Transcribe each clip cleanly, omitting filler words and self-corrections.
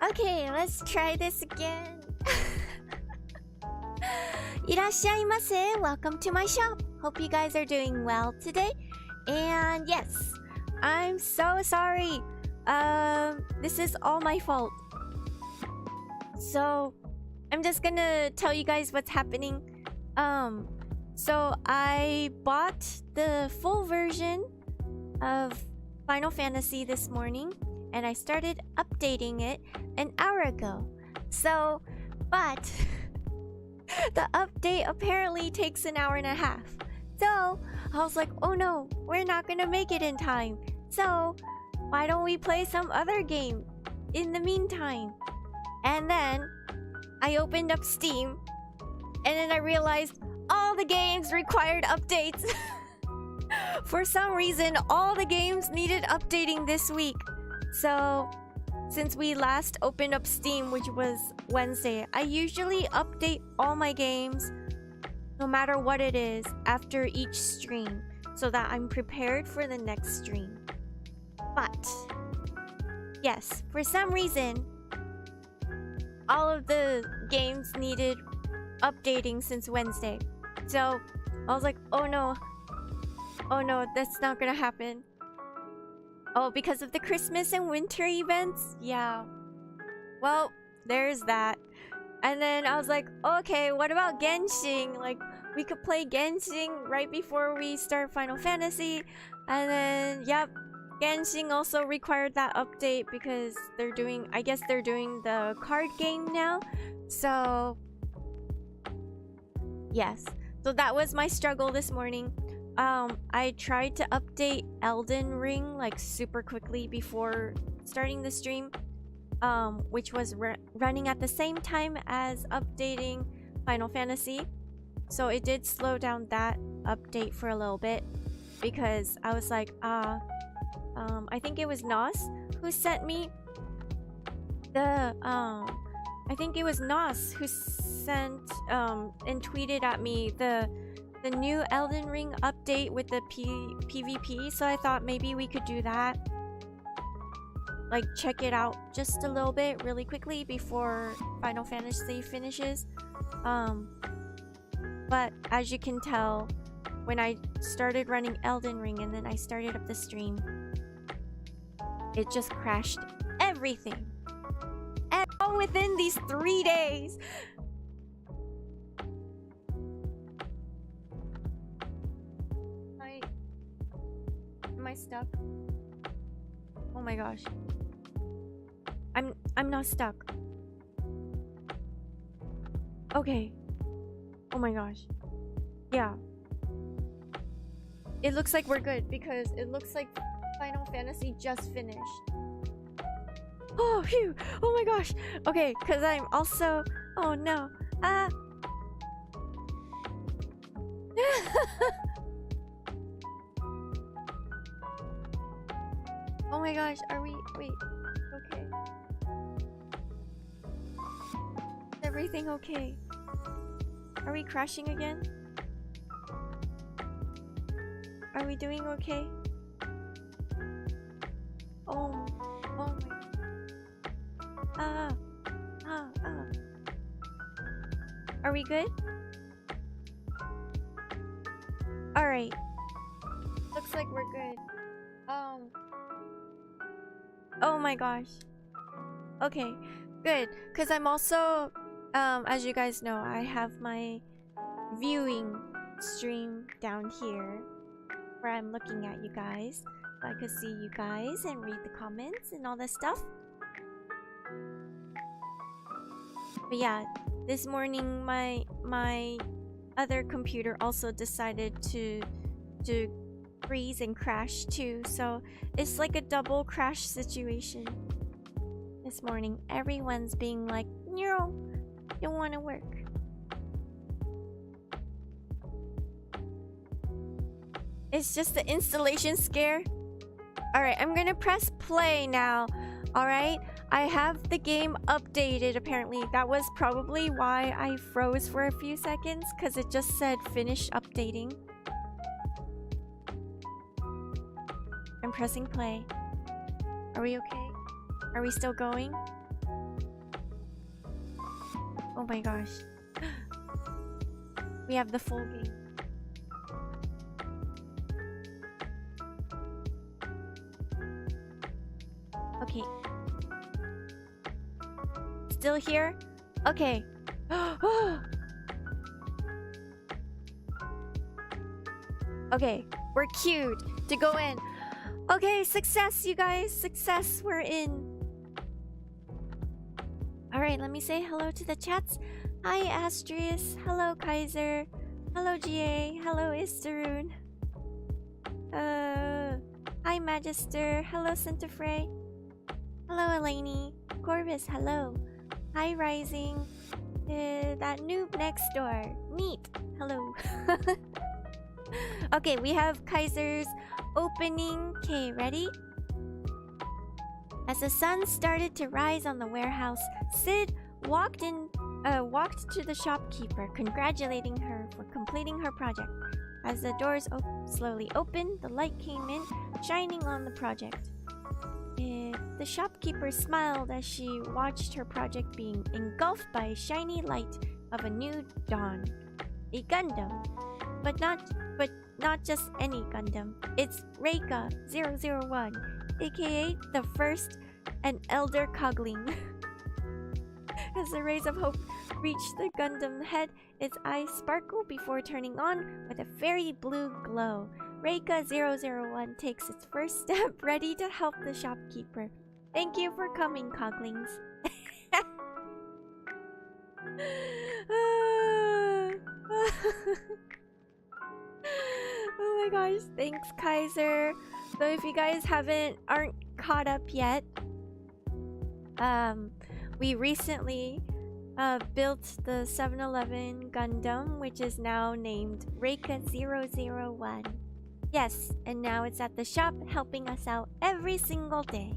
Okay, let's try this again. Irashaimase, welcome to my shop. Hope you guys are doing well today. And yes, I'm so sorry. This is all my fault. So, I'm just gonna tell you guys what's happening. So I bought the full version of Final Fantasy this morning, and I started updating it an hour ago. So, but the update apparently takes an hour and a half. So, I was like, oh no, we're not gonna make it in time. So, why don't we play some other game in the meantime? And then, I opened up Steam, and then I realized all the games required updates. For some reason, all the games needed updating this week. So, since we last opened up Steam, which was Wednesday, I usually update all my games, no matter what it is, after each stream, so that I'm prepared for the next stream. But, yes, for some reason, all of the games needed updating since Wednesday. So, I was like, oh no, that's not gonna happen. Oh, because of the Christmas and winter events? Yeah. Well, there's that. And then I was like, okay, what about Genshin? Like, we could play Genshin right before we start Final Fantasy. And then, yep, Genshin also required that update because they're doing, I guess they're doing the card game now. So, yes. So that was my struggle this morning. I tried to update Elden Ring like super quickly before starting the stream, which was running at the same time as updating Final Fantasy. So it did slow down that update for a little bit because I was like, I think it was Nos who sent me the, I think it was Nos who sent, and tweeted at me the new Elden Ring update with the PvP, so I thought maybe we could do that. Like, check it out just a little bit really quickly before Final Fantasy finishes. But as you can tell, when I started running Elden Ring and then I started up the stream, it just crashed everything. And all within these 3 days. Am I stuck? Oh my gosh. I'm not stuck. Okay. Oh my gosh. Yeah. It looks like we're good because it looks like Final Fantasy just finished. Oh, phew. Oh my gosh. Okay, because I'm also... Oh no. Oh my gosh, are we... Wait. Okay. Is everything okay? Are we crashing again? Are we doing okay? Oh my... Are we good? Alright. Looks like we're good. Oh my gosh. Okay, good. Because I'm also, as you guys know, I have my viewing stream down here where I'm looking at you guys. So I could see you guys and read the comments and all that stuff. But yeah, this morning my other computer also decided to freeze and crash too, so it's like a double crash situation this morning. Everyone's being like, no, don't want to work. It's just the installation scare. Alright, I'm gonna press play now. Alright, I have the game updated apparently. That was probably why I froze for a few seconds, because it just said finish updating. I'm pressing play. Are we okay? Are we still going? Oh my gosh. We have the full game. Okay. Still here? Okay. Okay, we're queued to go in. Okay, success, you guys. Success, we're in. Alright, let me say hello to the chats. Hi, Astrius. Hello, Kaiser. Hello, GA. Hello, Istaroon. Hi, Magister. Hello, Centifray. Hello, Eleni. Corvus, hello. Hi, Rising. That noob next door. Neat. Hello. Okay, we have Kaiser's opening. Okay, ready? As the sun started to rise on the warehouse, Sid walked to the shopkeeper, congratulating her for completing her project. As the doors slowly opened, the light came in, shining on the project. The shopkeeper smiled as she watched her project being engulfed by a shiny light of a new dawn. A Gundam. But not just any Gundam. It's Reika 001, aka the first and elder Cogling. As the rays of hope reached the Gundam head, its eyes sparkled before turning on with a very blue glow. Reika 001 takes its first step, ready to help the shopkeeper. Thank you for coming, Coglings. Oh my gosh, thanks, Kaiser. So if you guys aren't caught up yet, we recently built the 7-Eleven Gundam, which is now named Reika 001. Yes, and now it's at the shop helping us out every single day.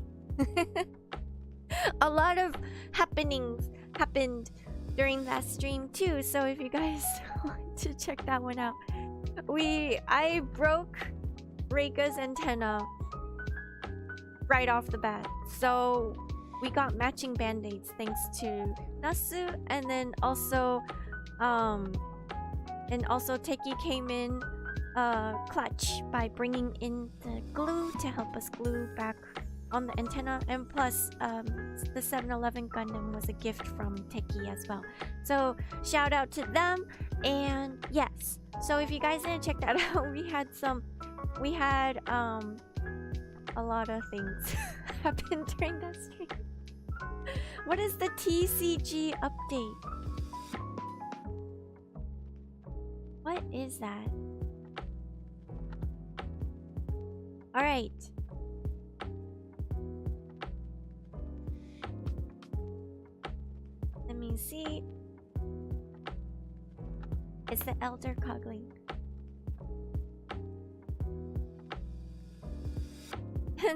A lot of happenings happened during that stream too, so if you guys want to check that one out. I broke Reika's antenna right off the bat, so we got matching band-aids thanks to Nasu, and then also Teki came in clutch by bringing in the glue to help us glue back on the antenna, and plus the 7-Eleven Gundam was a gift from Teki as well. So shout out to them. And yes, so if you guys didn't check that out, we had a lot of things happen during that stream. What is the TCG update? What is that? Alright. Let me see. It's the Elder Cogling.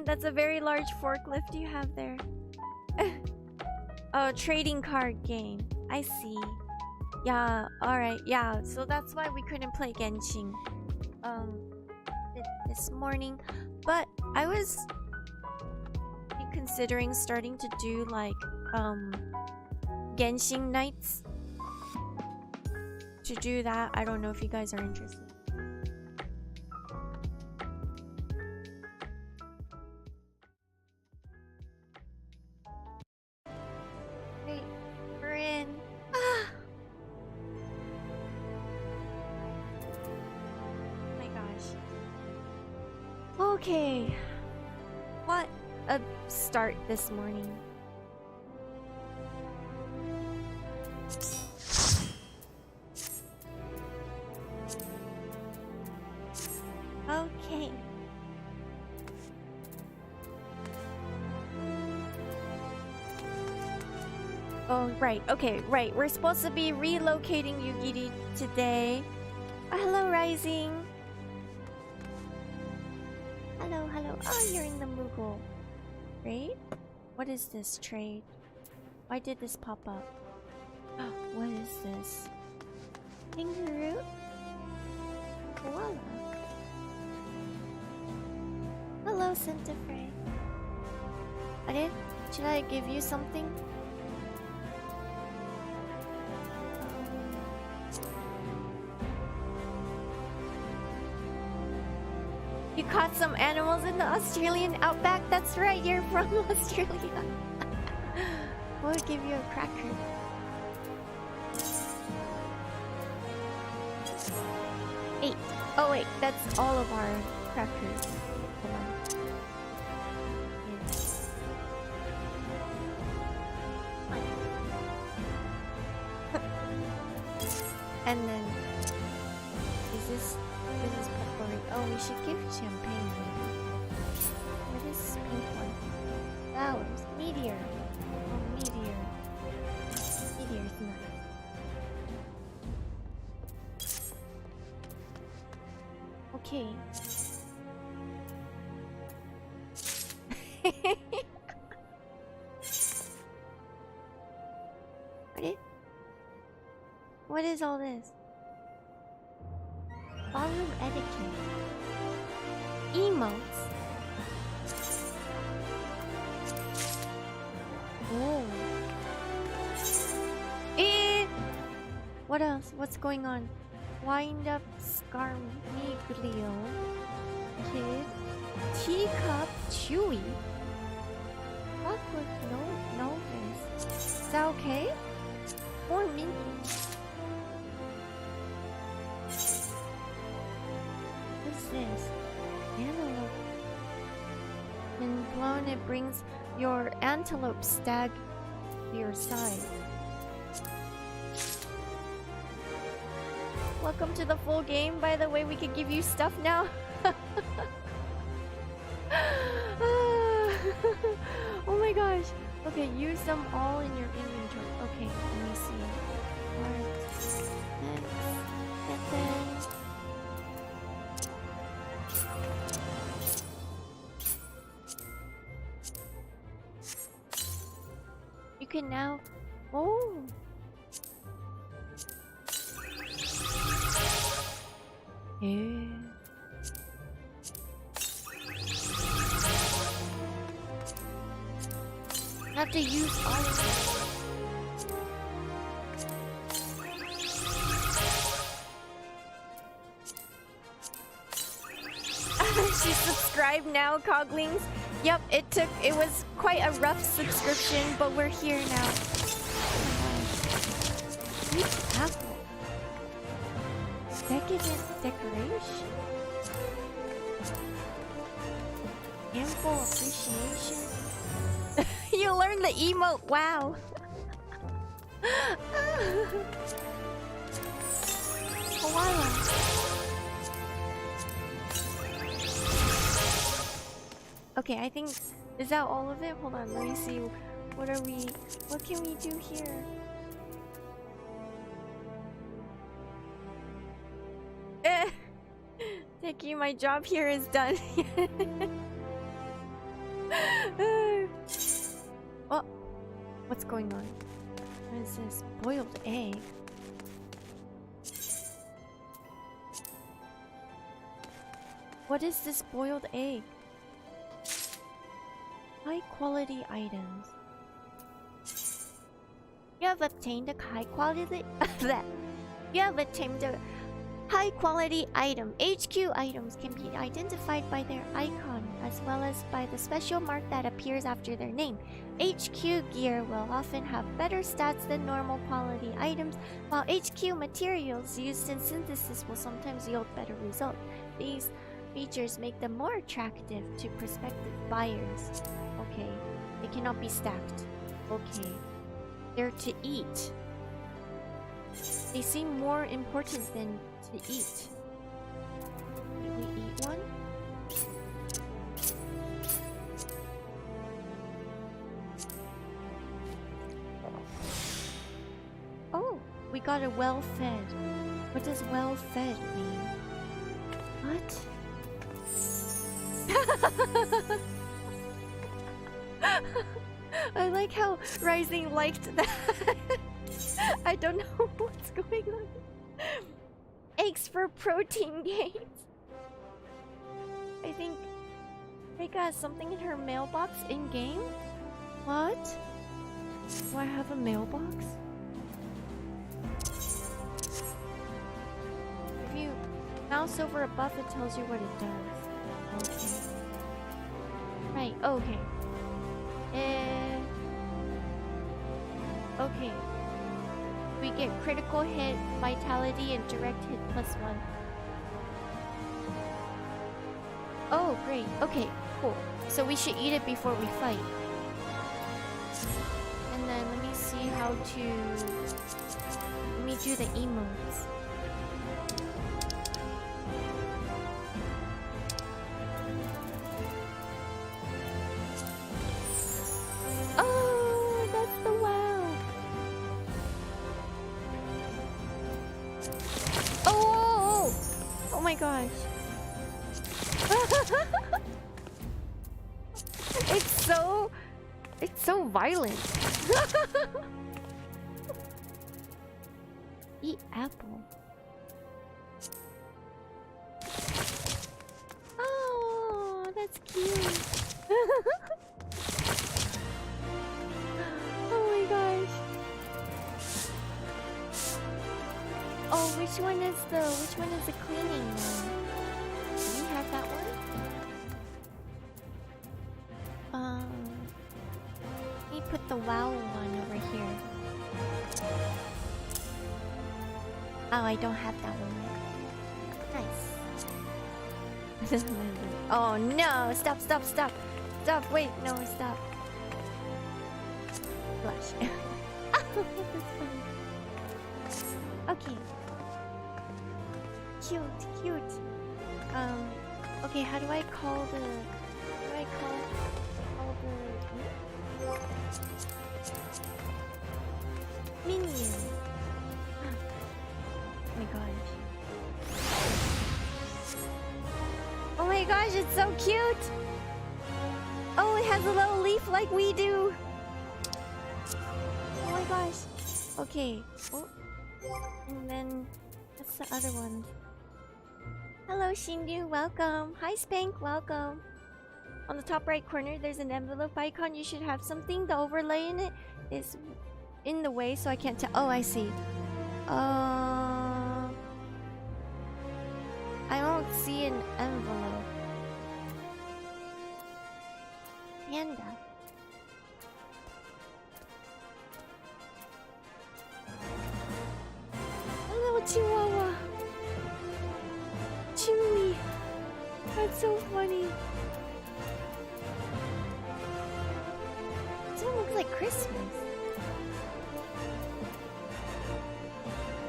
That's a very large forklift you have there. Oh, trading card game. I see. Yeah, alright, yeah. So that's why we couldn't play Genshin this morning. But I was considering starting to do like Genshin nights. To do that, I don't know if you guys are interested. Wait, we're in. Ah! Oh my gosh. Okay. What a start this morning. Okay. Oh, right. Okay, right. We're supposed to be relocating Yugiri today. Hello, Rising. Hello, hello. Oh, you're in the Moogle. Trade? What is this trade? Why did this pop up? What is this? Kangaroo? Koala? Hello, Centifray. Should I give you something? caught some animals in the Australian outback. That's right, you're from Australia. We'll give you a cracker. Eight. Oh wait, that's all of our crackers. Hold on. And then is potpourri. Oh, we should give champagne. What is this pink one? Flowers. Meteor. Oh, meteor. Meteor's nice. Okay. What is all this? Ballroom etiquette. Emotes. Oh. What else? What's going on? Wind up Scarmiglio. Kid. Teacup Chewy. Clockwork Novice. Is that okay? Or minty. What's this? Antelope. When blown, it brings your antelope stag to your side. Welcome to the full game. By the way, we can give you stuff now. Oh my gosh. Okay, use them all in your inventory. Okay, let me see. Next. And then... you can now... oh! Yeah. Have to use all of it. She's subscribed now, Coglings. Yep, it was quite a rough subscription, but we're here now. Sweet apple. Decadent decoration. Ample appreciation. You learned the emote. Wow. Koala. Okay, I think is that all of it? Hold on, let me see. What can we do here? Taking my job here is done. Oh, what's going on? What is this? Boiled egg. What is this boiled egg? High quality items. You have obtained a high quality You have obtained a high quality item. HQ items can be identified by their icon as well as by the special mark that appears after their name. HQ gear will often have better stats than normal quality items, while HQ materials used in synthesis will sometimes yield better results. These features make them more attractive to prospective buyers. Okay, they cannot be stacked. Okay, they're to eat. They seem more important than to eat. Did we eat one? Oh, we got a well-fed. What does well-fed mean? What? I like how Rising liked that. I don't know what's going on. Eggs for protein gains. I think Reika has something in her mailbox in game. What? Do I have a mailbox? If you mouse over a buff, it tells you what it does. Okay. Right, okay. Okay. We get critical hit, vitality, and direct hit +1. Oh, great. Okay, cool. So we should eat it before we fight. And then let me see how to... Let me do the emotes. Oh, that's the wow. Oh! Oh my gosh. It's so violent. Eat apple. Oh, that's cute. Oh my gosh. Oh, which one is the cleaning one? Do we have that one? Let me put the wow one over here. Oh, I don't have that one yet. Nice. Oh no! Stop! Stop! Stop! Stop! Wait! No! Stop! Blush. That's funny. Okay. Cute, cute. Okay. How do I call the? How do I call the? Minion. Oh my gosh. Oh my gosh, it's so cute! Oh, it has a little leaf like we do! Oh my gosh. Okay. Oh. And then, what's the other one? Hello, Shindu. Welcome. Hi, Spank. Welcome. On the top right corner, there's an envelope icon. You should have something. The overlay in it is in the way, so I can't tell. Oh, I see. I don't see an envelope. Panda. A little chihuahua. Chewy. That's so funny. This one looks like Christmas.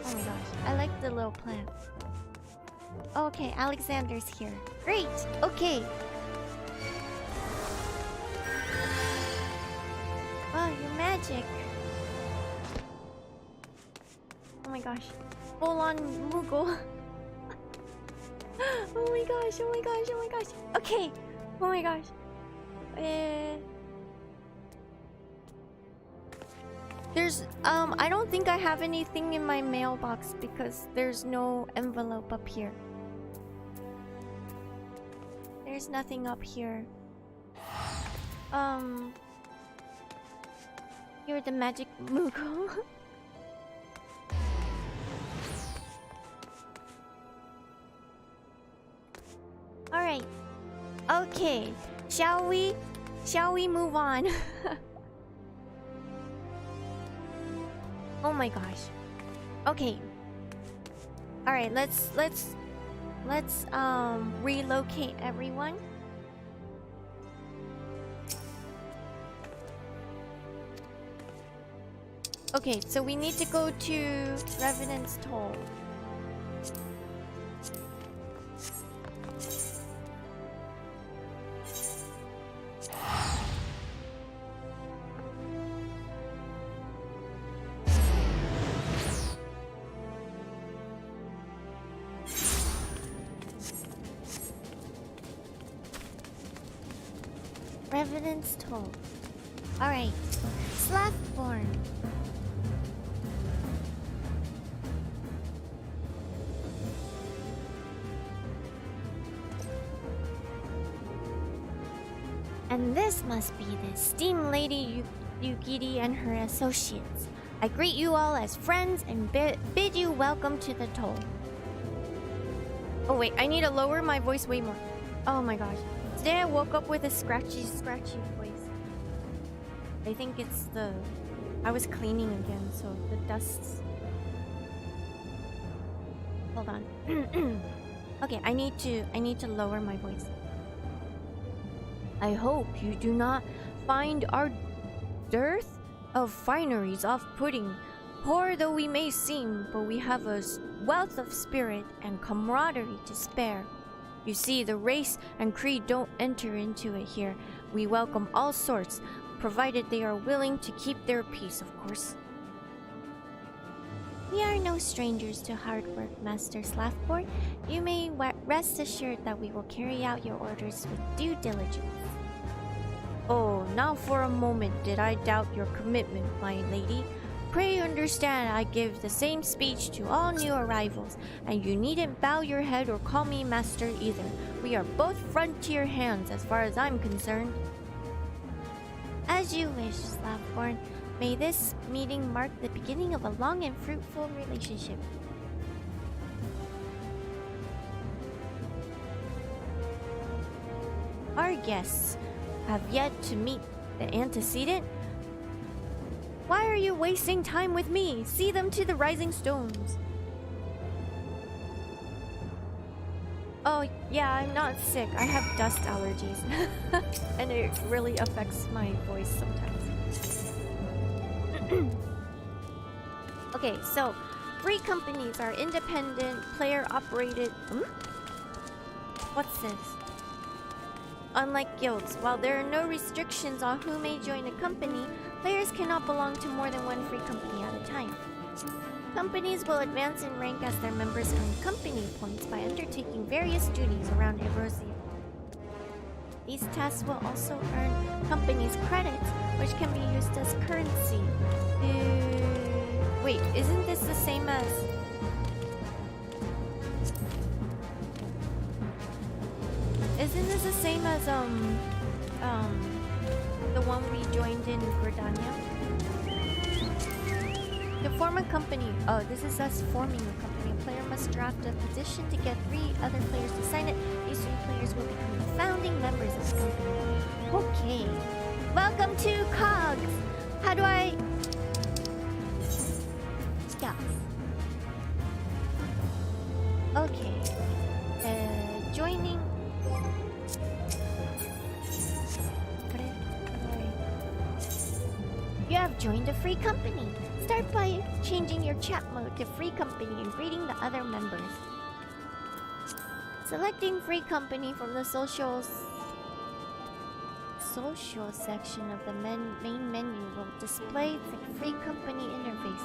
Oh my gosh. I like the little plant. Okay, Alexander's here. Great! Okay. Wow, you're magic. Oh my gosh. Full on Moogle. Oh my gosh, oh my gosh, oh my gosh. Okay. Oh my gosh. There's, I don't think I have anything in my mailbox because there's no envelope up here. There's nothing up here. You're the magic Moogle. Alright. Okay. Shall we move on? Oh my gosh. Okay. Alright, let's relocate everyone. Okay, so we need to go to Revenant's Toll. Revenant's Toll. Alright. Slathborn. And this must be the Steam Lady Yugiri and her associates. I greet you all as friends and bid you welcome to the toll. Oh wait, I need to lower my voice way more. Oh my gosh. Today I woke up with a scratchy voice. I think it's the... I was cleaning again, so the dust's... Hold on. Okay, I need to lower my voice. I hope you do not find our dearth of fineries off-putting. Poor though we may seem, but we have a wealth of spirit and camaraderie to spare. You see, the race and creed don't enter into it here. We welcome all sorts, provided they are willing to keep their peace, of course. We are no strangers to hard work, Master Slaffboard. You may rest assured that we will carry out your orders with due diligence. Oh, now for a moment did I doubt your commitment, my lady. Pray understand I give the same speech to all new arrivals, and you needn't bow your head or call me master either. We are both frontier hands as far as I'm concerned. As you wish, Slaffborn. May this meeting mark the beginning of a long and fruitful relationship. Our guests have yet to meet the antecedent. Why are you wasting time with me? See them to the rising stones. Oh, yeah, I'm not sick. I have dust allergies. And it really affects my voice sometimes. Okay, so free companies are independent, player-operated... What's this? Unlike guilds, while there are no restrictions on who may join a company, players cannot belong to more than one free company at a time. Companies will advance in rank as their members earn company points by undertaking various duties around Erosia. These tasks will also earn companies credits, which can be used as currency. Wait, isn't this the same as... Isn't this the same as, the one we joined in Gridania? To form a company... Oh, this is us forming a company. A player must draft a petition to get 3 other players to sign it. These 3 players will become the founding members of the company. Okay. Welcome to Cogs! How do I... Yeah. Okay. Joining... You have joined a free company. Start by changing your chat mode to free company and greeting the other members. Selecting free company from the social section of the main menu will display the free company interface.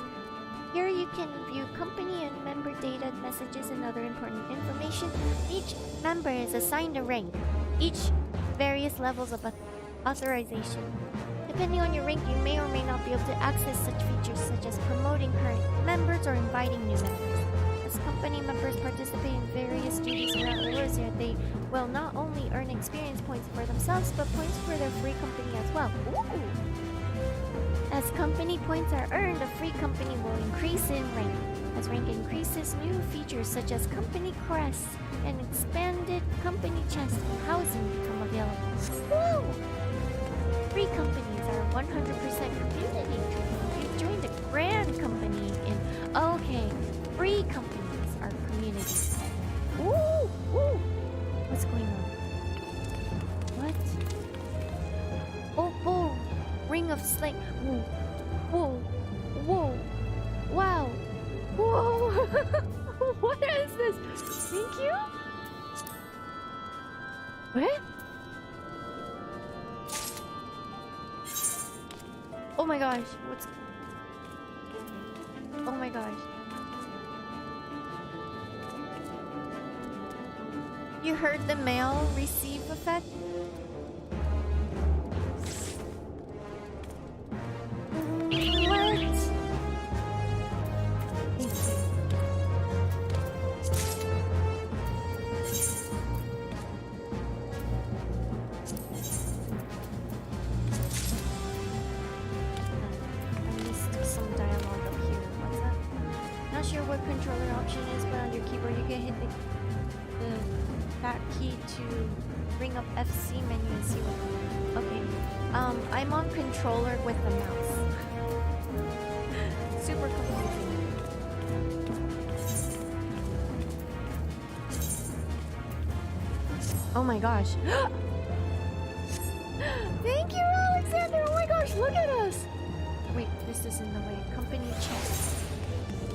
Here you can view company and member data, messages, and other important information. Each member is assigned a rank, each various levels of authorization. Depending on your rank, you may or may not be able to access such features such as promoting current members or inviting new members. As company members participate in various duties around Erosia, they will not only earn experience points for themselves, but points for their free company as well. Ooh. As company points are earned, a free company will increase in rank. As rank increases, new features such as company crests and expanded company chests and housing become available. Woo! Free companies are 100% community driven. You've joined a grand company in... Okay, free companies are community. Ooh! Ooh! What's going on? What? Oh, whoa! Ring of Slaying. Whoa! Whoa! Whoa! Wow! Whoa! What is this? Thank you? What? Oh my gosh, what's... Oh my gosh. You heard the mail receive effect? What? Controller option is, but on your keyboard you can hit the that key to bring up FC menu and see what. Okay. I'm on controller with the mouse. Super confusing. Oh my gosh. Thank you, Alexander! Oh my gosh, look at us! Wait, this is in the way. Company chest.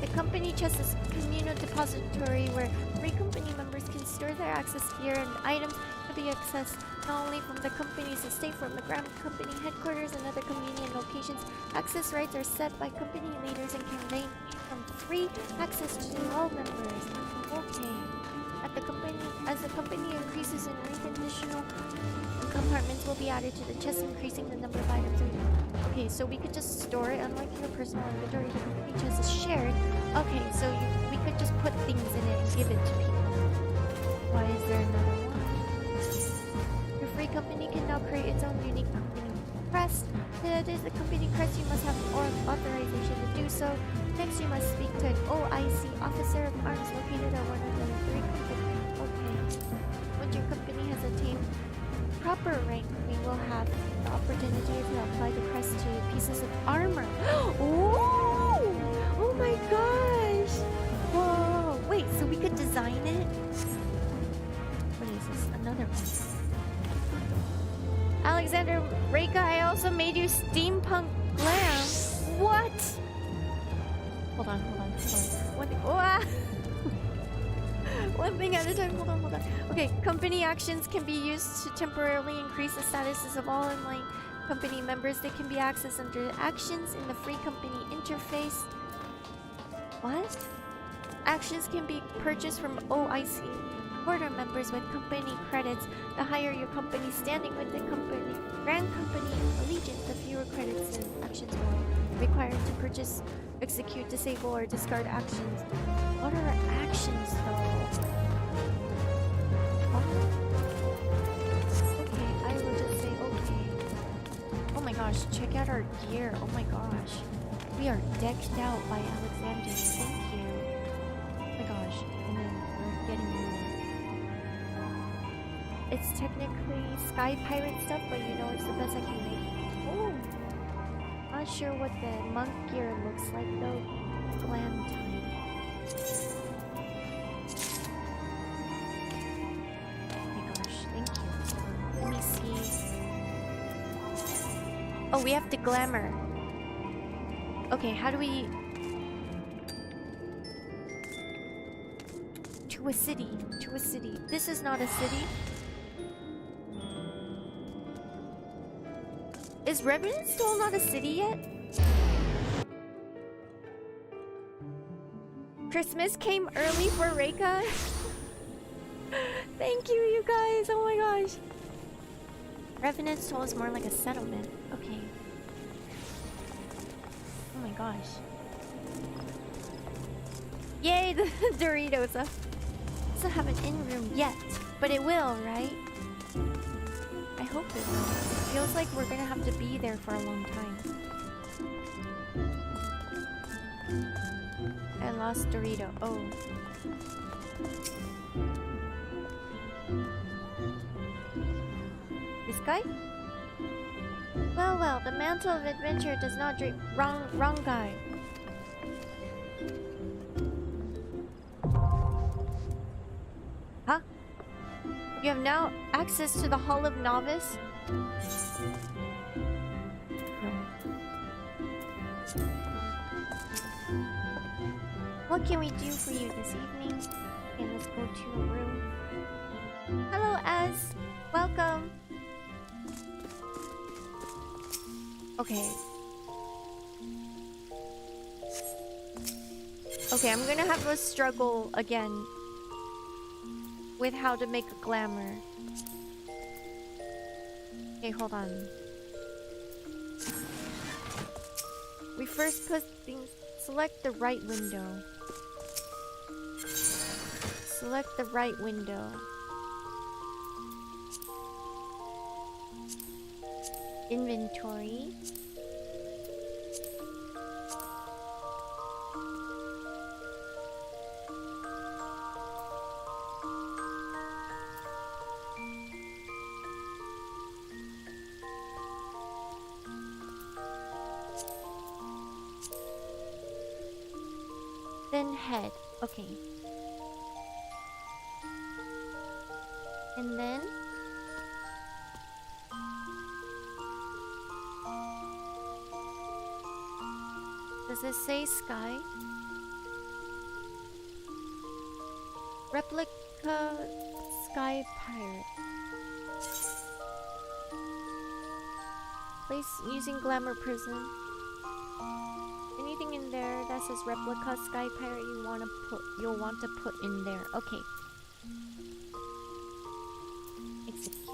The company chest is a communal depository where free company members can store their access gear and items to be accessed not only from the company's estate, from the Grand Company headquarters and other convenient locations. Access rights are set by company leaders and can range from free access to all members. Okay. As the company increases in rank, additional compartments will be added to the chest, increasing the number of items. Okay, so we could just store it. Unlike your personal inventory, the company chest is shared. Okay, so we could just put things in it and give it to people. Why is there another one? Your free company can now create its own unique company crest. That is the company crest. You must have authorization to do so. Next, you must speak to an OIC officer of arms located at one of the three companies. Okay. Once your company has attained proper rank, we will have the opportunity to apply the crest to pieces of armor. Oh! Oh my gosh! Whoa! Wait, so we could design it? What is this? Another one. Alexander Reika, I also made you steampunk glam. What? Hold on. One thing at a time. Hold on. Okay, company actions can be used to temporarily increase the statuses of all inline company members. They can be accessed under the actions in the free company interface. What? Actions can be purchased from OIC quarter members with company credits. The higher your company standing with the company, Grand Company Allegiance, the fewer credits and actions are required to purchase, execute, disable, or discard actions. What are actions though? Okay, I will just say okay. Oh my gosh, check out our gear. Oh my gosh. We are decked out by Alexander. Thank you. Oh my gosh. And then we're getting more. It's technically Sky Pirate stuff, but you know it's the best I can make. Oh! Not sure what the monk gear looks like though. Glam time. Oh my gosh, thank you. Let me see. Oh, we have to glamour. Okay, how do we... To a city. This is not a city. Is Revenant still not a city yet? Christmas came early for Reika. Thank you, you guys. Oh my gosh. Revenant Soul is more like a settlement. Okay. Oh my gosh. Yay, the Doritos. Doesn't have an in-room yet, but it will, right? I hope it will. It feels like we're gonna have to be there for a long time. I lost Dorito. Oh. This guy? Well, the mantle of adventure does not drape. Wrong guy. Huh? You have now access to the Hall of Novice? What can we do for you this evening? Okay, let's go to a room. Hello, Az. Welcome. Okay. Okay, I'm gonna have a struggle again with how to make a glamour. Okay, hold on. We first put things... Select the right window. Select the right window. Inventory. Then head. Okay. And then does it say sky? Replica sky pirate. Place using Glamour prism. Anything in there that says replica sky pirate you'll want to put in there. Okay. Execute.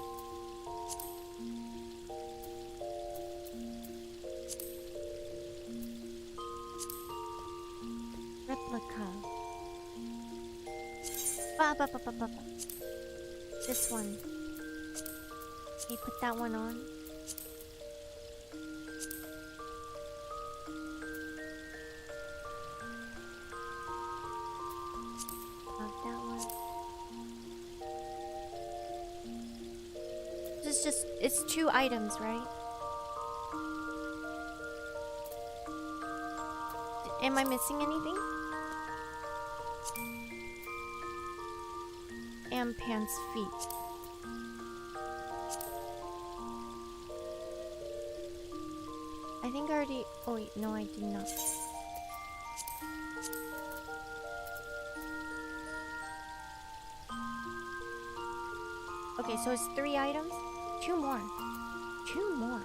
Replica. This one. Okay, put that one on. That one. This is just, it's 2 items, right? Am I missing anything? And pants feet. I think I already... Oh wait, no I did not. Okay, so it's 3 items? 2 more. 2 more.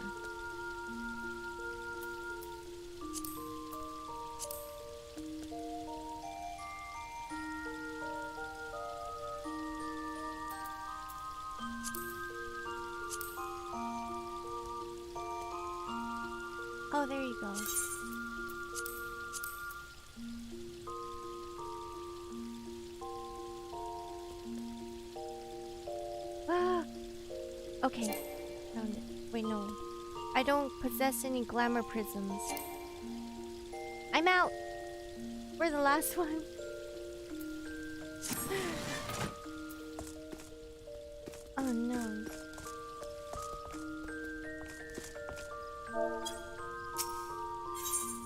Oh, there you go. Ah! Okay. Found it. Wait, no. I don't possess any glamour prisms. I'm out! We're the last one. Oh no.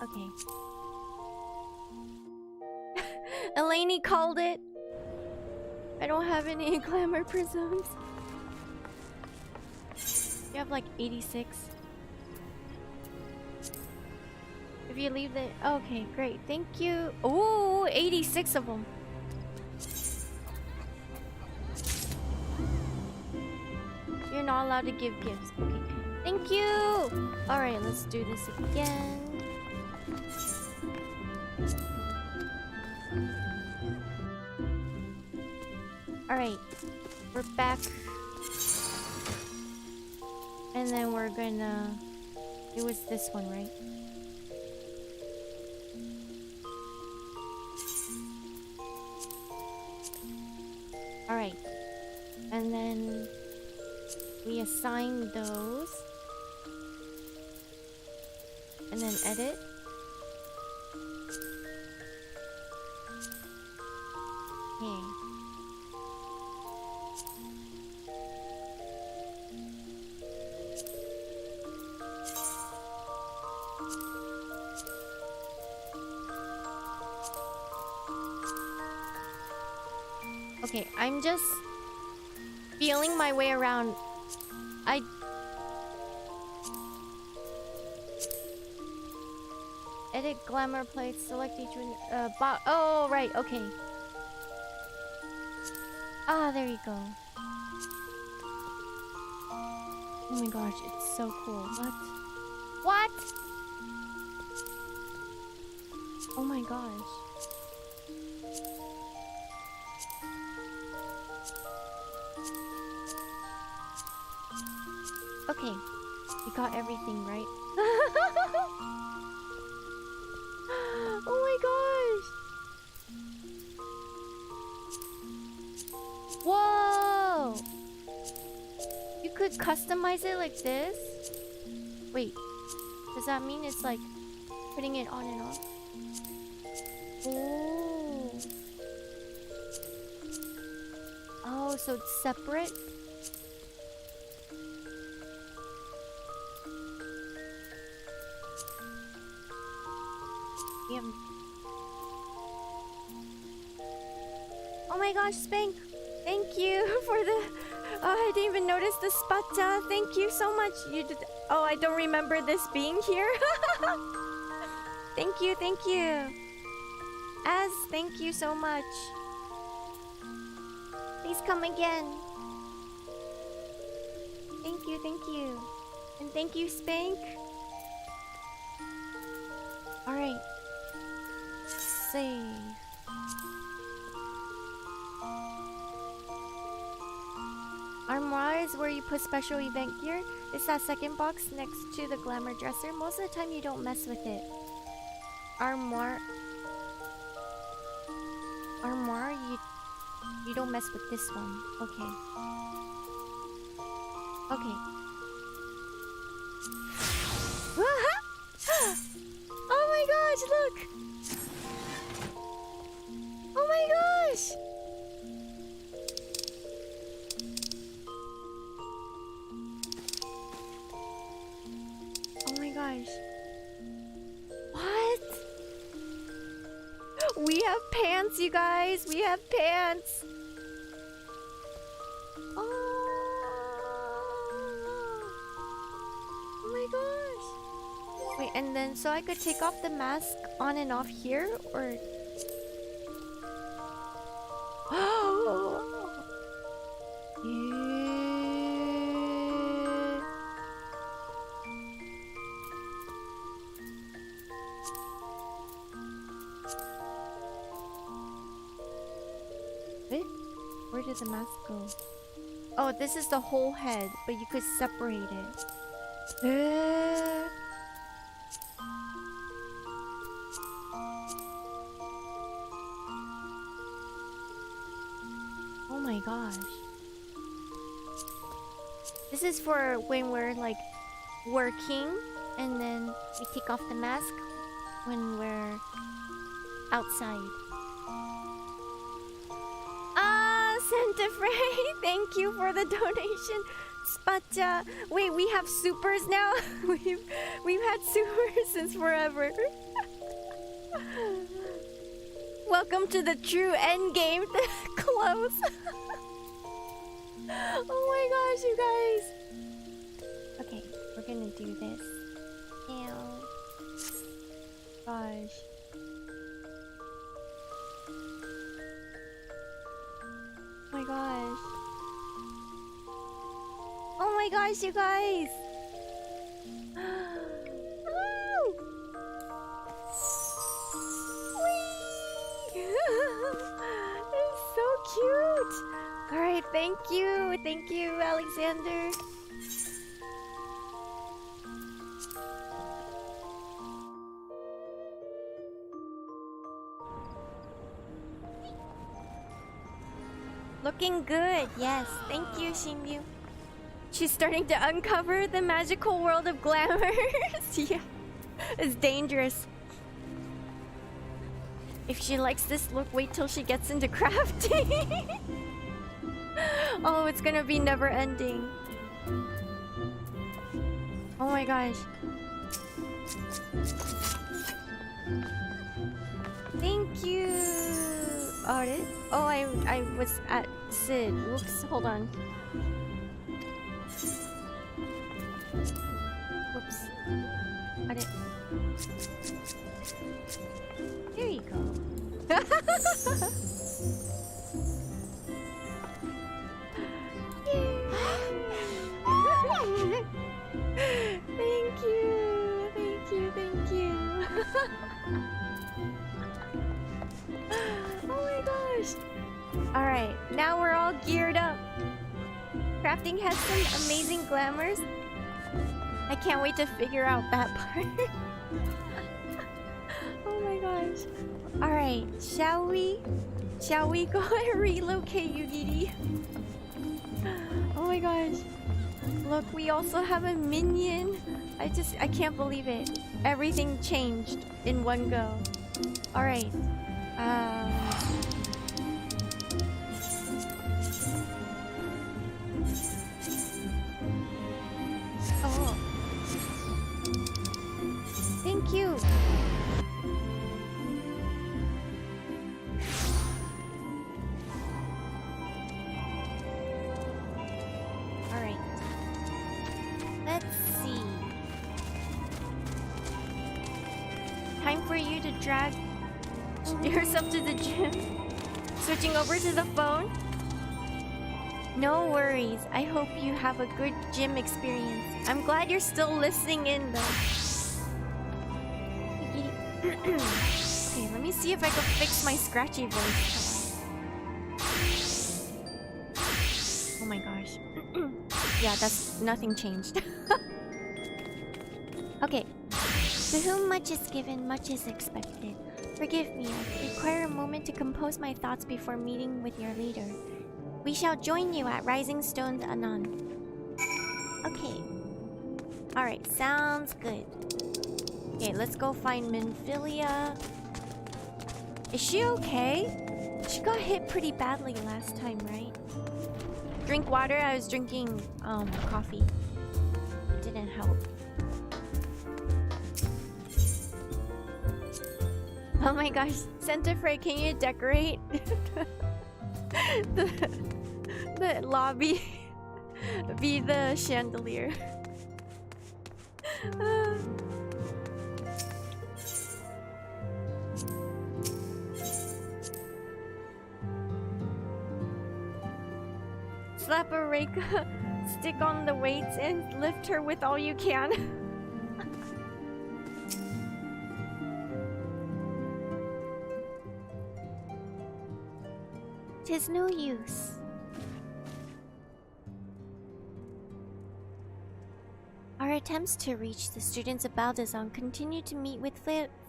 Okay. Eleni called it. I don't have any glamour prisms. You have like 86. If you leave the... Okay, great. Thank you. Oh, 86 of them. You're not allowed to give gifts. Okay. Thank you. Alright, let's do this again. Alright, we're back. And then we're gonna... It was this one, right? Alright. And then... we assign those. And then edit. Okay. Okay, I'm just feeling my way around. Edit glamour plates, select each one. Oh, right, okay. Ah, there you go. Oh my gosh, it's so cool. What? What? Oh my gosh. Okay, we got everything right. Oh my gosh! Whoa! You could customize it like this? Wait, does that mean it's like putting it on and off? Oh. Oh, so it's separate? Oh my gosh, Spank. Thank you for the... I didn't even notice the spata. Thank you so much. You did... Oh, I don't remember this being here. Thank you, thank you. Az, thank you so much. Please come again. Thank you, thank you. And thank you, Spank. Alright. Save. Armoire is where you put special event gear. It's that second box next to the Glamour dresser. Most of the time you don't mess with it. Armoire, you don't mess with this one. Okay. Okay. Oh my gosh, look! Oh my gosh! Oh my gosh. What? We have pants, you guys! We have pants! Oh my gosh! Wait, and then so I could take off the mask on and off here, or... Oh! Yeah. Wait, where did the mask go? Oh, this is the whole head, but you could separate it. Oh my gosh. This is for when we're like working and then we take off the mask when we're outside. Ah, Santa Fe, thank you for the donation. But wait, we have supers now. we've had supers since forever. Welcome to the true end game. Close. Oh my gosh, you guys. Okay, we're gonna do this. Ew. Gosh. Oh my gosh. Oh my gosh, you guys! It's so cute! Alright, thank you! Thank you, Alexander! Looking good, yes. Thank you, Shinryu. She's starting to uncover the magical world of Glamour. Yeah, it's dangerous. If she likes this look, wait till she gets into crafting. Oh, it's gonna be never ending. Oh my gosh. Thank you. Oh, I was at Sid. Whoops, hold on. Whoops. There you go. Thank you. Thank you. Thank you. Oh my gosh. Alright, now we're all geared up. Crafting has some amazing glamours. I can't wait to figure out that part. Oh my gosh. Alright, shall we? Shall we go and relocate Yugiri? Oh my gosh. Look, we also have a minion. I can't believe it. Everything changed in one go. Alright. Oh. Thank you. Time for you to drag yourself to the gym. Switching over to the phone. No worries. I hope you have a good gym experience. I'm glad you're still listening in though. Okay, let me see if I can fix my scratchy voice. Oh my gosh. Yeah, that's nothing changed. Okay. To whom much is given, much is expected. Forgive me, I require a moment to compose my thoughts before meeting with your leader. We shall join you at Rising Stones anon. Okay. Alright, sounds good. Okay, let's go find Minfilia. Is she okay? She got hit pretty badly last time, right? Drink water. I was drinking coffee. It didn't help. Oh my gosh, Centifray, can you decorate the lobby? Be the chandelier. Slap a Reika, stick on the weights and lift her with all you can. Tis no use. Our attempts to reach the students of Baldazan continue to meet with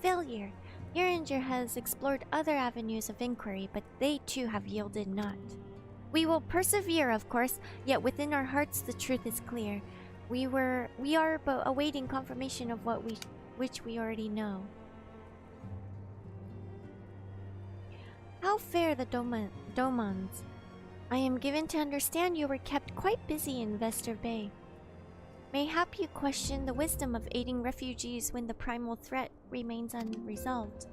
failure. Uringer has explored other avenues of inquiry, but they too have yielded naught. We will persevere, of course, yet within our hearts the truth is clear. We are but awaiting confirmation of which we already know. How fare the Domans? I am given to understand you were kept quite busy in Vestor Bay. Mayhap you question the wisdom of aiding refugees when the primal threat remains unresolved.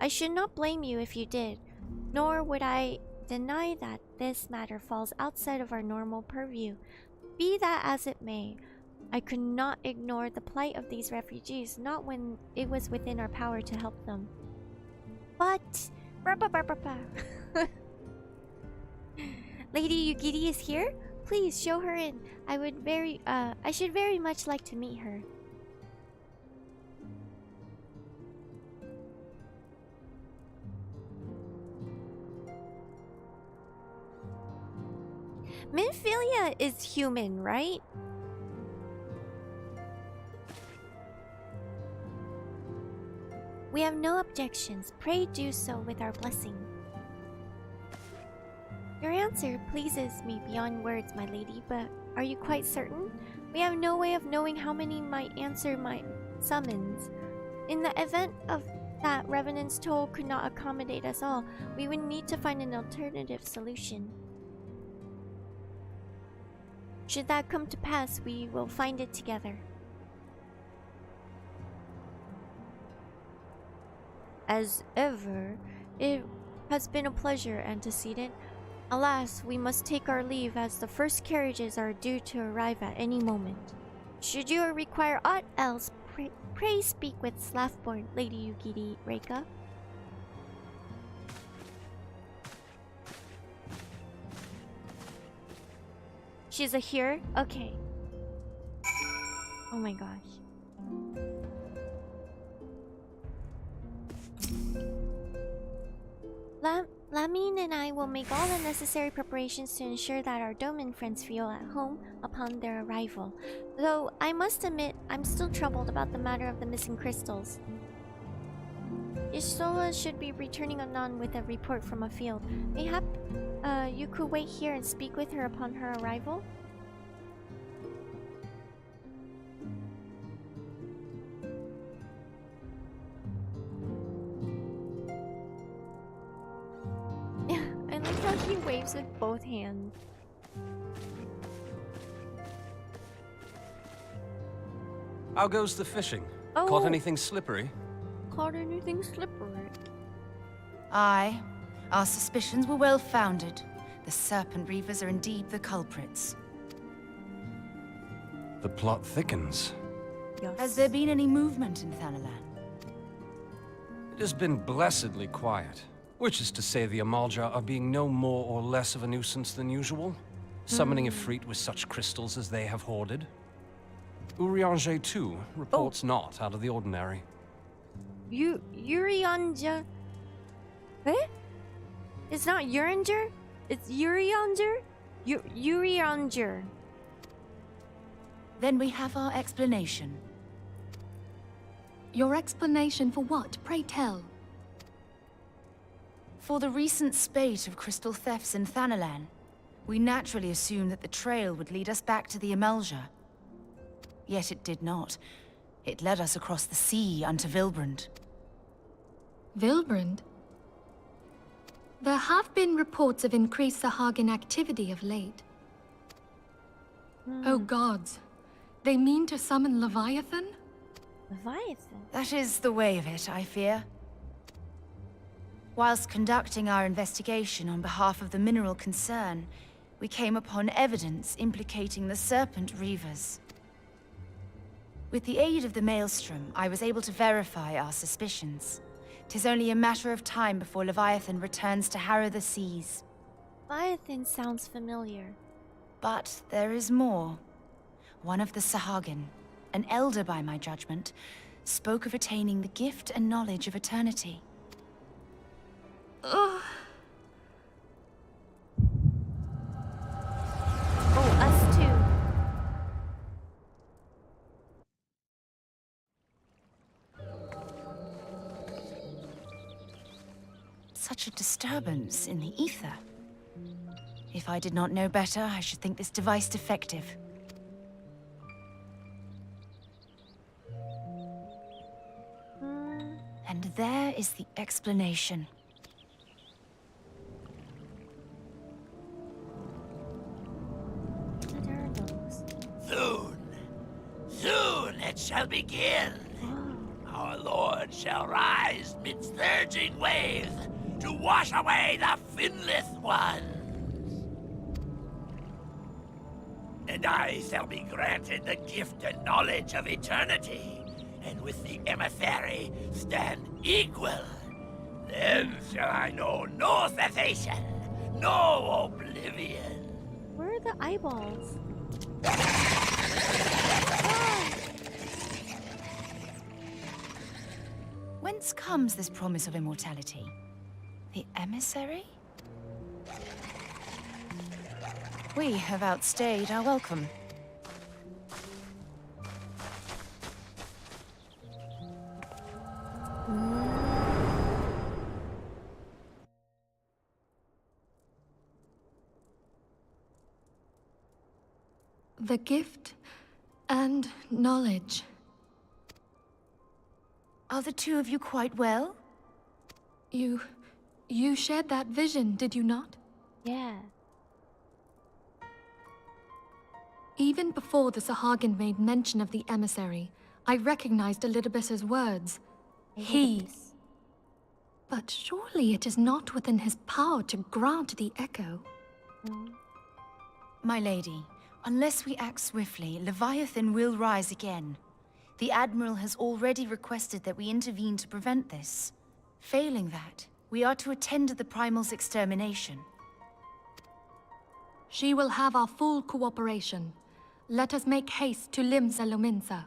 I should not blame you if you did, nor would I deny that this matter falls outside of our normal purview. Be that as it may, I could not ignore the plight of these refugees, not when it was within our power to help them. But... Lady Yugiri is here? Please show her in. I should very much like to meet her. Minfilia is human, right? We have no objections. Pray do so with our blessing. Your answer pleases me beyond words, my lady, but are you quite certain? We have no way of knowing how many might answer my summons. In the event of that Revenant's toll could not accommodate us all, we would need to find an alternative solution. Should that come to pass, we will find it together. As ever, it has been a pleasure, antecedent. Alas, we must take our leave as the first carriages are due to arrive at any moment. Should you require aught else, pray speak with Slaffborn, Lady Yugiri Reika. She's a here? Okay. Oh my gosh. Lamine and I will make all the necessary preparations to ensure that our Doman friends feel at home upon their arrival. Though, I must admit, I'm still troubled about the matter of the missing crystals. Isola should be returning anon with a report from a field. Mayhap, you could wait here and speak with her upon her arrival? I like how he waves with both hands. How goes the fishing? Oh. Caught anything slippery? Caught anything slippery? Aye. Our suspicions were well founded. The Serpent Reavers are indeed the culprits. The plot thickens. Yes. Has there been any movement in Thanalan? It has been blessedly quiet, which is to say the Ul'dah are being no more or less of a nuisance than usual, summoning Ifrit with such crystals as they have hoarded. Urianger, too, reports not out of the ordinary. Urianger? Eh? It's not Urianger? It's Urianger? Urianger. Then we have our explanation. Your explanation for what, pray tell? For the recent spate of crystal thefts in Thanalan, we naturally assumed that the trail would lead us back to the Ul'dah. Yet it did not. It led us across the sea unto Vilbrand. Vilbrand? There have been reports of increased Sahagin activity of late. Oh gods, they mean to summon Leviathan? Leviathan? That is the way of it, I fear. Whilst conducting our investigation on behalf of the mineral concern, we came upon evidence implicating the Serpent Reavers. With the aid of the Maelstrom, I was able to verify our suspicions. 'Tis only a matter of time before Leviathan returns to harrow the seas. Leviathan sounds familiar. But there is more. One of the Sahagin, an elder by my judgment, spoke of attaining the gift and knowledge of eternity. Ugh. Oh, us too. Such a disturbance in the ether. If I did not know better, I should think this device defective. And there is the explanation. Soon, soon it shall begin. Our Lord shall rise midst surging waves to wash away the finless ones. And I shall be granted the gift and knowledge of eternity, and with the emissary stand equal. Then shall I know no cessation, no oblivion. Where are the eyeballs? Whence comes this promise of immortality? The emissary? We have outstayed our welcome. The gift and knowledge. Are the two of you quite well? You shared that vision, did you not? Yeah. Even before the Sahagin made mention of the emissary, I recognized Elidibus's words. He. But surely it is not within his power to grant the echo. My lady, unless we act swiftly, Leviathan will rise again. The Admiral has already requested that we intervene to prevent this. Failing that, we are to attend to the Primal's extermination. She will have our full cooperation. Let us make haste to Limsa Lominsa.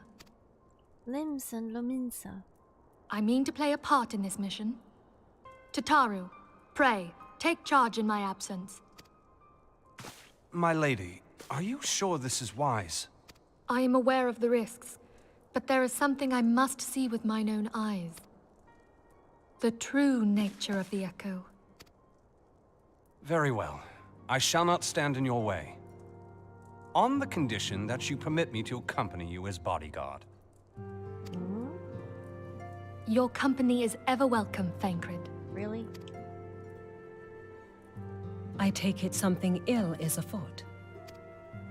Limsa Lominsa. I mean to play a part in this mission. Tataru, pray, take charge in my absence. My lady, are you sure this is wise? I am aware of the risks, but there is something I must see with mine own eyes. The true nature of the echo. Very well. I shall not stand in your way. On the condition that you permit me to accompany you as bodyguard. Your company is ever welcome, Thancred. Really? I take it something ill is afoot.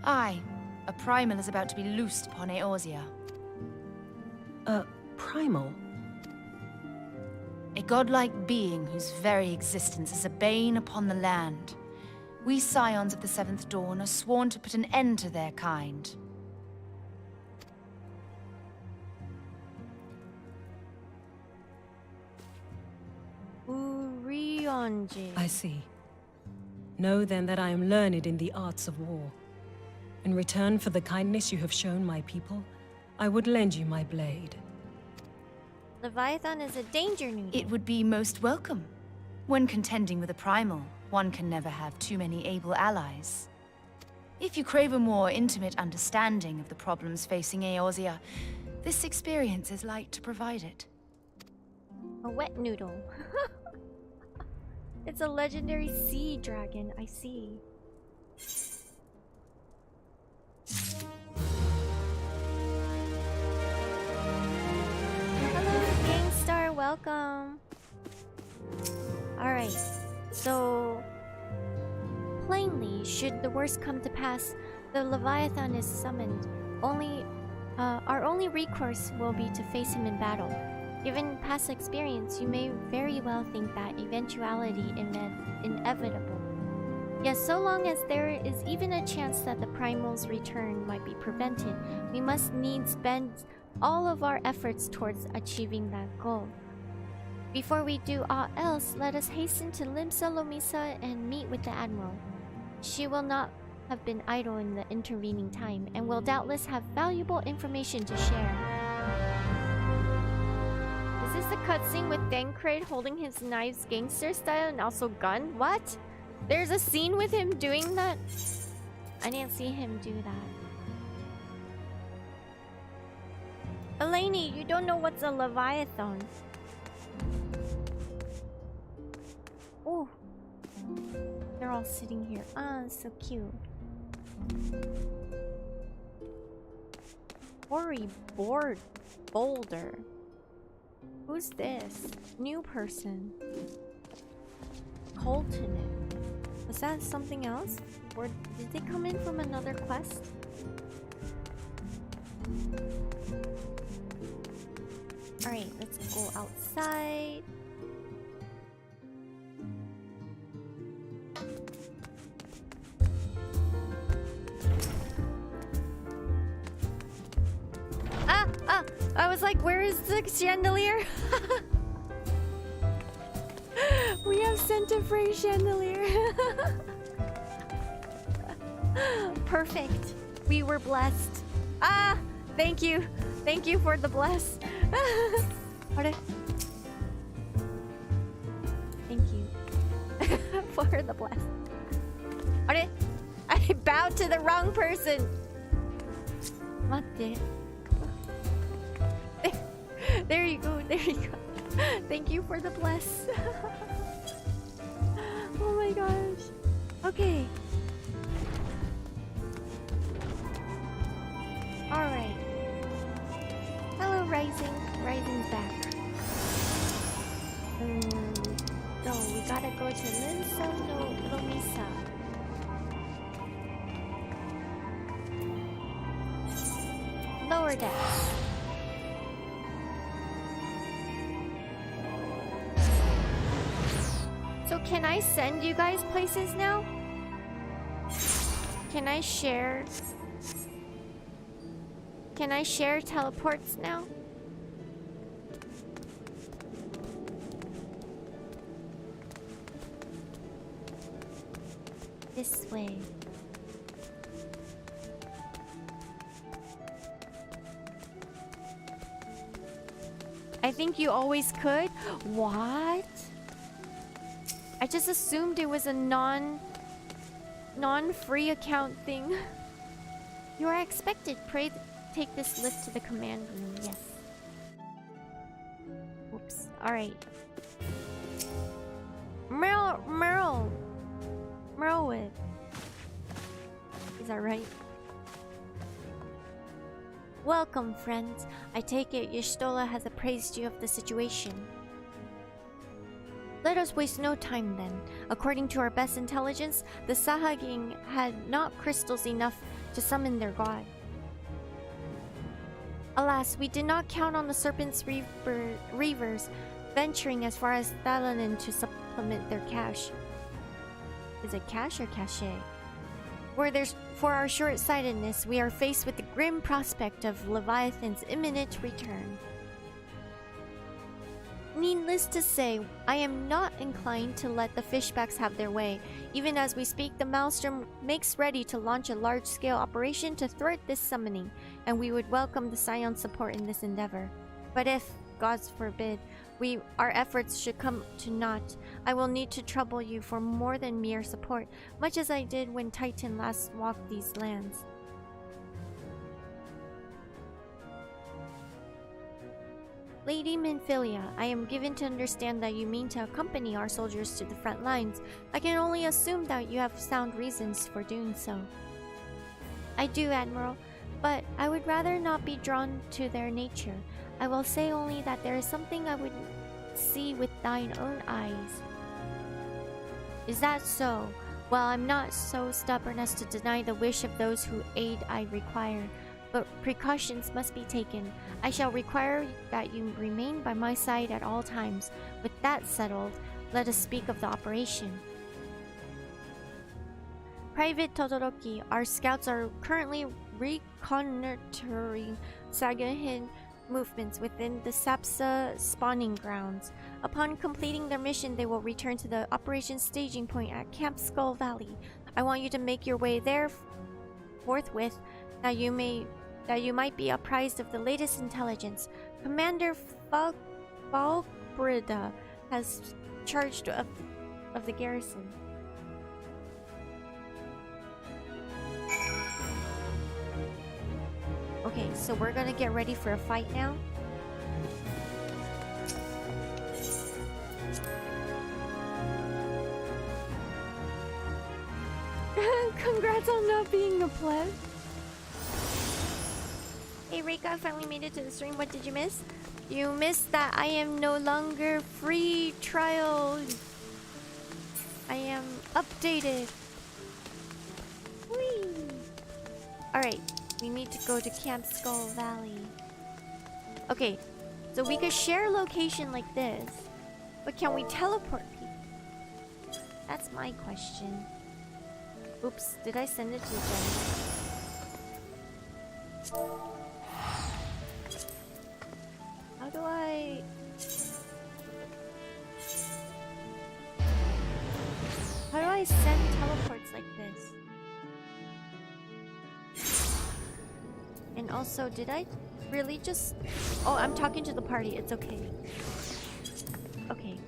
Aye, a Primal is about to be loosed upon Eorzea. A primal? A godlike being whose very existence is a bane upon the land. We scions of the Seventh Dawn are sworn to put an end to their kind. Urianger. I see. Know then that I am learned in the arts of war. In return for the kindness you have shown my people, I would lend you my blade. Leviathan is a danger noodle. It would be most welcome. When contending with a primal, one can never have too many able allies. If you crave a more intimate understanding of the problems facing Eorzea, this experience is like to provide it. A wet noodle. It's a legendary sea dragon, I see. Hello, Gangstar, welcome. Alright, so plainly, should the worst come to pass, the Leviathan is summoned. Our only recourse will be to face him in battle. Given past experience, you may very well think that eventuality inevitable. Yet so long as there is even a chance that the primal's return might be prevented, we must needs bend all of our efforts towards achieving that goal. Before we do aught else, let us hasten to Limsa Lomisa and meet with the Admiral. She will not have been idle in the intervening time, and will doubtless have valuable information to share. Is this the cutscene with Thancred holding his knives gangster style and also gun? What? There's a scene with him doing that? I didn't see him do that. Eleni, you don't know what's a Leviathan. Oh. They're all sitting here. Ah, so cute. Ori Boulder. Who's this? New person. Colton. Was that something else? Or did they come in from another quest? Alright, let's go outside. I was like, where is the chandelier? We have Centifray chandelier. Perfect. We were blessed. Ah, thank you. Thank you for the bless. Thank you for the bless. I bowed to the wrong person. Matte. There you go, there you go. Thank you for the bless. Oh my gosh. Okay. Alright. Hello, Rising. Rising's back. So we gotta go to Limsa Lomisa. Lower decks. So can I send you guys places now? Can I share? Can I share teleports now? This way. I think you always could? What? I just assumed it was a non-free account thing. You are expected. Pray take this lift to the command room. Yes. Oops. Alright. Merlwood. Is that right? Welcome, friends. I take it Y'shtola has appraised you of the situation. Let us waste no time then. According to our best intelligence, the Sahagin had not crystals enough to summon their god. Alas, we did not count on the Serpent's Reavers venturing as far as Thalanin to supplement their cache. Is it cache or cache? For our short-sightedness, we are faced with the grim prospect of Leviathan's imminent return. Needless to say, I am not inclined to let the fishbacks have their way. Even as we speak, the Maelstrom makes ready to launch a large-scale operation to thwart this summoning, and we would welcome the Scion's support in this endeavor. But if, God forbid, our efforts should come to naught, I will need to trouble you for more than mere support, much as I did when Titan last walked these lands. Lady Minfilia, I am given to understand that you mean to accompany our soldiers to the front lines. I can only assume that you have sound reasons for doing so. I do, Admiral, but I would rather not be drawn to their nature. I will say only that there is something I would see with thine own eyes. Is that so? Well, I'm not so stubborn as to deny the wish of those whose aid I require, but precautions must be taken. I shall require that you remain by my side at all times. With that settled, let us speak of the operation. Private Todoroki, our scouts are currently reconnoitering Sagahin movements within the Sapsa spawning grounds. Upon completing their mission, they will return to the operation staging point at Camp Skull Valley. I want you to make your way there forthwith, that you might be apprised of the latest intelligence. Commander Falbrida has charge of the garrison. Okay, so we're gonna get ready for a fight now. Congrats on not being a pleb. Hey Reika, I finally made it to the stream. What did you miss? You missed that I am no longer free trial. I am updated. Whee! Alright, we need to go to Camp Skull Valley. Okay, so we could share location like this, but can we teleport people? That's my question. Oops, did I send it to the general? How do I send teleports like this? And also, did I really just... Oh, I'm talking to the party. It's okay. Okay.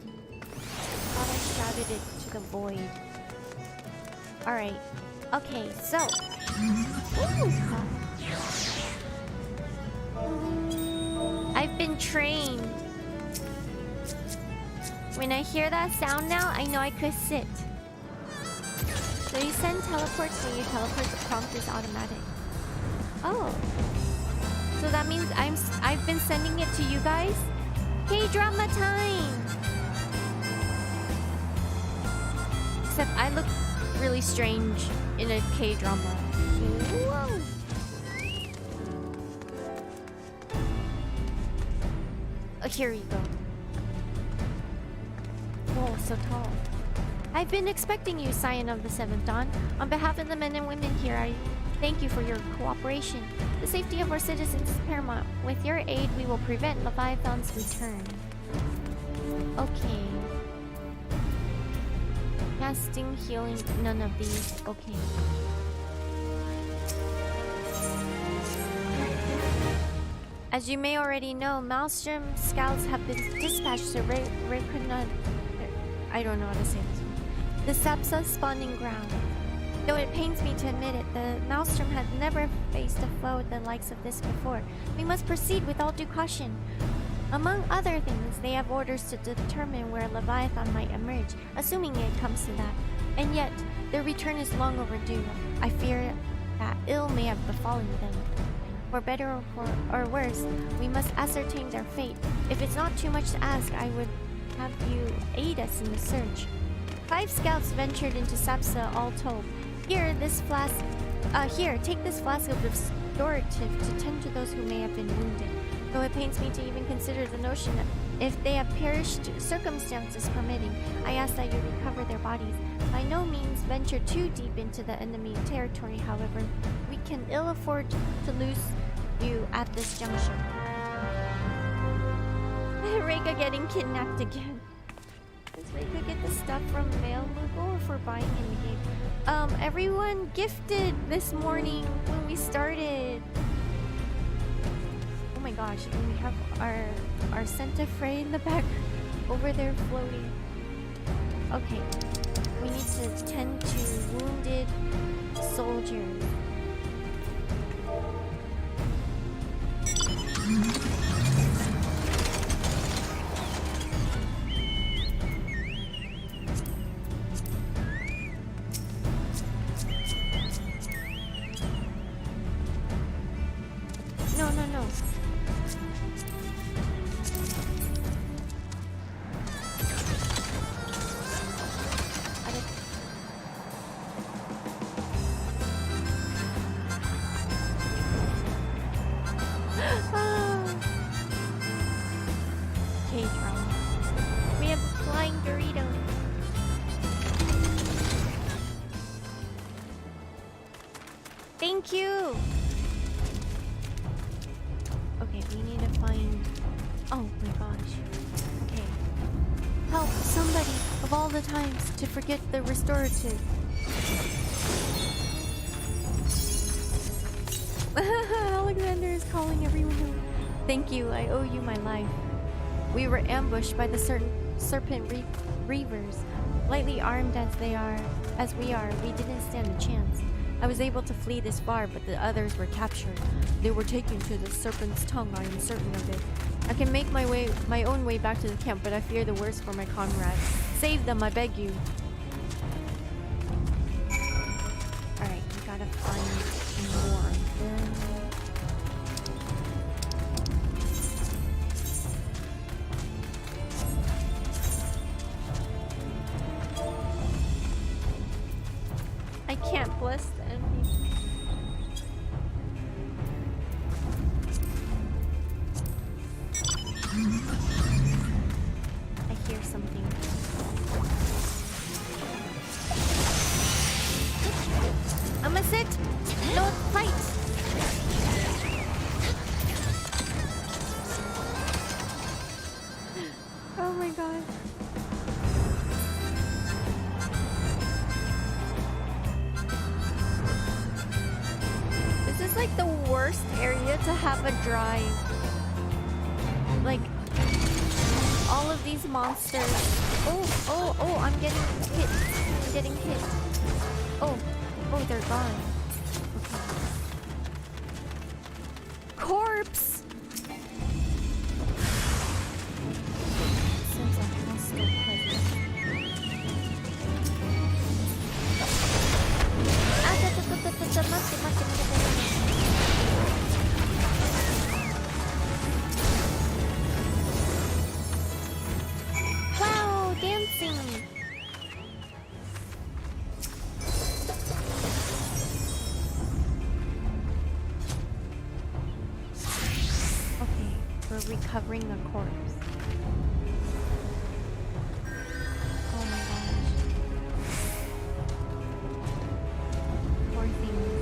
Thought I shouted it to the void. Alright. Okay, so... I've been trained. When I hear that sound now, I know I could sit. So you send teleports when you teleport, the prompt is automatic. Oh. So that means I've been sending it to you guys? K-drama time! Except I look really strange in a K-drama. Whoa! Oh, here you go. Whoa, so tall. I've been expecting you, Scion of the Seventh Dawn. On behalf of the men and women here, I thank you for your cooperation. The safety of our citizens is paramount. With your aid, we will prevent Leviathan's return. Okay. Casting, healing, none of these. Okay. As you may already know, Maelstrom scouts have been dispatched to I don't know how to say this one. The Sapsa spawning ground. Though it pains me to admit it, the Maelstrom had never faced a foe the likes of this before. We must proceed with all due caution. Among other things, they have orders to determine where Leviathan might emerge, assuming it comes to that. And yet, their return is long overdue. I fear that ill may have befallen them. For better or worse, we must ascertain their fate. If it's not too much to ask, I would have you aid us in the search. 5 scouts ventured into Sapsa all told. Here, take this flask of restorative to tend to those who may have been wounded. Though it pains me to even consider the notion that if they have perished, circumstances permitting, I ask that you recover their bodies. By no means venture too deep into the enemy territory, however. We can ill afford to lose you at this juncture. I Reika getting kidnapped again. Does Reika get the stuff from mail logo or for buying in the game? Everyone gifted this morning when we started. Oh my gosh, and we have our Santa Frey in the back over there floating. Okay, we need to tend to wounded soldiers. No. Okay, Charlie. We have a flying Dorito. Thank you. Okay, we need to find. Oh my gosh. Okay. Help somebody of all the times to forget the restorative. Alexander is calling everyone home. Thank you, I owe you my life. We were ambushed by the serpent reavers. Lightly armed as we are, we didn't stand a chance. I was able to flee this far, but the others were captured. They were taken to the serpent's tongue, I am certain of it. I can make my own way back to the camp, but I fear the worst for my comrades. Save them, I beg you. Alright, we gotta find more of them. I can't bless the enemies. I hear something. I'ma sit. Don't fight. Oh my god. This is like the worst area to have a drive. Like all of these monsters. Oh, I'm getting hit. I'm getting hit. Oh, they're gone. Okay. Corpse! Sense a hostile presence. Wow, dancing! Okay, we're recovering a corpse. Oh my gosh. Poor things.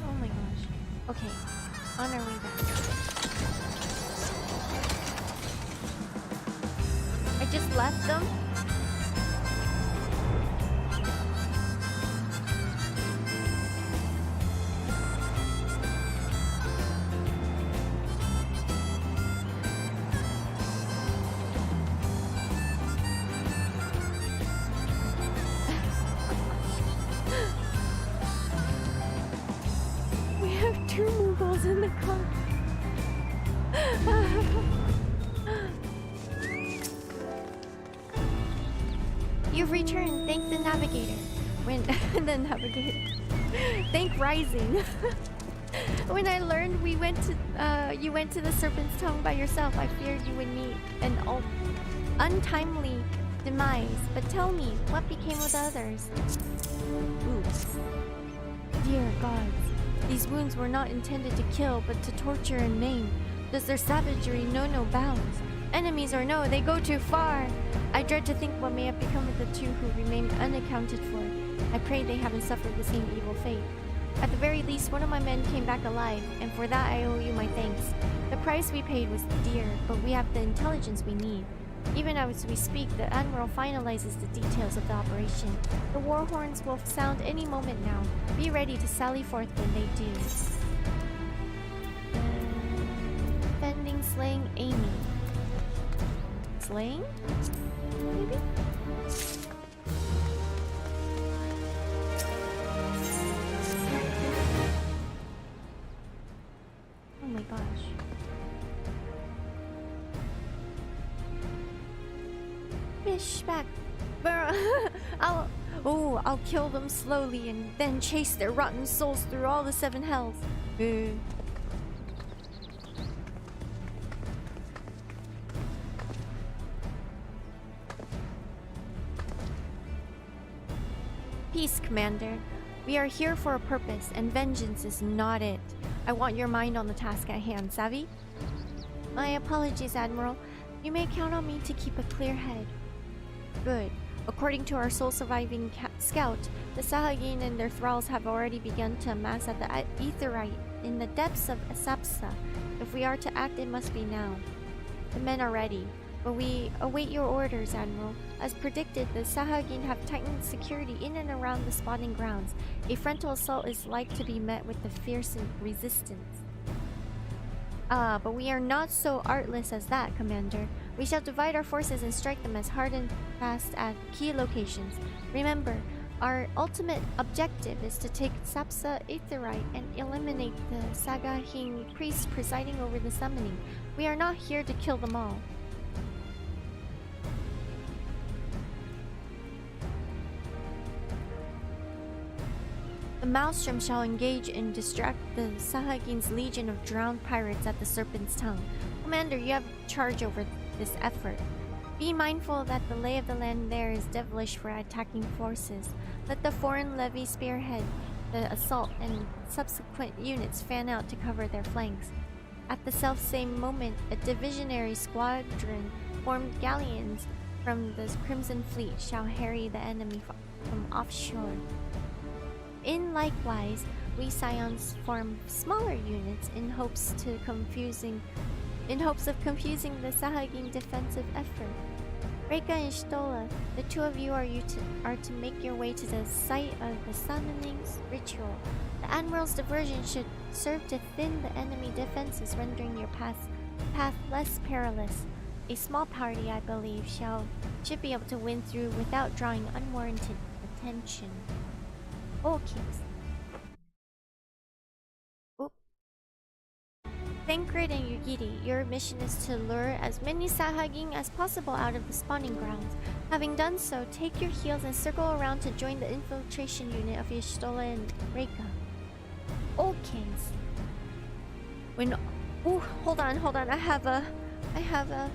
Oh my gosh. Okay, on our way back. I just left them. We have two Mughals in the car. You've returned. Thank the navigator. When the navigator. Thank Rising. When I learned you went to the Serpent's Tongue by yourself, I feared you would meet an untimely demise. But tell me, what became of the others? Oops. Dear gods, These wounds were not intended to kill, but to torture and maim. Does their savagery know no bounds? Enemies or no, they go too far. I dread to think what may have become of the two who remain unaccounted for. I pray they haven't suffered the same evil fate. At the very least, one of my men came back alive, and for that I owe you my thanks. The price we paid was dear, but we have the intelligence we need. Even as we speak, the Admiral finalizes the details of the operation. The war horns will sound any moment now. Be ready to sally forth when they do. Defending, slaying, aiming. Slaying? Maybe? Oh my gosh. Fish back. I'll kill them slowly and then chase their rotten souls through all the 7 hells. Peace, Commander. We are here for a purpose, and vengeance is not it. I want your mind on the task at hand, savvy? My apologies, Admiral. You may count on me to keep a clear head. Good. According to our sole surviving scout, the Sahagin and their thralls have already begun to amass at the Aetheryte in the depths of Asapsa. If we are to act, it must be now. The men are ready, but we await your orders, Admiral. As predicted, the Sahagin have tightened security in and around the spawning grounds. A frontal assault is like to be met with the fierce resistance. But we are not so artless as that, Commander. We shall divide our forces and strike them as hard and fast at key locations. Remember, our ultimate objective is to take Sapsa Aetheryte and eliminate the Sagahin priest presiding over the summoning. We are not here to kill them all. The Maelstrom shall engage and distract the Sahagin's legion of drowned pirates at the Serpent's Tongue. Commander, you have charge over this effort. Be mindful that the lay of the land there is devilish for attacking forces. Let the foreign levy spearhead the assault and subsequent units fan out to cover their flanks. At the self-same moment, a divisionary squadron formed galleons from the Crimson Fleet shall harry the enemy from offshore. In likewise, we Scions form smaller units in hopes of confusing the Sahagin defensive effort. Reika and Stola, the two of you are to make your way to the site of the summoning's ritual. The Admiral's diversion should serve to thin the enemy defenses, rendering your path less perilous. A small party, I believe, should be able to win through without drawing unwarranted attention. Okay. Oop. Tancred and Yugiri, your mission is to lure as many Sahagin as possible out of the spawning grounds. Having done so, take your heels and circle around to join the infiltration unit of Y'shtola and Reika. Okay. When... Ooh, hold on. I have a... Hold on.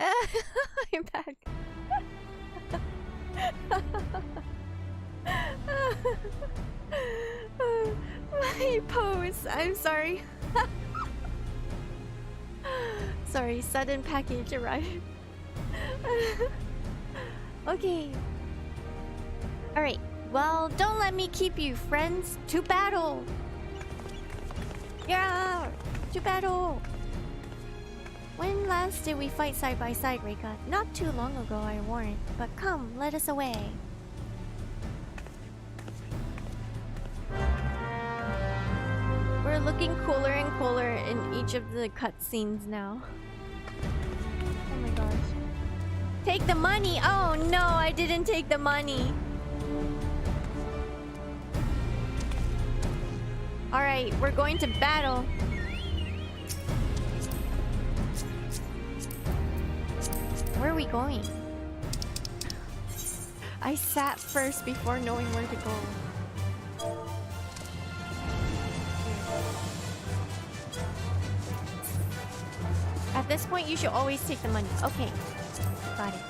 I'm back. My pose. I'm sorry. Sorry, sudden package arrived. Okay. Alright. Well, don't let me keep you, friends. To battle! Yeah! To battle! When last did we fight side by side, Reika? Not too long ago, I warrant. But come, let us away. We're looking cooler and cooler in each of the cutscenes now. Oh my gosh. Take the money! Oh no, I didn't take the money. Alright, we're going to battle. Where are we going? I sat first before knowing where to go. At this point, you should always take the money. Okay. Got it.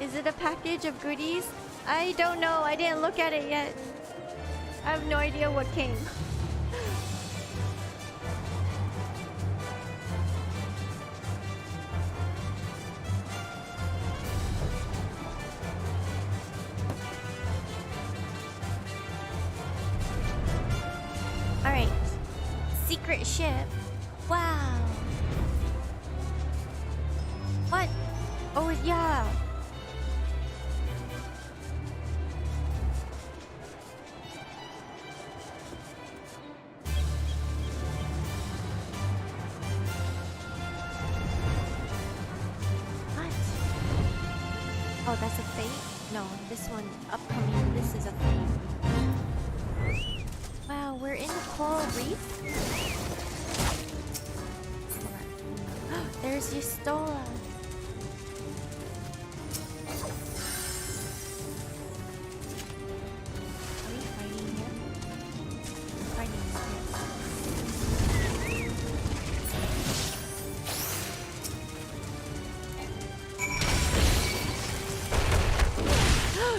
Is it a package of goodies? I don't know. I didn't look at it yet. I have no idea what came. Alright. Secret ship. Wow. What? Oh, yeah. Oh, that's a fate? No, this one upcoming. This is a fate. Wow, we're in the coral reef? There's Yustola. Are we fighting here? Fighting here.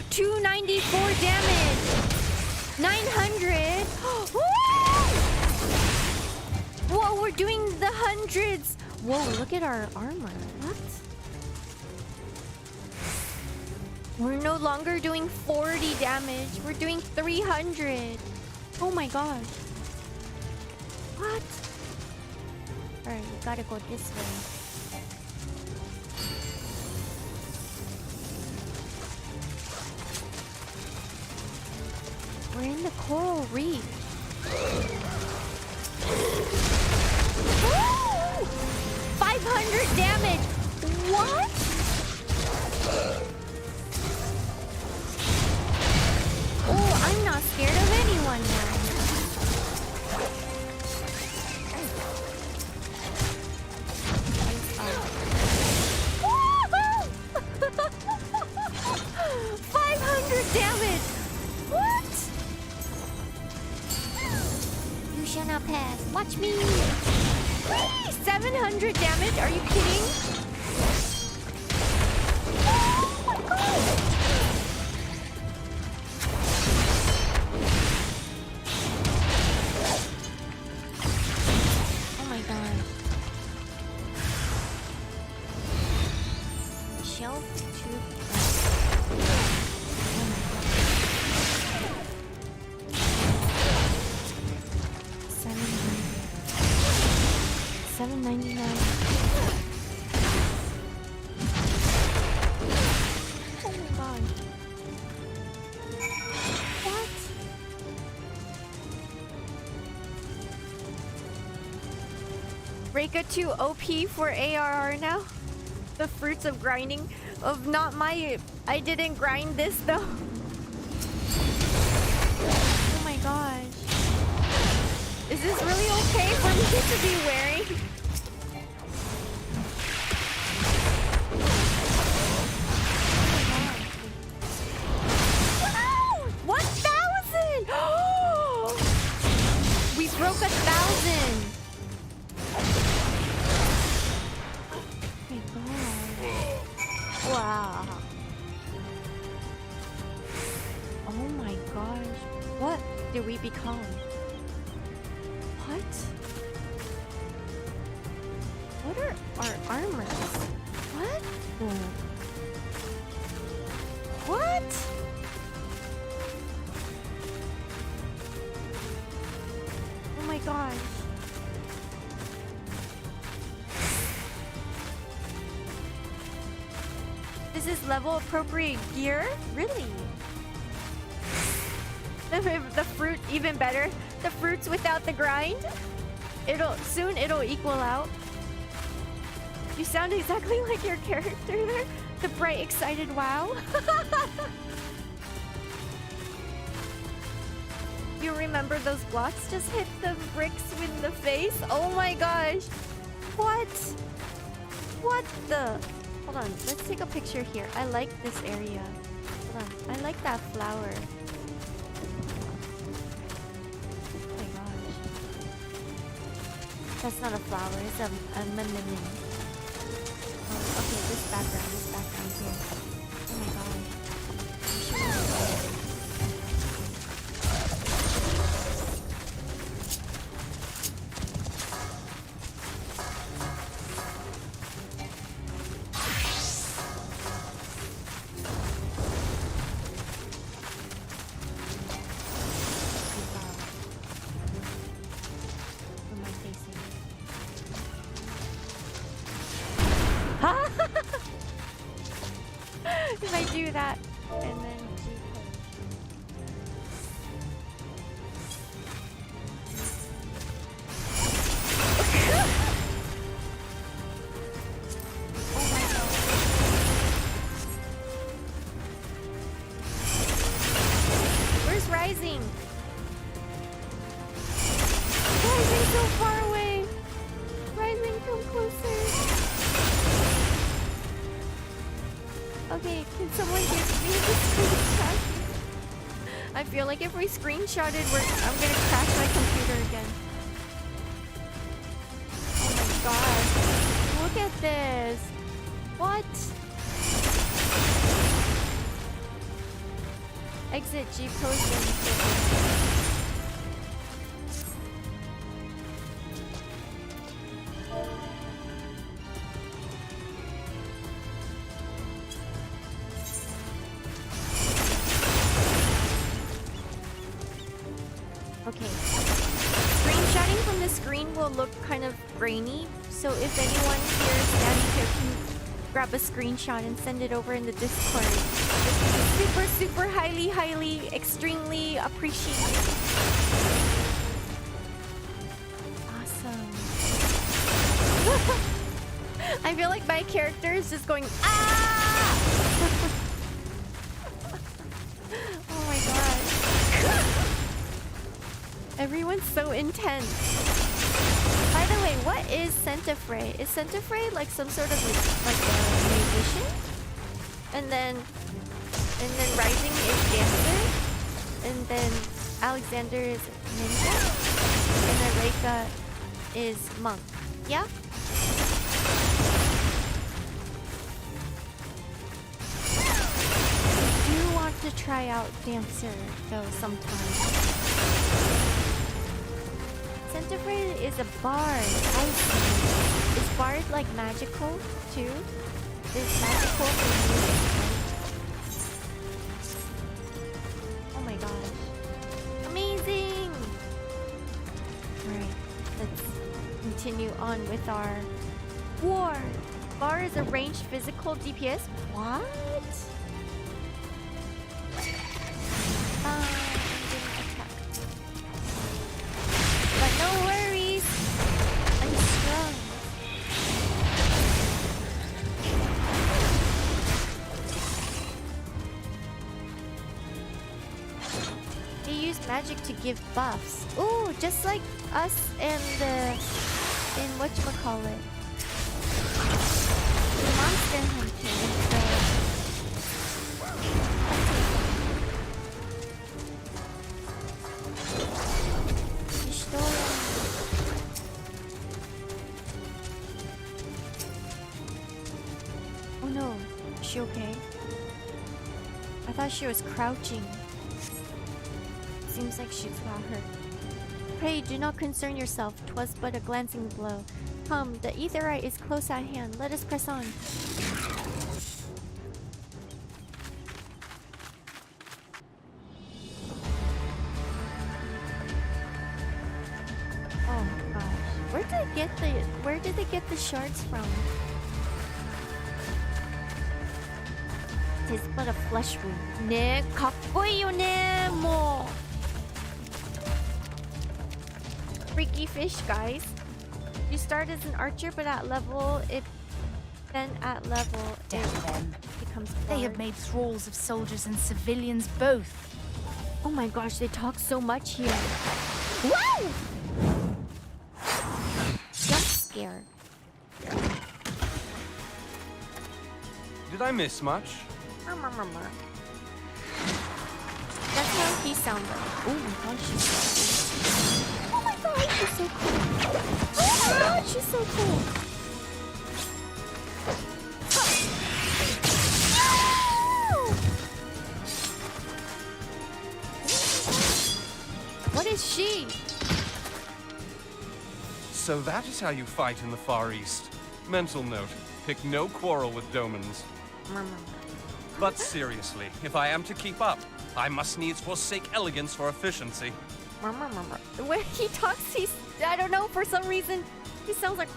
294 damage! 900! Whoa, we're doing the hundreds! Whoa, look at our armor. What? We're no longer doing 40 damage. We're doing 300. Oh my god. What? Alright, we gotta go this way. We're in the coral reef. 500 damage! What? Oh, I'm not scared of anyone now. Damage! What? You shall not pass. Watch me! 700 damage? Are you kidding? Oh my god. Shelf tube. 799. Oh my god. What? Reika 2 OP for ARR now? The fruits of grinding? Of not my... I didn't grind this though. Oh my gosh. Is this really okay for me to be wearing? 1,000! did we become? What? What are our armors? What? What? Oh my gosh. This is level appropriate gear? Really? The fruit even better. The fruits without the grind. It'll equal out. You sound exactly like your character there. The bright, excited wow. You remember those blocks just hit the bricks in the face? Oh my gosh. What? What the? Hold on, let's take a picture here. I like this area. Hold on, I like that flower. Oh my gosh. That's not a flower, it's a lemon. Oh, okay, this background here. Oh my gosh. If I do that and then oh my god. Where's Rising? Rising so far away. Rising, come closer. Okay, can someone give me the screenshot? I feel like if we screenshotted, I'm gonna crash my computer again. Oh my god. Look at this. What? Exit G posting. Okay. Screenshotting from the screen will look kind of grainy, so if anyone here standing here can grab a screenshot and send it over in the Discord. Super highly, extremely appreciated. Awesome. I feel like my character is just going, ah! Oh my god. Everyone's so intense. By the way, what is Centifray? Is Centifray like some sort of like a musician? And then Rising is dancer. And then Alexander is ninja. And then Reika is monk. Yeah? I do want to try out dancer though sometime. Centifray is a bard. I see. Is bard like magical too? Is magical for music, right? Oh my gosh. Amazing! Alright, let's continue on with our war. Bar is a ranged physical DPS. What? But no worries, I'm strong. They use magic to give buffs. Ooh, just like us and in whatchamacallit. The monster hunting. Oh no, is she okay? I thought she was crouching. Seems like she's got her. Pray, do not concern yourself. 'Twas but a glancing blow. Come, the Aetheryte is close at hand. Let us press on. Oh gosh. Where did they get the shards from? Tis but a flesh wound. 네, かっこいいよね, 뭐. Freaky fish, guys. You start as an archer, but at level it Damn them. becomes They have bard. made thralls of soldiers and civilians both. Oh my gosh, they talk so much here. Whoa! Jump scare. Did I miss much? That's how he sounds like. Oh my gosh, she's so cool. Oh my god, she's so cool. Oh my god, she's so cool. What is she? So that is how you fight in the Far East. Mental note, pick no quarrel with Domans. But seriously, if I am to keep up, I must needs forsake elegance for efficiency. When he talks, I don't know, for some reason, he sounds like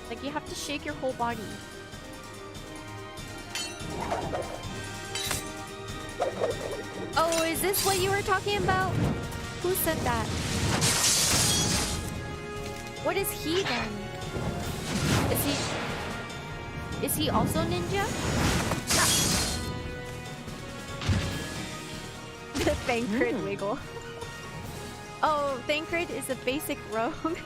like you have to shake your whole body. Oh, is this what you were talking about? Who said that? What is he then? Is he also ninja? The Thancred wiggle. Oh, Thancred is a basic rogue.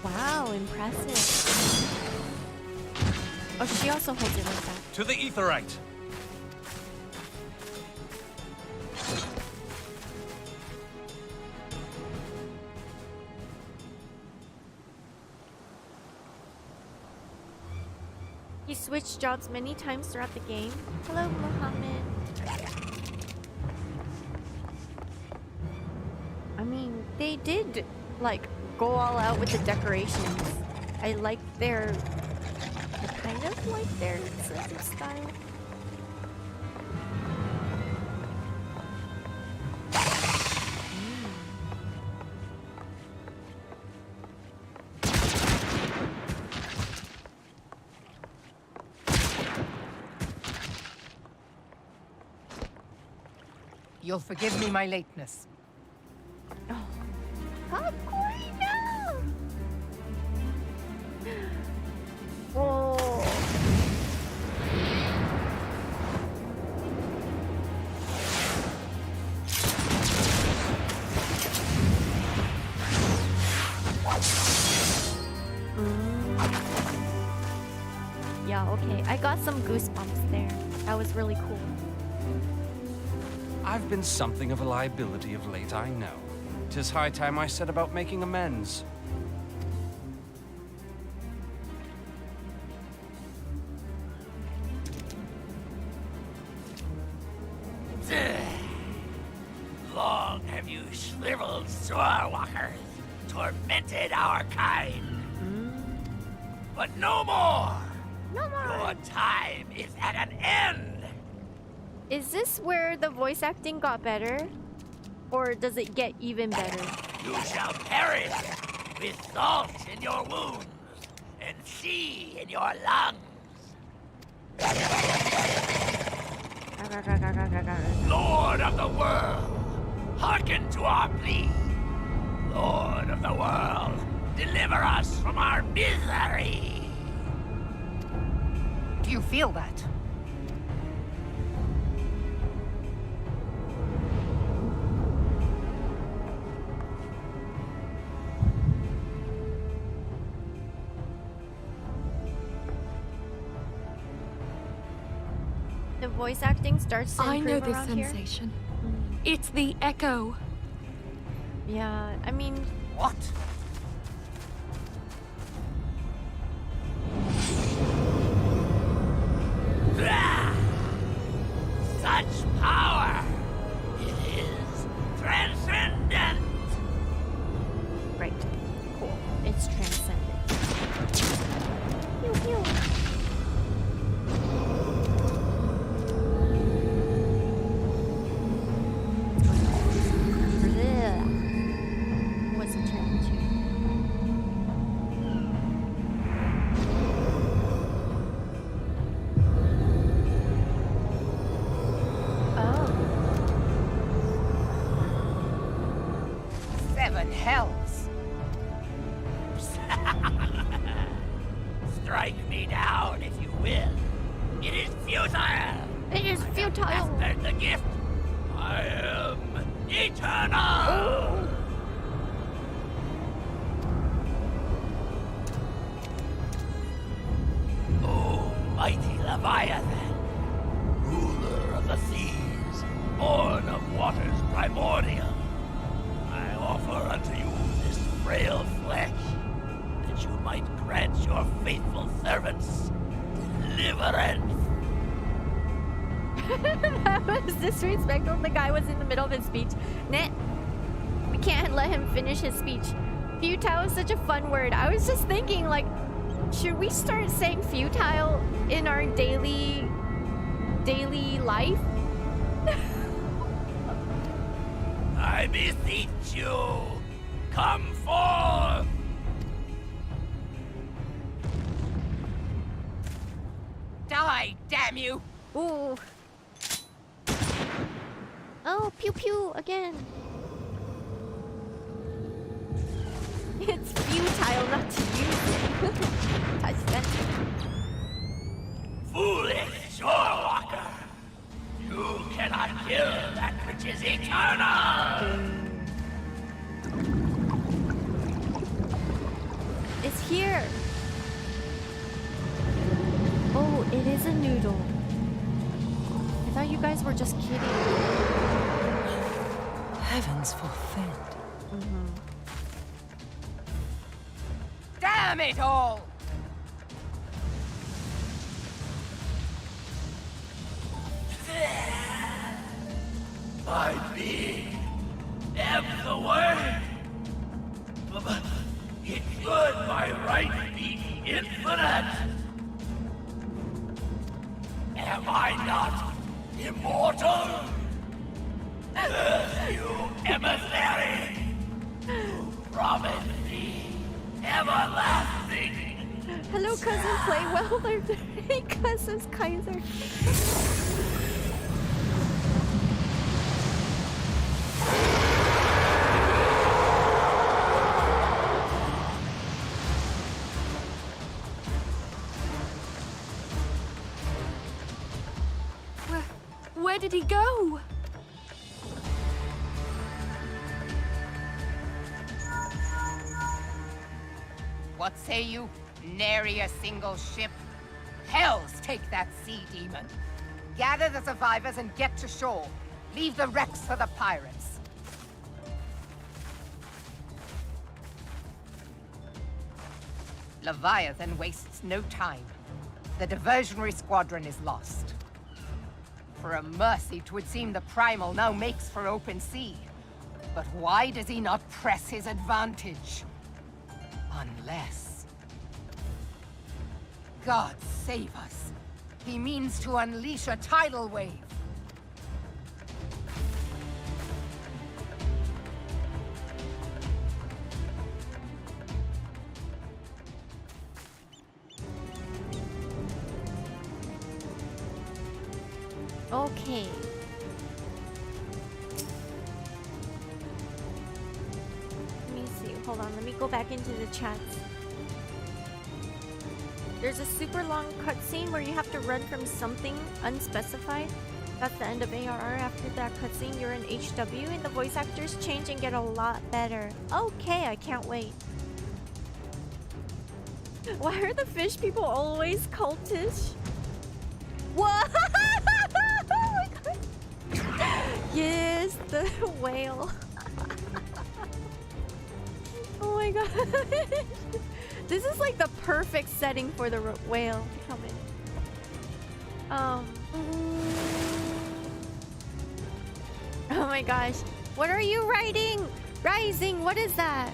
Wow, impressive. Oh, she also holds it like that. To the Aetheryte! He switched jobs many times throughout the game. Hello, Mohammed. I mean, they did, like, go all out with the decorations. I like I kind of like their sense of style. You'll forgive me my lateness. Oh, Kakorina! Oh. Yeah, okay. I got some goosebumps there. That was really cool. I've been something of a liability of late, I know. 'Tis high time I set about making amends. Long have you shriveled swordwalkers tormented our kind. But no more! No more! Your time is at an end! Is this where the voice acting got better? Or does it get even better? You shall perish with salt in your wounds and sea in your lungs. Lord of the world, hearken to our plea. Lord of the world, deliver us from our misery. Do you feel that? The voice acting starts to I know improve this around here. sensation. It's the echo. Yeah, I mean, What? Such power! It is transcendent! right. Cool. It's transcendent. Pew pew. Blech. What's it turned into? Oh. 7 hells. Strike me down if you will. It is futile! It is futile. Mastered the gift! I am eternal! Oh, mighty Leviathan, ruler of the seas, born of waters primordial, I offer unto you this frail flesh, that you might grant your faithful servants deliverance. That was disrespectful. The guy was in the middle of his speech. Nah, we can't let him finish his speech. Futile is such a fun word. I was just thinking, like, should we start saying futile in our daily life? I beseech you, come forth! Die, damn you! Ooh. Oh, pew pew again. It's futile not to use it. Touch that. Foolish shorewalker! You cannot kill that which is eternal! It's here. Oh, it is a noodle. I thought you guys were just kidding. Heavens forfend. Damn it all! My being ebbs away. But it could by right be infinite. Am I not immortal? You emissary who promised me everlasting. Hello, cousin. Play well. Hey, cousins, Kaiser. Where did he go? What say you? Nary a single ship? Hells take that sea demon. Gather the survivors and get to shore. Leave the wrecks for the pirates. Leviathan wastes no time. The diversionary squadron is lost. For a mercy, 'twould seem the Primal now makes for open sea. But why does he not press his advantage? Unless... God save us. He means to unleash a tidal wave. Okay. Let me see. Hold on. Let me go back into the chats. There's a super long cutscene where you have to run from something unspecified. That's the end of ARR. After that cutscene, you're in HW and the voice actors change and get a lot better. Okay, I can't wait. Why are the fish people always cultish? What? Oh my god. Yes, the whale. god. This is like the perfect setting for the whale to come in. Oh my gosh. What are you writing? Rising, what is that?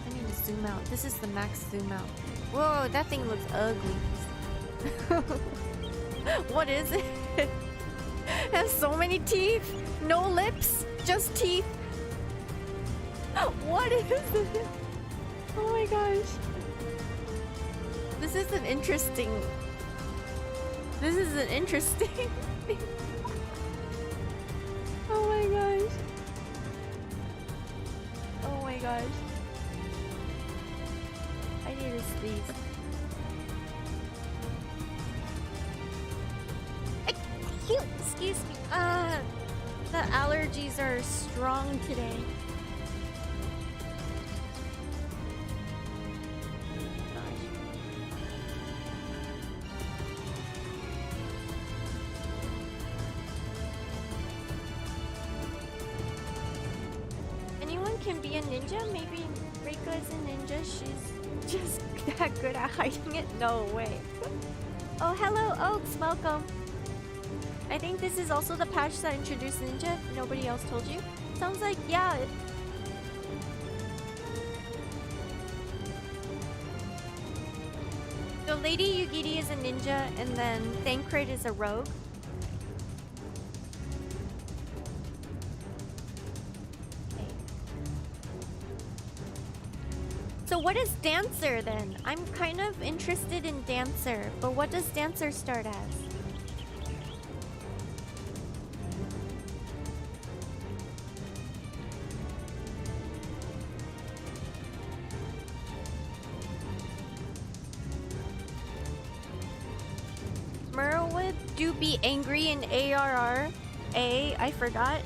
I need to zoom out. This is the max zoom out. Whoa, that thing looks ugly. What is it? It has so many teeth. No lips, just teeth. What is it? Oh my gosh. This is an interesting thing. Oh my gosh. Oh my gosh. I need to sneeze. Excuse me. The allergies are strong today. Anyone can be a ninja? Maybe Reika is a ninja. She's just that good at hiding it? No way. Oh, hello, Oaks. Welcome. I think this is also the patch that introduced ninja. If nobody else told you. Sounds like, yeah. So Lady Yugiri is a ninja, and then Thancred is a rogue. So what is Dancer then? I'm kind of interested in Dancer, but what does Dancer start as? Merwood do be angry in ARR. I forgot.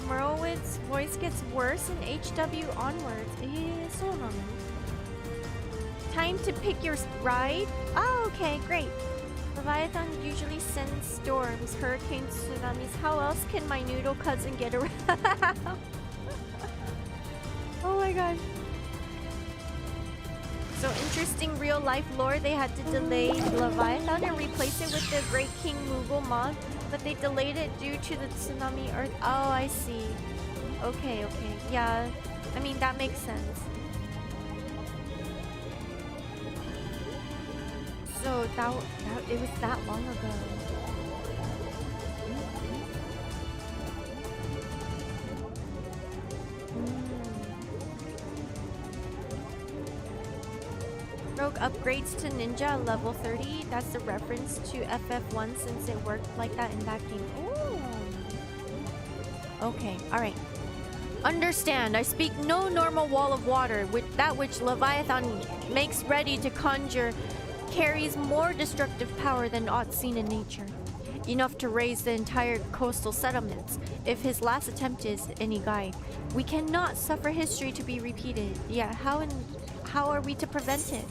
Merwood's voice gets worse in HW onwards. Time to pick your ride? Oh, okay, great. Leviathan usually sends storms, hurricanes, tsunamis. How else can my noodle cousin get around? Oh my god. So interesting real life lore. They had to delay Leviathan and replace it with the Great King Mughal mod, but they delayed it due to the tsunami earth. Oh, I see. Okay. Yeah, I mean, that makes sense. So that it was that long ago. Rogue upgrades to Ninja level 30. That's a reference to FF1 since it worked like that in that game. Ooh. Okay, alright. Understand, I speak no normal wall of water. That which Leviathan makes ready to conjure carries more destructive power than aught seen in nature. Enough to raise the entire coastal settlements, if his last attempt is any guide. We cannot suffer history to be repeated. Yeah, how are we to prevent it?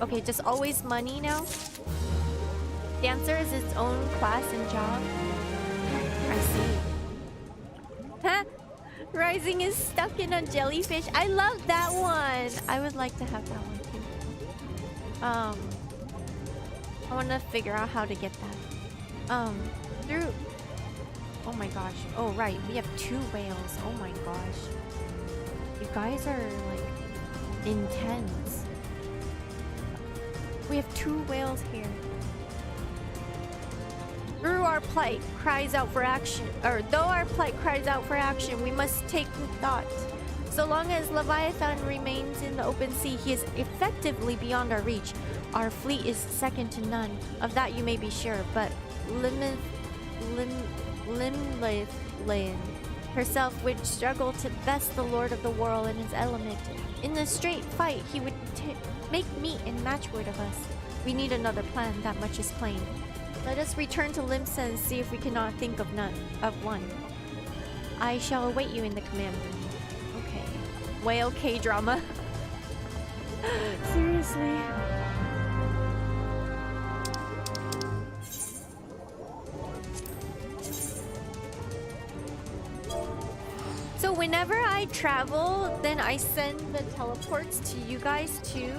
Okay, just always money now? Dancer is its own class and job? I see. Huh? Rising is stuck in a jellyfish. I love that one! I would like to have that one too. I want to figure out how to get that. Through... Oh my gosh. Oh, right. We have 2 whales. Oh my gosh. You guys are, like, intense. We have 2 whales here. Through our plight cries out for action. Or, though our plight cries out for action, we must take thought. So long as Leviathan remains in the open sea, he is effectively beyond our reach. Our fleet is second to none. Of that you may be sure, but Limlithlin herself would struggle to best the Lord of the World in his element. In the straight fight, he would make meat and matchwood of us. We need another plan, that much is plain. Let us return to Limsa and see if we cannot think of one. I shall await you in the command room. Whale K-drama. Seriously. whenever I travel, then I send the teleports to you guys too.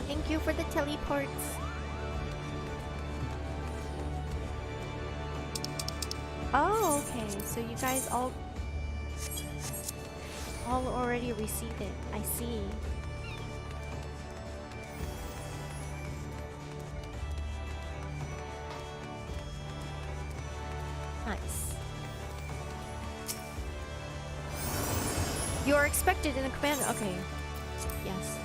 Thank you for the teleports. Oh, okay. So you guys all already received it. I see. Nice. You're expected in the command. Okay. Yes.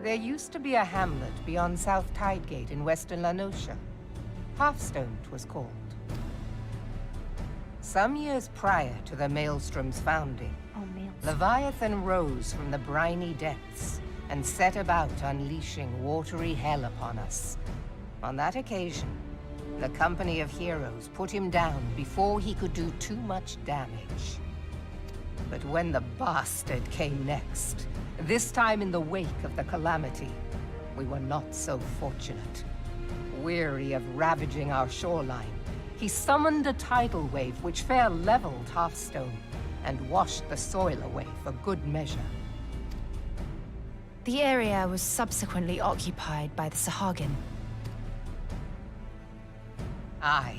There used to be a hamlet beyond South Tidegate in western Lanosha. Hearthstone, 'twas called. Some years prior to the Maelstrom's founding, Leviathan rose from the briny depths and set about unleashing watery hell upon us. On that occasion, the Company of Heroes put him down before he could do too much damage. But when the bastard came next, this time in the wake of the calamity, we were not so fortunate. Weary of ravaging our shoreline, he summoned a tidal wave which fair leveled Hearthstone and washed the soil away for good measure. The area was subsequently occupied by the Sahagin. Aye,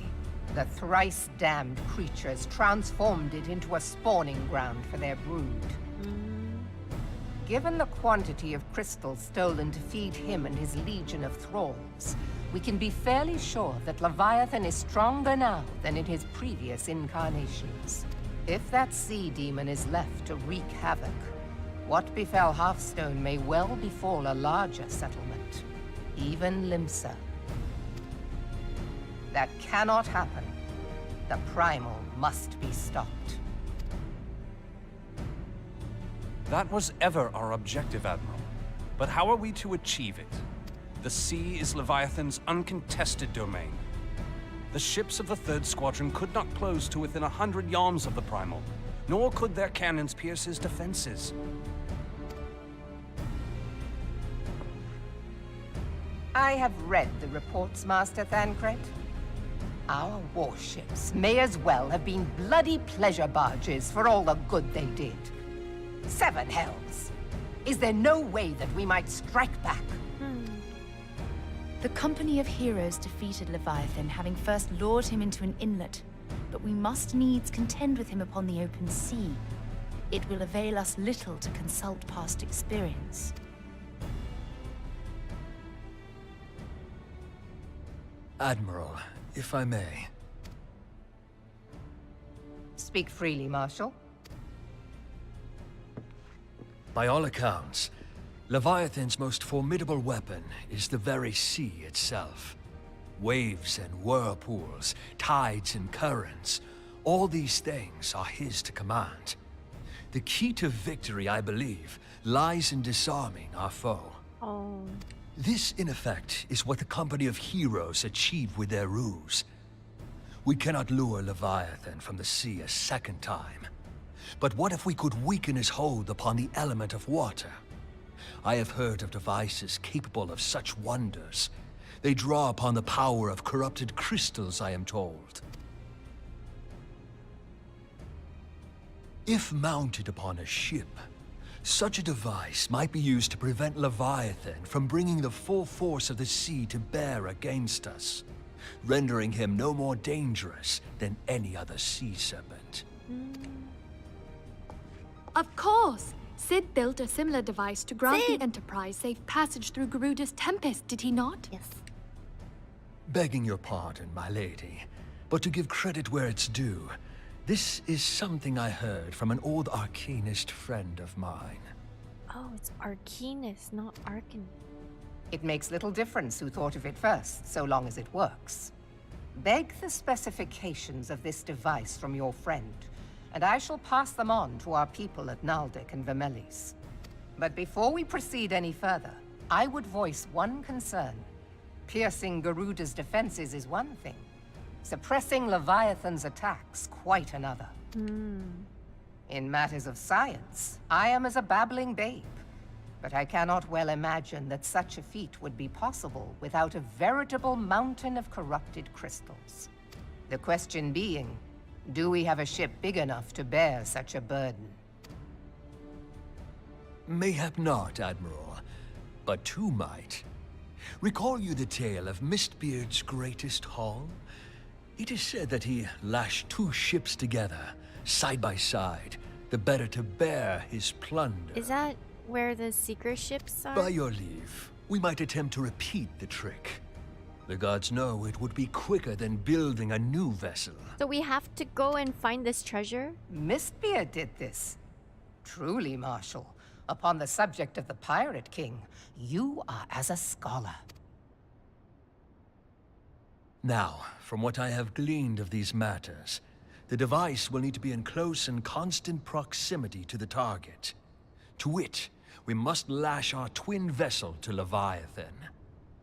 the thrice-damned creatures transformed it into a spawning ground for their brood. Given the quantity of crystals stolen to feed him and his legion of thralls, we can be fairly sure that Leviathan is stronger now than in his previous incarnations. If that sea demon is left to wreak havoc, what befell Hearthstone may well befall a larger settlement, even Limsa. That cannot happen. The Primal must be stopped. That was ever our objective, Admiral. But how are we to achieve it? The sea is Leviathan's uncontested domain. The ships of the 3rd Squadron could not close to within 100 yards of the Primal, nor could their cannons pierce his defenses. I have read the reports, Master Thancred. Our warships may as well have been bloody pleasure barges for all the good they did. 7 hells! Is there no way that we might strike back? The Company of Heroes defeated Leviathan, having first lured him into an inlet. But we must needs contend with him upon the open sea. It will avail us little to consult past experience. Admiral, if I may. Speak freely, Marshal. By all accounts, Leviathan's most formidable weapon is the very sea itself. Waves and whirlpools, tides and currents, all these things are his to command. The key to victory, I believe, lies in disarming our foe. Oh. This, in effect, is what the Company of Heroes achieved with their ruse. We cannot lure Leviathan from the sea a second time. But what if we could weaken his hold upon the element of water? I have heard of devices capable of such wonders. They draw upon the power of corrupted crystals, I am told. If mounted upon a ship, such a device might be used to prevent Leviathan from bringing the full force of the sea to bear against us, rendering him no more dangerous than any other sea serpent. Of course! Sid built a similar device to grant Sid! the Enterprise safe passage through Garuda's Tempest, did he not? Yes. Begging your pardon, my lady, but to give credit where it's due, this is something I heard from an old arcanist friend of mine. Oh, it's Arcanist, not Arcan. It makes little difference who thought of it first, so long as it works. Beg the specifications of this device from your friend, and I shall pass them on to our people at Naldic and Vermelis. But before we proceed any further, I would voice one concern. Piercing Garuda's defenses is one thing. Suppressing Leviathan's attacks, quite another. In matters of science, I am as a babbling babe. But I cannot well imagine that such a feat would be possible without a veritable mountain of corrupted crystals. The question being, do we have a ship big enough to bear such a burden? Mayhap not, Admiral, but two might. Recall you the tale of Mistbeard's greatest haul? It is said that he lashed two ships together, side by side, the better to bear his plunder. Is that where the secret ships are? By your leave, we might attempt to repeat the trick. The gods know it would be quicker than building a new vessel. So we have to go and find this treasure? Mistbeard did this. Truly, Marshal, upon the subject of the Pirate King, you are as a scholar. Now, from what I have gleaned of these matters, the device will need to be in close and constant proximity to the target. To wit, we must lash our twin vessel to Leviathan.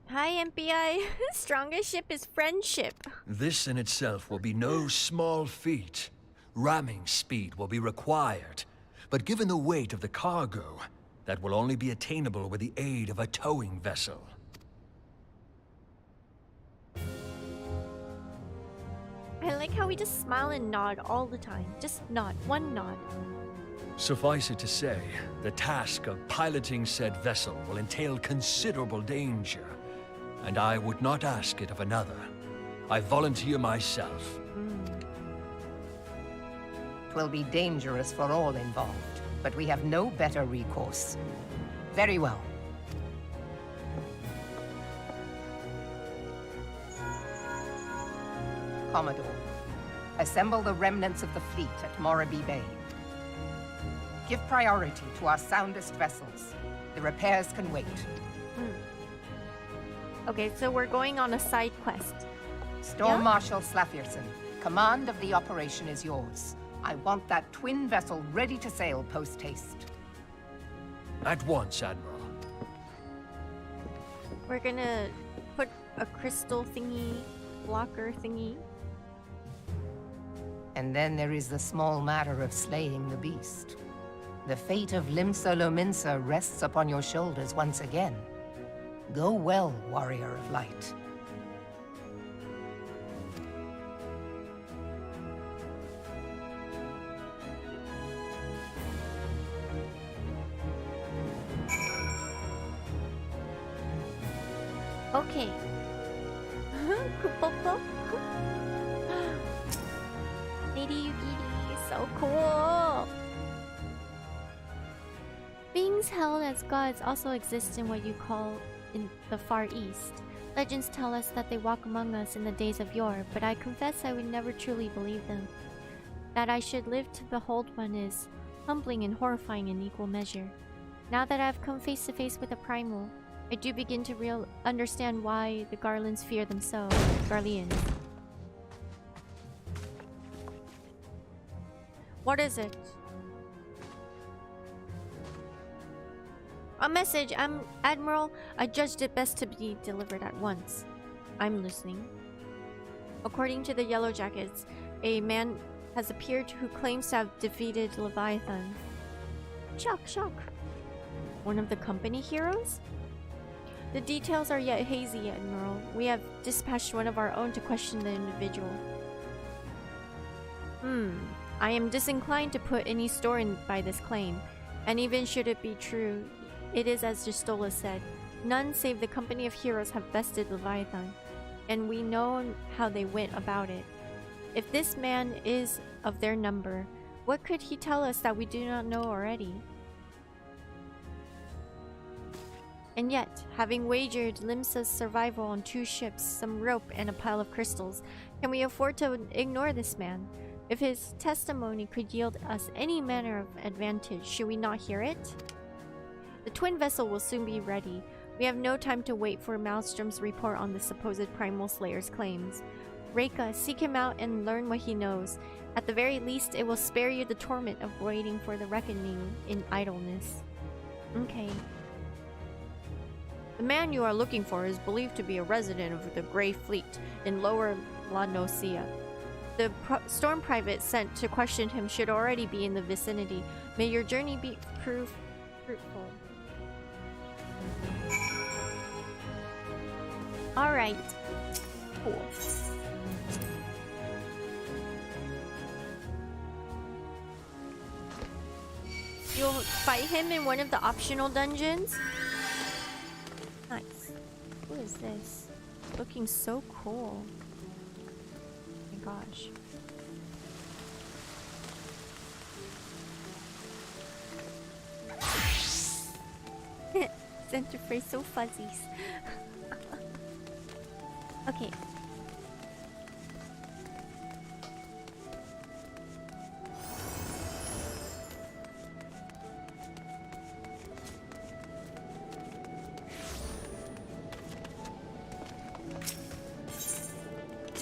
Hi, MPI. Strongest ship is friendship. This in itself will be no small feat. Ramming speed will be required, but given the weight of the cargo, that will only be attainable with the aid of a towing vessel. I like how we just smile and nod all the time. Just nod. One nod. Suffice it to say, the task of piloting said vessel will entail considerable danger, and I would not ask it of another. I volunteer myself. Twill be dangerous for all involved, but we have no better recourse. Very well. Commodore, assemble the remnants of the fleet at Morabee Bay. Give priority to our soundest vessels. The repairs can wait. Okay, so we're going on a side quest. Storm Marshal Slafierson, command of the operation is yours. I want that twin vessel ready to sail post-haste. At once, Admiral. We're gonna put a crystal thingy, blocker thingy. And then there is the small matter of slaying the beast. The fate of Limsa Lominsa rests upon your shoulders once again. Go well, warrior of light. Okay. Kupopo. Lady Yugiri, so cool. Beings held as gods also exist in what you call in the Far East. Legends tell us that they walk among us in the days of yore, but I confess I would never truly believe them. That I should live to behold one is humbling and horrifying in equal measure. Now that I've come face to face with a primal, I do begin to understand why the Garlands fear them so. Garleans. What is it? A message. Admiral. I judged it best to be delivered at once. I'm listening. According to the Yellow Jackets, a man has appeared who claims to have defeated Leviathan. Shock, shock. One of the company heroes? The details are yet hazy, Admiral. We have dispatched one of our own to question the individual. I am disinclined to put any store in by this claim, and even should it be true, it is as Gistola said, none save the company of heroes have bested Leviathan, and we know how they went about it. If this man is of their number, what could he tell us that we do not know already? And yet, having wagered Limsa's survival on 2 ships, some rope, and a pile of crystals, can we afford to ignore this man? If his testimony could yield us any manner of advantage, should we not hear it? The twin vessel will soon be ready. We have no time to wait for Maelstrom's report on the supposed Primal Slayer's claims. Reika, seek him out and learn what he knows. At the very least, it will spare you the torment of waiting for the reckoning in idleness. Okay. The man you are looking for is believed to be a resident of the Grey Fleet in Lower La Nocia. The storm private sent to question him should already be in the vicinity. May your journey be fruitful. Alright. Cool. You'll fight him in one of the optional dungeons. Nice. Who is this? Looking so cool. Oh my gosh. Center phrase so fuzzies. Okay.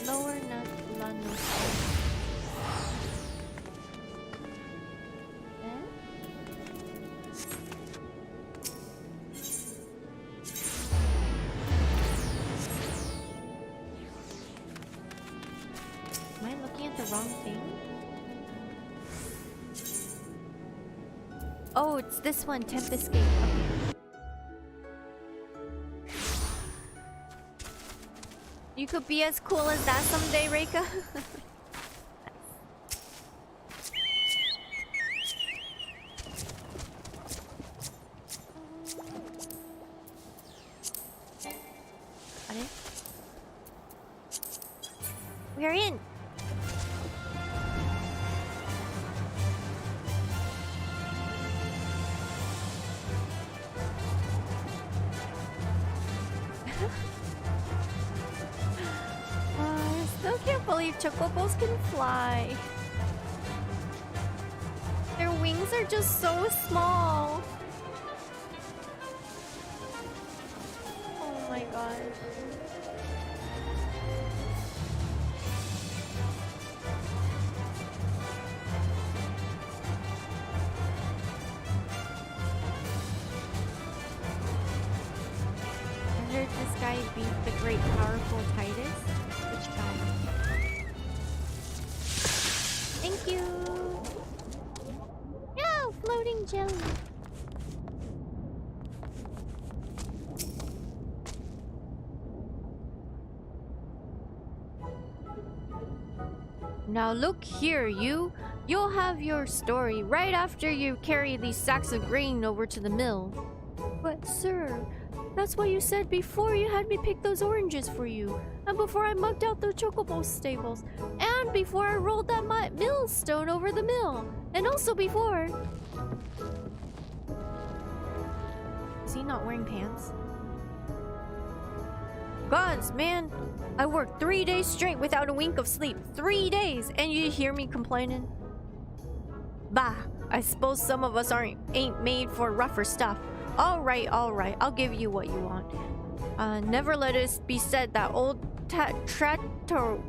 Lower not Lano. Am I looking at the wrong thing? Oh, it's this one, Tempest Gate. Okay. You could be as cool as that someday, Reika. Got it? We're in. I still can't believe chocobos can fly. Their wings are just so small. Oh my gosh. I heard this guy beat the great powerful Titus. Which guy? Thank you! No! Floating jelly! Now look here, you! You'll have your story right after you carry these sacks of grain over to the mill. But sir, that's what you said before you had me pick those oranges for you. And before I mugged out the chocobo stables. And before I rolled that millstone over the mill. And also before... Is he not wearing pants? Gods, man! I worked 3 days straight without a wink of sleep. 3 days! And you hear me complaining? Bah! I suppose some of us ain't made for rougher stuff. Alright, I'll give you what you want. Never let it be said that old Tratorum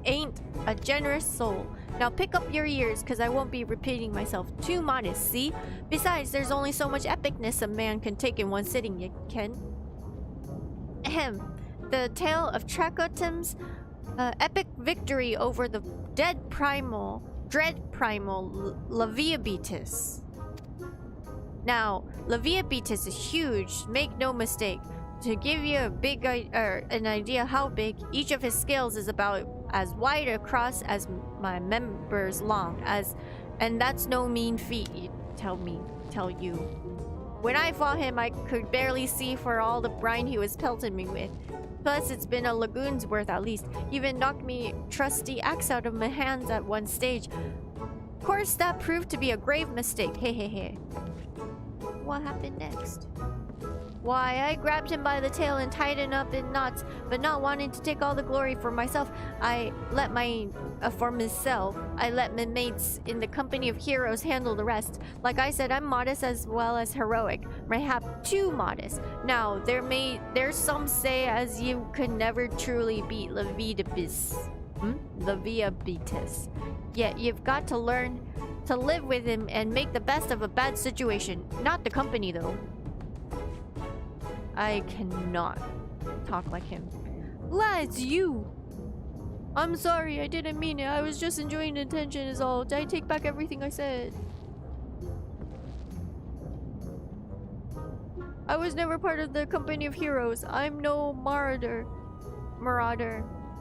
ain't a generous soul. Now pick up your ears, cause I won't be repeating myself. Too modest, see? Besides, there's only so much epicness a man can take in one sitting, you can. Ahem. The tale of Tracotum's epic victory over the dread primal Leviathan. Now, Leviathan is huge, make no mistake. To give you an idea how big, each of his scales is about as wide across as my members long, and that's no mean feat, tell you. When I fought him, I could barely see for all the brine he was pelting me with. Plus, it's been a lagoon's worth at least. He even knocked me trusty axe out of my hands at one stage. Of course, that proved to be a grave mistake. Hey. What happened next? Why, I grabbed him by the tail and tied him up in knots, but not wanting to take all the glory for myself, I let my mates in the company of heroes handle the rest. Like I said, I'm modest as well as heroic. Mayhap too modest. Now, there's some say as you could never truly beat Leviathan. Yet you've got to learn to live with him and make the best of a bad situation. Not the company, though. I cannot talk like him. Lads, you! I'm sorry, I didn't mean it. I was just enjoying the attention is all. I take back everything I said. I was never part of the company of heroes. I'm no marauder.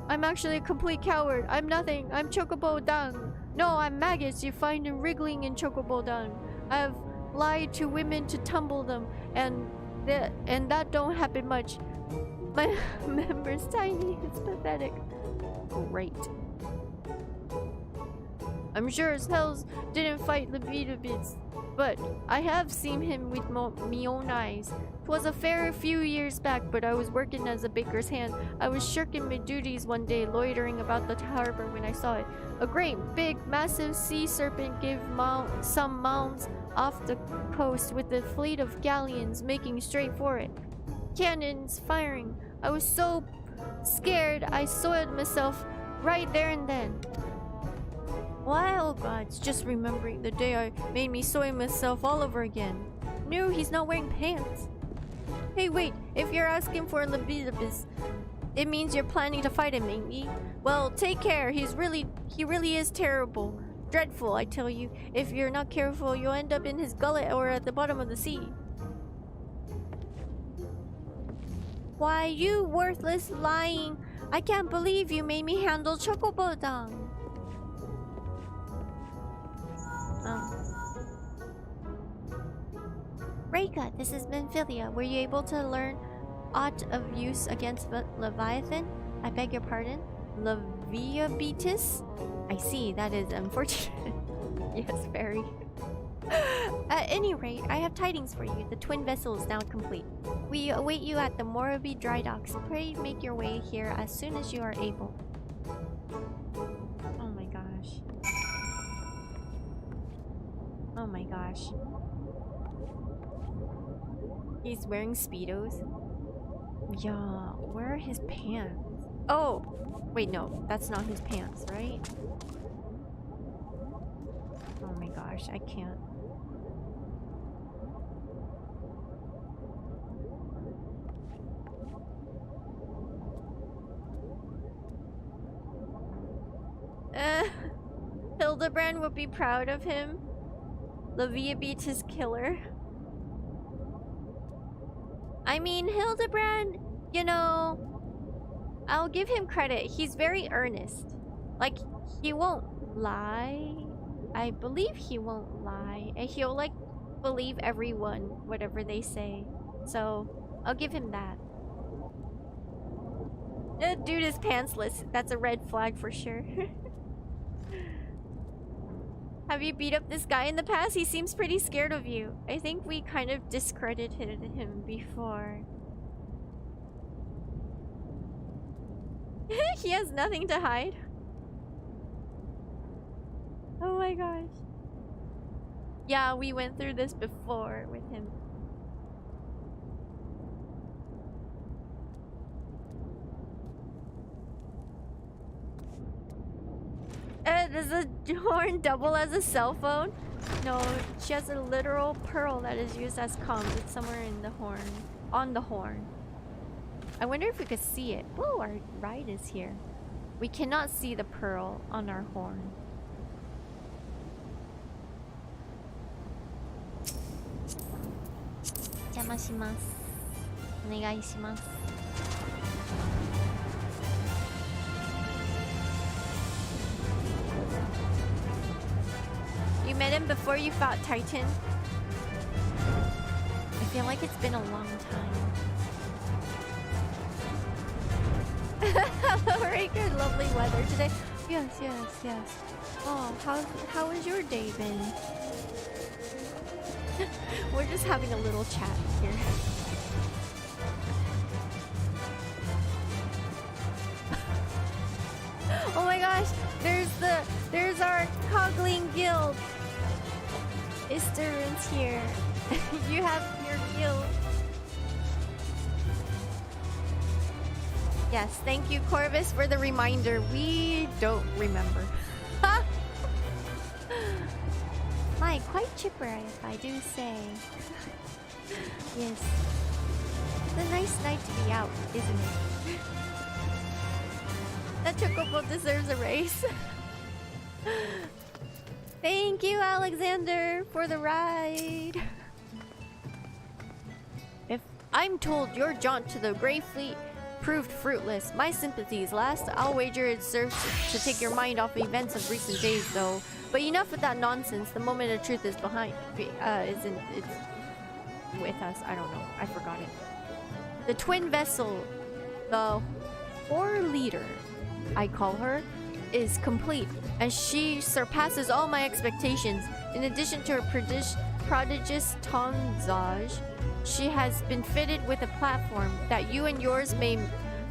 I'm actually a complete coward. I'm nothing. I'm chocobo dung. No, I'm maggots you find in wriggling in chocobo dung. I've lied to women to tumble them, and that don't happen much. My member's tiny. It's pathetic. Great. I'm sure as hells didn't fight Leviathan, but I have seen him with me own eyes. 'Twas a fair few years back, but I was working as a baker's hand. I was shirking my duties one day, loitering about the harbor when I saw it. A great, big, massive sea serpent gave some mounds off the coast with a fleet of galleons making straight for it. Cannons firing. I was so scared I soiled myself right there and then. Why, oh gods, just remembering the day I made me soil myself all over again. No, he's not wearing pants. Hey, wait, if you're asking for Leviathan, it means you're planning to fight him, ain't ye? Well, take care. He really is terrible. Dreadful, I tell you. If you're not careful, you'll end up in his gullet or at the bottom of the sea. Why, you worthless lying. I can't believe you made me handle chocobo dung. Reika, this is Menphilia. Were you able to learn aught of use against Leviathan? I beg your pardon? Leviathan? I see, that is unfortunate. Yes, very. At any rate, I have tidings for you. The twin vessel is now complete. We await you at the Morobi dry docks. Pray make your way here as soon as you are able. Oh my gosh. Oh my gosh. He's wearing Speedos. Yeah, where are his pants? Oh! Wait, no, that's not his pants, right? Oh my gosh, I can't. Hildebrand would be proud of him. Leviathan's killer. I mean, Hildebrand, you know, I'll give him credit. He's very earnest. Like, he won't lie. I believe he won't lie. And he'll, like, believe everyone, whatever they say. So, I'll give him that. The dude is pantsless. That's a red flag for sure. Have you beat up this guy in the past? He seems pretty scared of you. I think we kind of discredited him before. He has nothing to hide. Oh my gosh. Yeah, we went through this before with him. Does the horn double as a cell phone? No, she has a literal pearl that is used as comms. It's somewhere in the horn. On the horn. I wonder if we could see it. Oh, our ride is here. We cannot see the pearl on our horn. Jamashimasu. Onegai shimasu. You met him before you fought Titan? I feel like it's been a long time. Hello, Reika. Lovely weather today. Yes, yes, yes. Oh, how has your day been? We're just having a little chat here. Oh my gosh, there's our Cogling guild. Isterun's here. You have your guild. Yes, thank you, Corvus, for the reminder. We don't remember. My, quite chipper, if I do say. Yes. It's a nice night to be out, isn't it? That Chocobo deserves a race. Thank you, Alexander, for the ride. If I'm told your jaunt to the Grey Fleet proved fruitless, my sympathies last. I'll wager it serves to take your mind off events of recent days, though. But enough with that nonsense. The moment of truth is behind. It's with us. I don't know. I forgot it. The twin vessel, the Whore Leader, I call her, is complete, and she surpasses all my expectations. In addition to her prodigious tonnage, she has been fitted with a platform that you and yours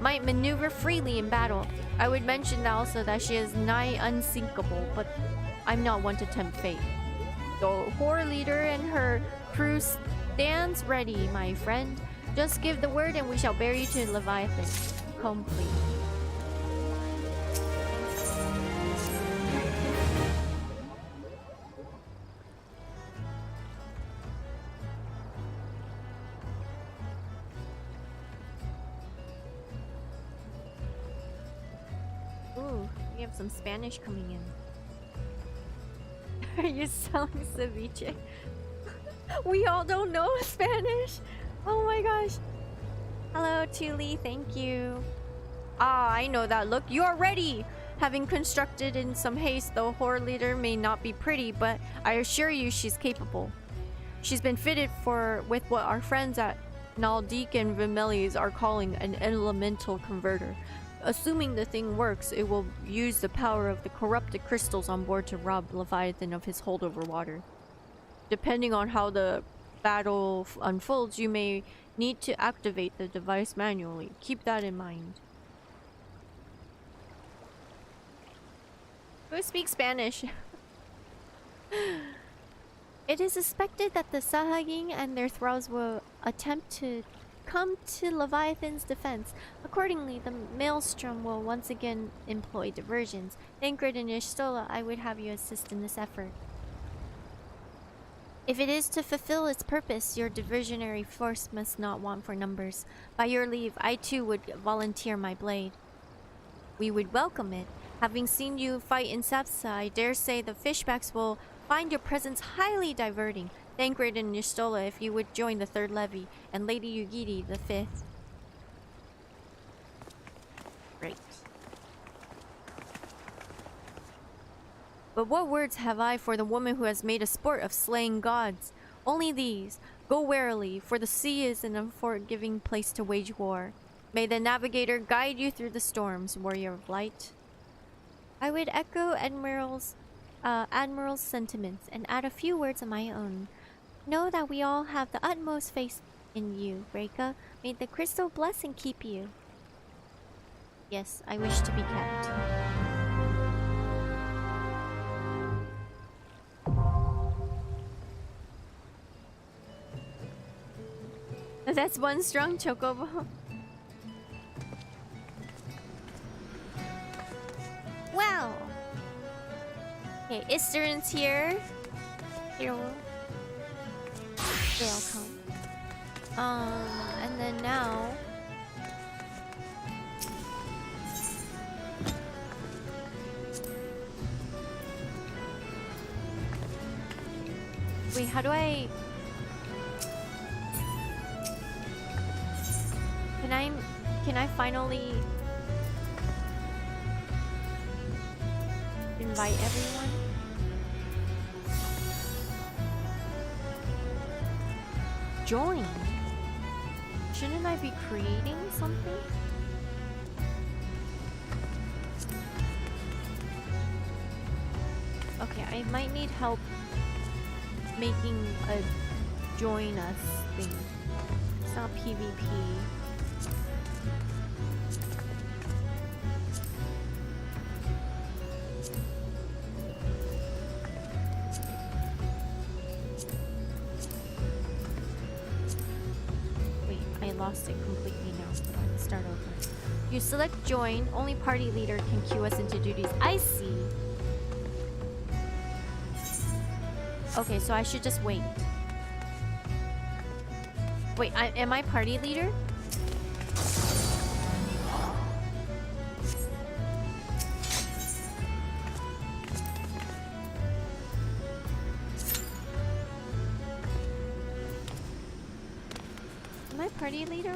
might maneuver freely in battle. I would mention also that she is nigh unsinkable, but I'm not one to tempt fate. The Whore Leader and her crew stands ready, my friend. Just give the word and we shall bear you to Leviathan. Complete. Ooh, we have some Spanish coming in. Are you selling ceviche? We all don't know Spanish. Oh my gosh. Hello, Tuli. Thank you. Ah, I know that look. You are ready. Having constructed in some haste, the Whore Leader may not be pretty, but I assure you she's capable. She's been fitted with what our friends at Naldik and Vimelis are calling an elemental converter. Assuming the thing works, it will use the power of the corrupted crystals on board to rob Leviathan of his hold over water. Depending on how the battle unfolds, you may need to activate the device manually. Keep that in mind. Who speaks Spanish? It is suspected that the Sahagin and their thralls will attempt to come to Leviathan's defense. Accordingly, the Maelstrom will once again employ diversions. Thancred and Ishtola, I would have you assist in this effort. If it is to fulfill its purpose, your diversionary force must not want for numbers. By your leave, I too would volunteer my blade. We would welcome it. Having seen you fight in Sapsa, I dare say the fishbacks will find your presence highly diverting. Thancred and Ishtola, if you would join the 3rd Levy, and Lady Yugiri, the 5th. Great. But what words have I for the woman who has made a sport of slaying gods? Only these. Go warily, for the sea is an unforgiving place to wage war. May the navigator guide you through the storms, warrior of light. I would echo Admiral's sentiments and add a few words of my own. Know that we all have the utmost faith in you, Reika. May the crystal bless and keep you. Yes, I wish to be kept. That's one strong chocobo. Well. Okay, Istern's here. Here. They'll come. And then now. Wait, how do I... Can I finally invite everyone? Join? Shouldn't I be creating something? Okay, I might need help making a join us thing. It's not PvP. Lost it completely now. Let's start over. You select join. Only party leader can queue us into duties. I see. Okay, so I should just wait. Wait, am I party leader? party leader?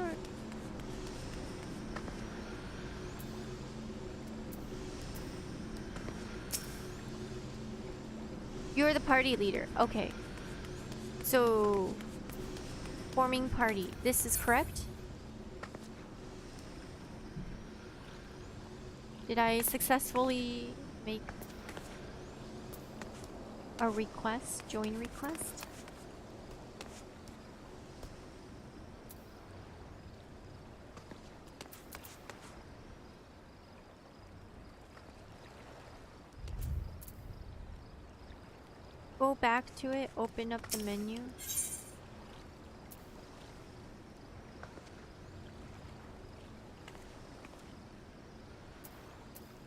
You're the party leader. Okay. So, forming party. This is correct? Did I successfully make a request? Join request? Go back to it, open up the menu.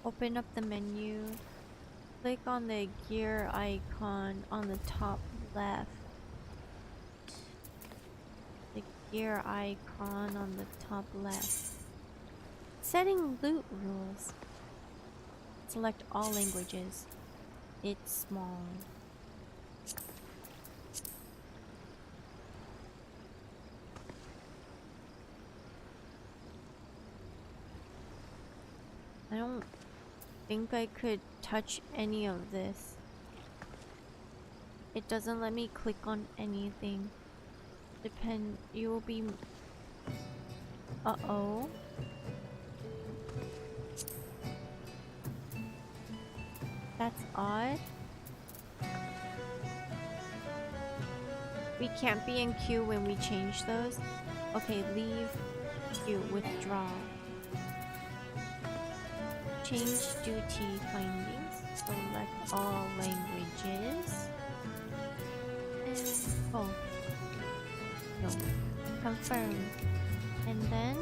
Open up the menu. Click on the gear icon on the top left. The gear icon on the top left. Setting loot rules. Select all languages. It's small. I don't think I could touch any of this. It doesn't let me click on anything. You will be... Uh-oh. That's odd. We can't be in queue when we change those. Okay, leave queue, withdraw. Change duty findings. Select all languages. And oh no. Confirm. And then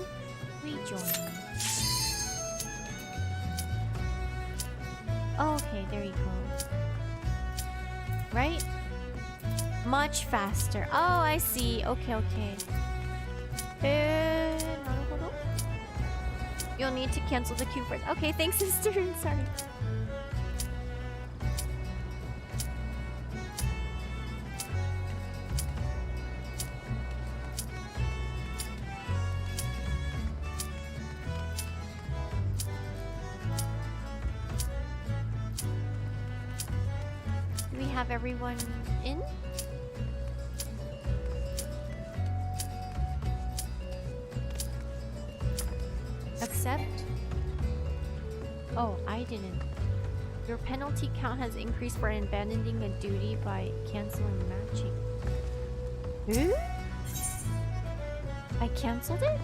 rejoin. Okay, there you go. Right? Much faster. Oh, I see. Okay, okay. You'll need to cancel the queue first. Okay, thanks, sister. Sorry. Do we have everyone in? Accept? Oh, I didn't. Your penalty count has increased for abandoning a duty by canceling matching. I canceled it?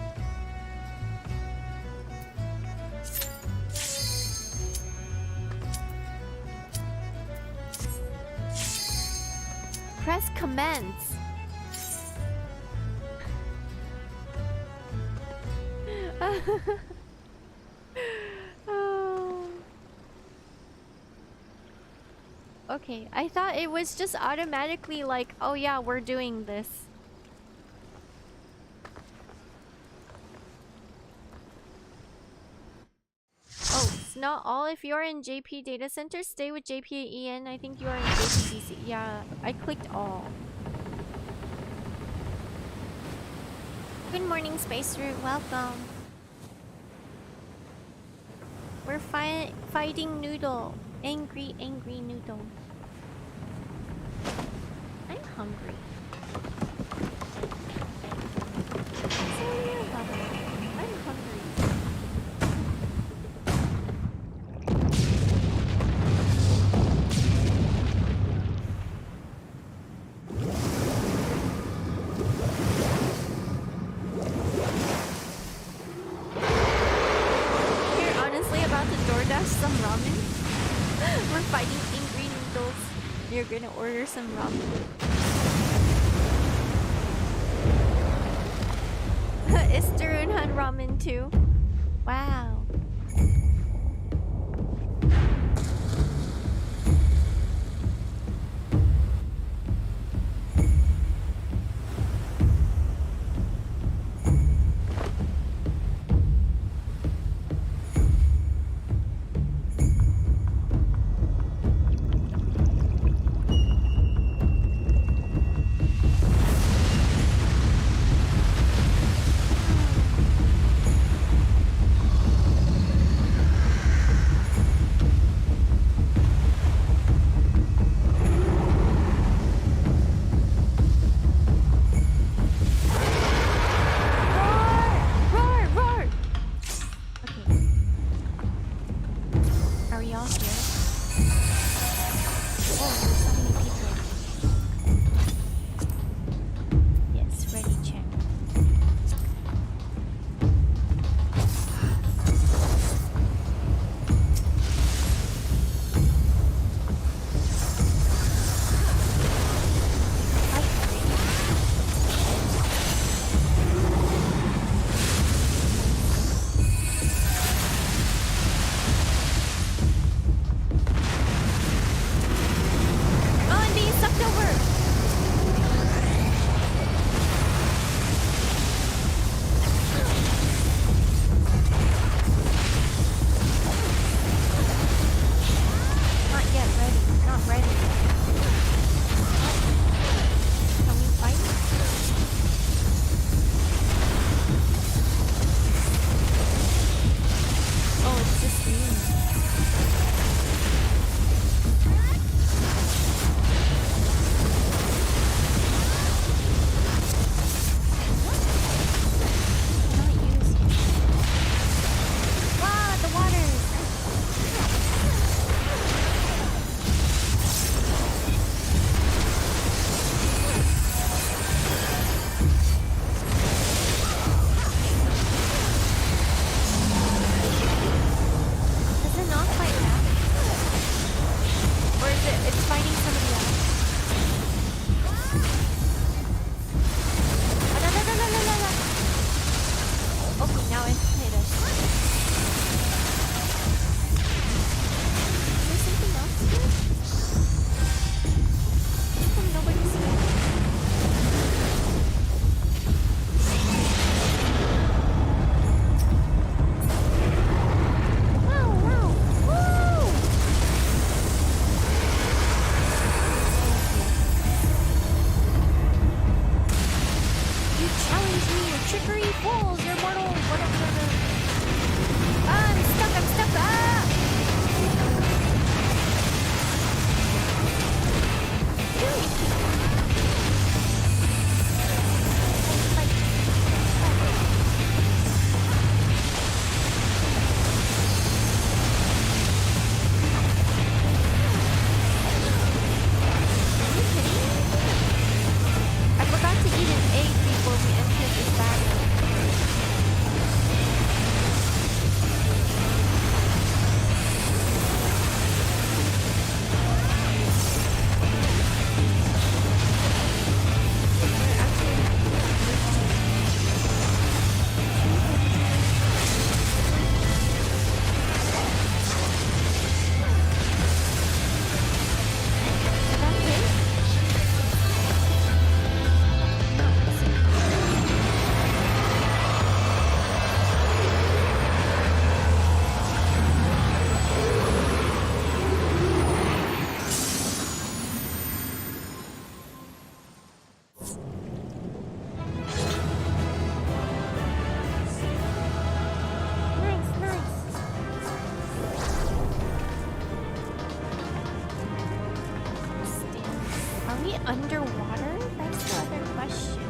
Press commence. Oh. Okay, I thought it was just automatically like, oh yeah, we're doing this. Oh, it's not all. If you're in JP data center, stay with JPEN. I think you are in JPDC. Yeah, I clicked all. Good morning, Space Root. Welcome. We're fighting Noodle. Angry Noodle. I'm hungry. So weird about it. I'm hungry. You're honestly about to DoorDash some ramen? We're fighting angry noodles. You're gonna order some ramen. Is Darun had ramen too? Wow. trickery fools, your mortal whatever. Ah, I'm stuck, ah! I forgot to eat an egg before we entered this battle. Underwater? That's the other question.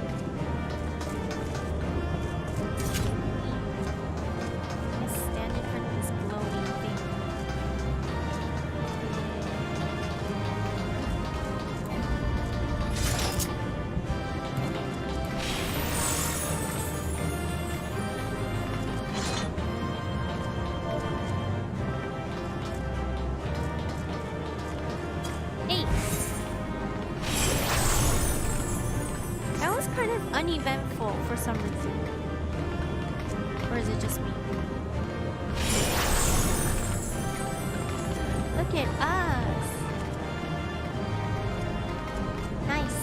I stand in front of this glowing thing. Uneventful for some reason. Or is it just me? Look at us. Nice.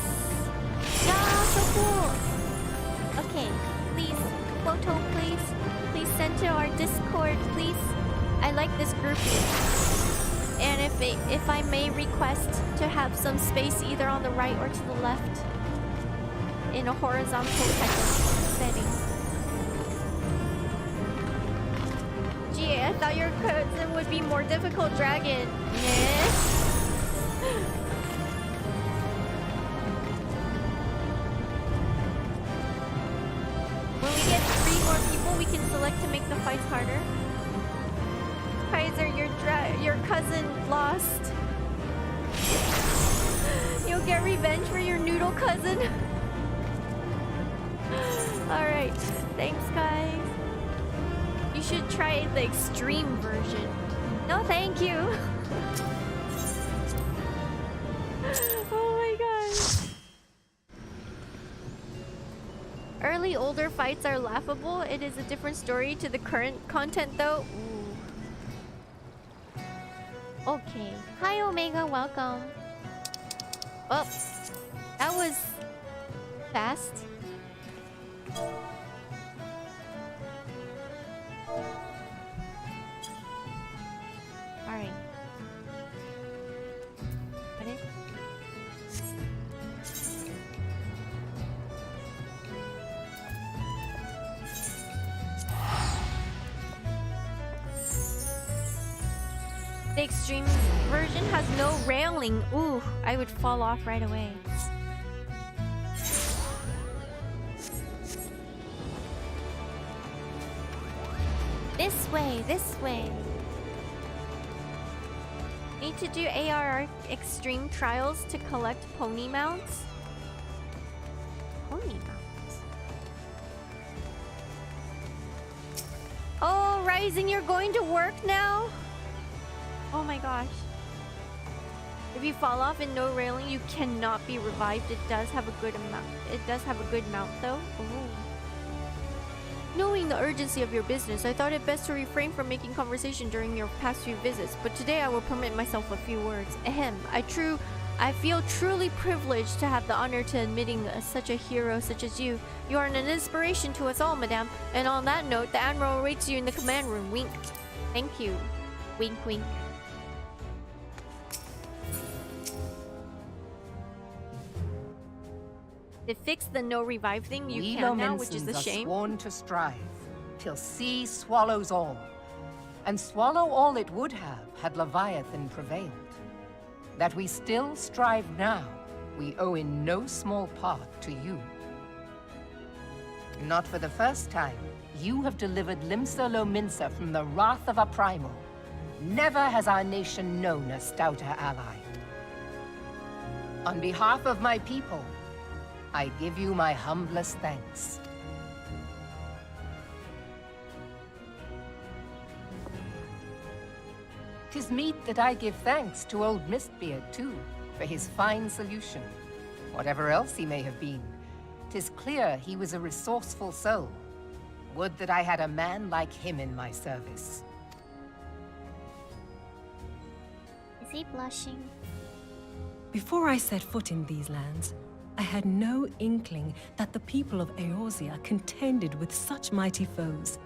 Yeah, so cool. Okay, please, photo, please. Please send to our Discord, please. I like this grouping. And if I may request to have some space either on the right or to the left. In a horizontal type of setting. Gee, I thought your cousin would be more difficult dragon. Yes. When we get 3 more people, we can select to make the fights harder. Kaiser, your cousin lost. You'll get revenge for your noodle cousin. Alright, thanks guys. You should try the extreme version. No, thank you. Oh my god. Early older fights are laughable. It is a different story to the current content though. Ooh. Okay. Hi Omega, welcome. Oh, that was fast. Alright. Got it? The extreme version has no railing. Ooh, I would fall off right away. This way, this way. Need to do ARR extreme trials to collect pony mounts. Pony mounts. Oh, Rising, you're going to work now? Oh my gosh. If you fall off and no railing, you cannot be revived. It does have a good amount. It does have a good mount though. Ooh. Knowing the urgency of your business, I thought it best to refrain from making conversation during your past few visits, but today I will permit myself a few words. Ahem. I feel truly privileged to have the honor to admitting such a hero such as you. You are an inspiration to us all, madame. And on that note, the Admiral awaits you in the command room. Wink. Thank you. Wink, wink. They fixed the no revive thing. You We can now, which is a Lominsons are shame. sworn to strive, till sea swallows all. And swallow all it would have had Leviathan prevailed. That we still strive now, we owe in no small part to you. Not for the first time, you have delivered Limsa Lominsa from the wrath of a primal. Never has our nation known a stouter ally. On behalf of my people, I give you my humblest thanks. 'Tis meet that I give thanks to old Mistbeard, too, for his fine solution. Whatever else he may have been, 'tis clear he was a resourceful soul. Would that I had a man like him in my service. Is he blushing? Before I set foot in these lands, I had no inkling that the people of Eorzea contended with such mighty foes.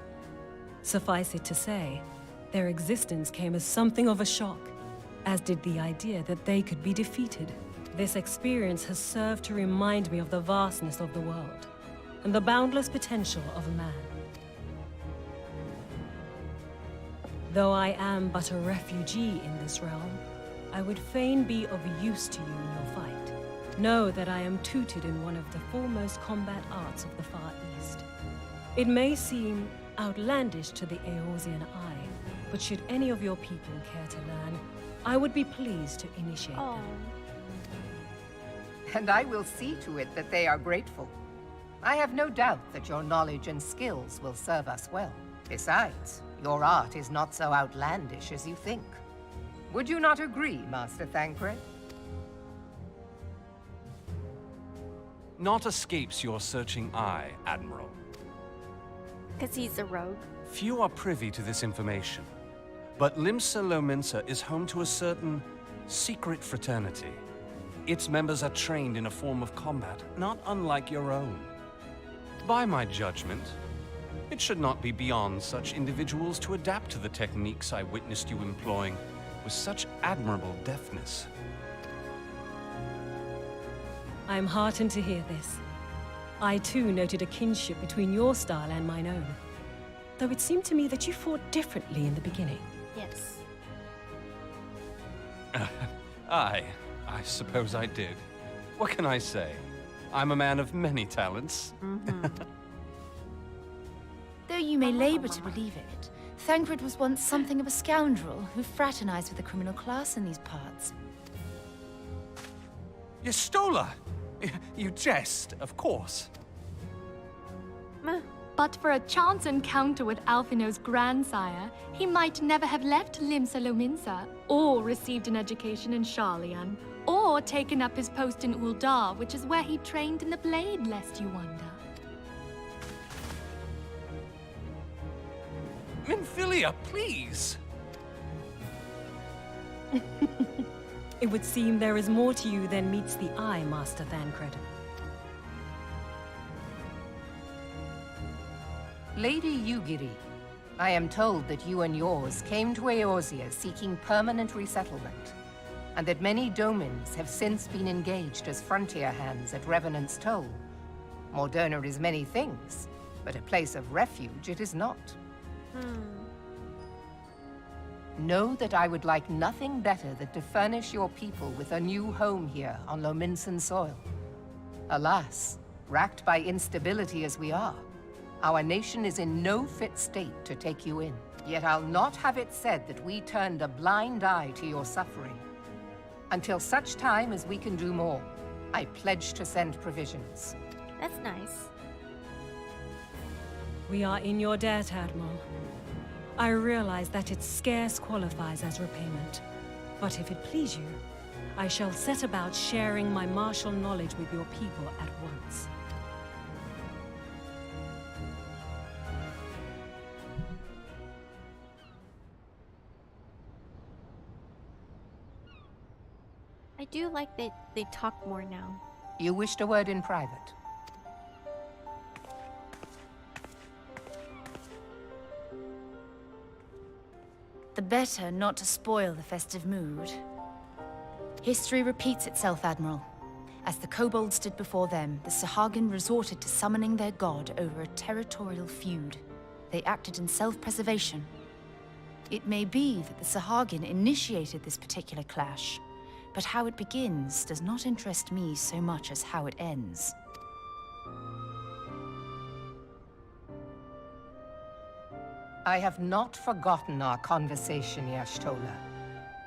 Suffice it to say, their existence came as something of a shock, as did the idea that they could be defeated. This experience has served to remind me of the vastness of the world, and the boundless potential of man. Though I am but a refugee in this realm, I would fain be of use to you in your fight. Know that I am tutored in one of the foremost combat arts of the Far East. It may seem outlandish to the Eorzean eye, but should any of your people care to learn, I would be pleased to initiate them. And I will see to it that they are grateful. I have no doubt that your knowledge and skills will serve us well. Besides, your art is not so outlandish as you think. Would you not agree, Master Thancred? Naught escapes your searching eye, Admiral. Because he's a rogue. Few are privy to this information, but Limsa Lominsa is home to a certain secret fraternity. Its members are trained in a form of combat not unlike your own. By my judgment, it should not be beyond such individuals to adapt to the techniques I witnessed you employing with such admirable deftness. I am heartened to hear this. I too noted a kinship between your style and mine own, though it seemed to me that you fought differently in the beginning. Yes. I suppose I did. What can I say? I'm a man of many talents. Though you may labor to believe it, Thancred was once something of a scoundrel who fraternized with the criminal class in these parts. Yestola! You jest, of course. But for a chance encounter with Alphino's grandsire, he might never have left Limsa Lominsa, or received an education in Sharlayan, or taken up his post in Ul'dah, which is where he trained in the blade, lest you wonder. Minfilia, please! It would seem there is more to you than meets the eye, Master Thancred. Lady Yugiri, I am told that you and yours came to Eorzea seeking permanent resettlement, and that many Domans have since been engaged as frontier hands at Revenant's Toll. Moderna is many things, but a place of refuge it is not. Know that I would like nothing better than to furnish your people with a new home here on Lominsan soil. Alas, racked by instability as we are, our nation is in no fit state to take you in. Yet I'll not have it said that we turned a blind eye to your suffering. Until such time as we can do more, I pledge to send provisions. That's nice. We are in your debt, Admiral. I realize that it scarce qualifies as repayment. But if it please you, I shall set about sharing my martial knowledge with your people at once. I do like that they talk more now. You wished a word in private. The better not to spoil the festive mood. History repeats itself, Admiral. As the kobolds stood before them, the Sahagin resorted to summoning their god over a territorial feud. They acted in self-preservation. It may be that the Sahagin initiated this particular clash, but how it begins does not interest me so much as how it ends. I have not forgotten our conversation, Y'ashtola.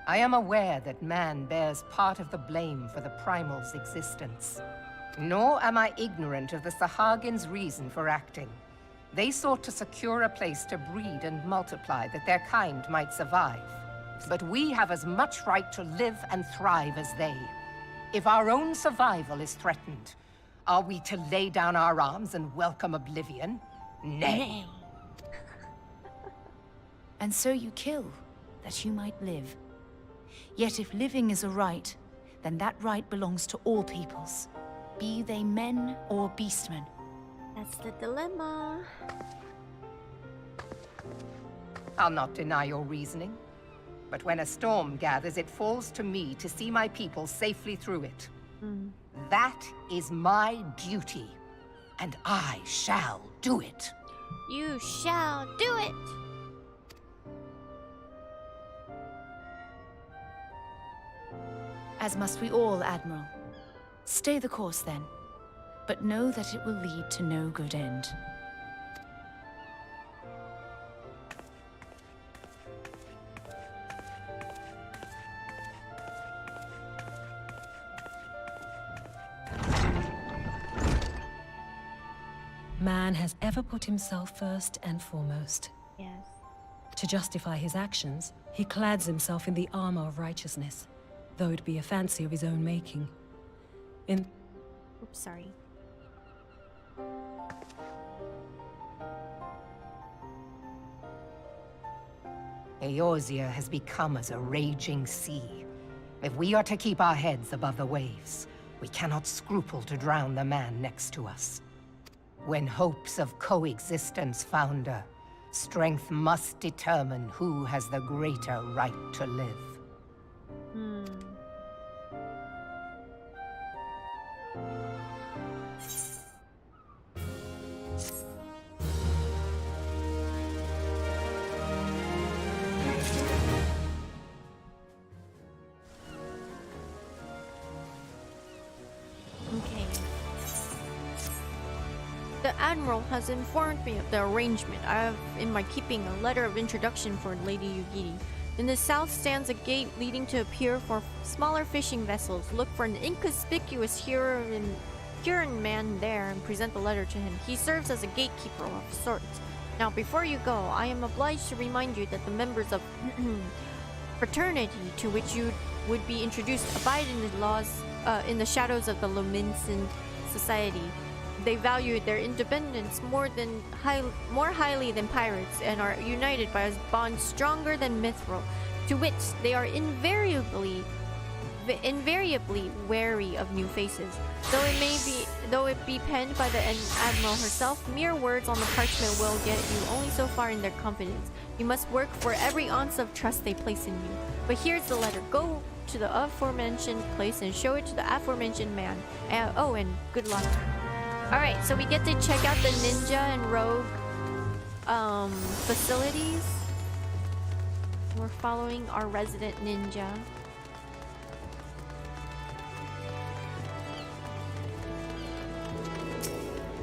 I am aware that man bears part of the blame for the Primal's existence. Nor am I ignorant of the Sahagin's reason for acting. They sought to secure a place to breed and multiply that their kind might survive. But we have as much right to live and thrive as they. If our own survival is threatened, are we to lay down our arms and welcome oblivion? Nay. And so you kill, that you might live. Yet if living is a right, then that right belongs to all peoples, be they men or beastmen. That's the dilemma. I'll not deny your reasoning. But when a storm gathers, it falls to me to see my people safely through it. That is my duty, and I shall do it. You shall do it! As must we all, Admiral. Stay the course, then. But know that it will lead to no good end. Man has ever put himself first and foremost. Yes. To justify his actions, he clads himself in the armor of righteousness, though it be a fancy of his own making. Oops, sorry. Eorzea has become as a raging sea. If we are to keep our heads above the waves, we cannot scruple to drown the man next to us. When hopes of coexistence founder, strength must determine who has the greater right to live. Okay. The Admiral has informed me of the arrangement. I have in my keeping a letter of introduction for Lady Yugiri. In the south stands a gate leading to a pier for smaller fishing vessels. Look for an inconspicuous Huron man there and present the letter to him. He serves as a gatekeeper of sorts. Now, before you go, I am obliged to remind you that the members of fraternity to which you would be introduced abide in the laws, in the shadows of the Lominsan society. They value their independence more highly than pirates, and are united by a bond stronger than mithril, to which they are invariably wary of new faces. Though it be penned by the Admiral herself, mere words on the parchment will get you only so far in their confidence. You must work for every ounce of trust they place in you. But here's the letter. Go to the aforementioned place and show it to the aforementioned man. And good luck. Alright, so we get to check out the ninja and rogue facilities. We're following our resident ninja.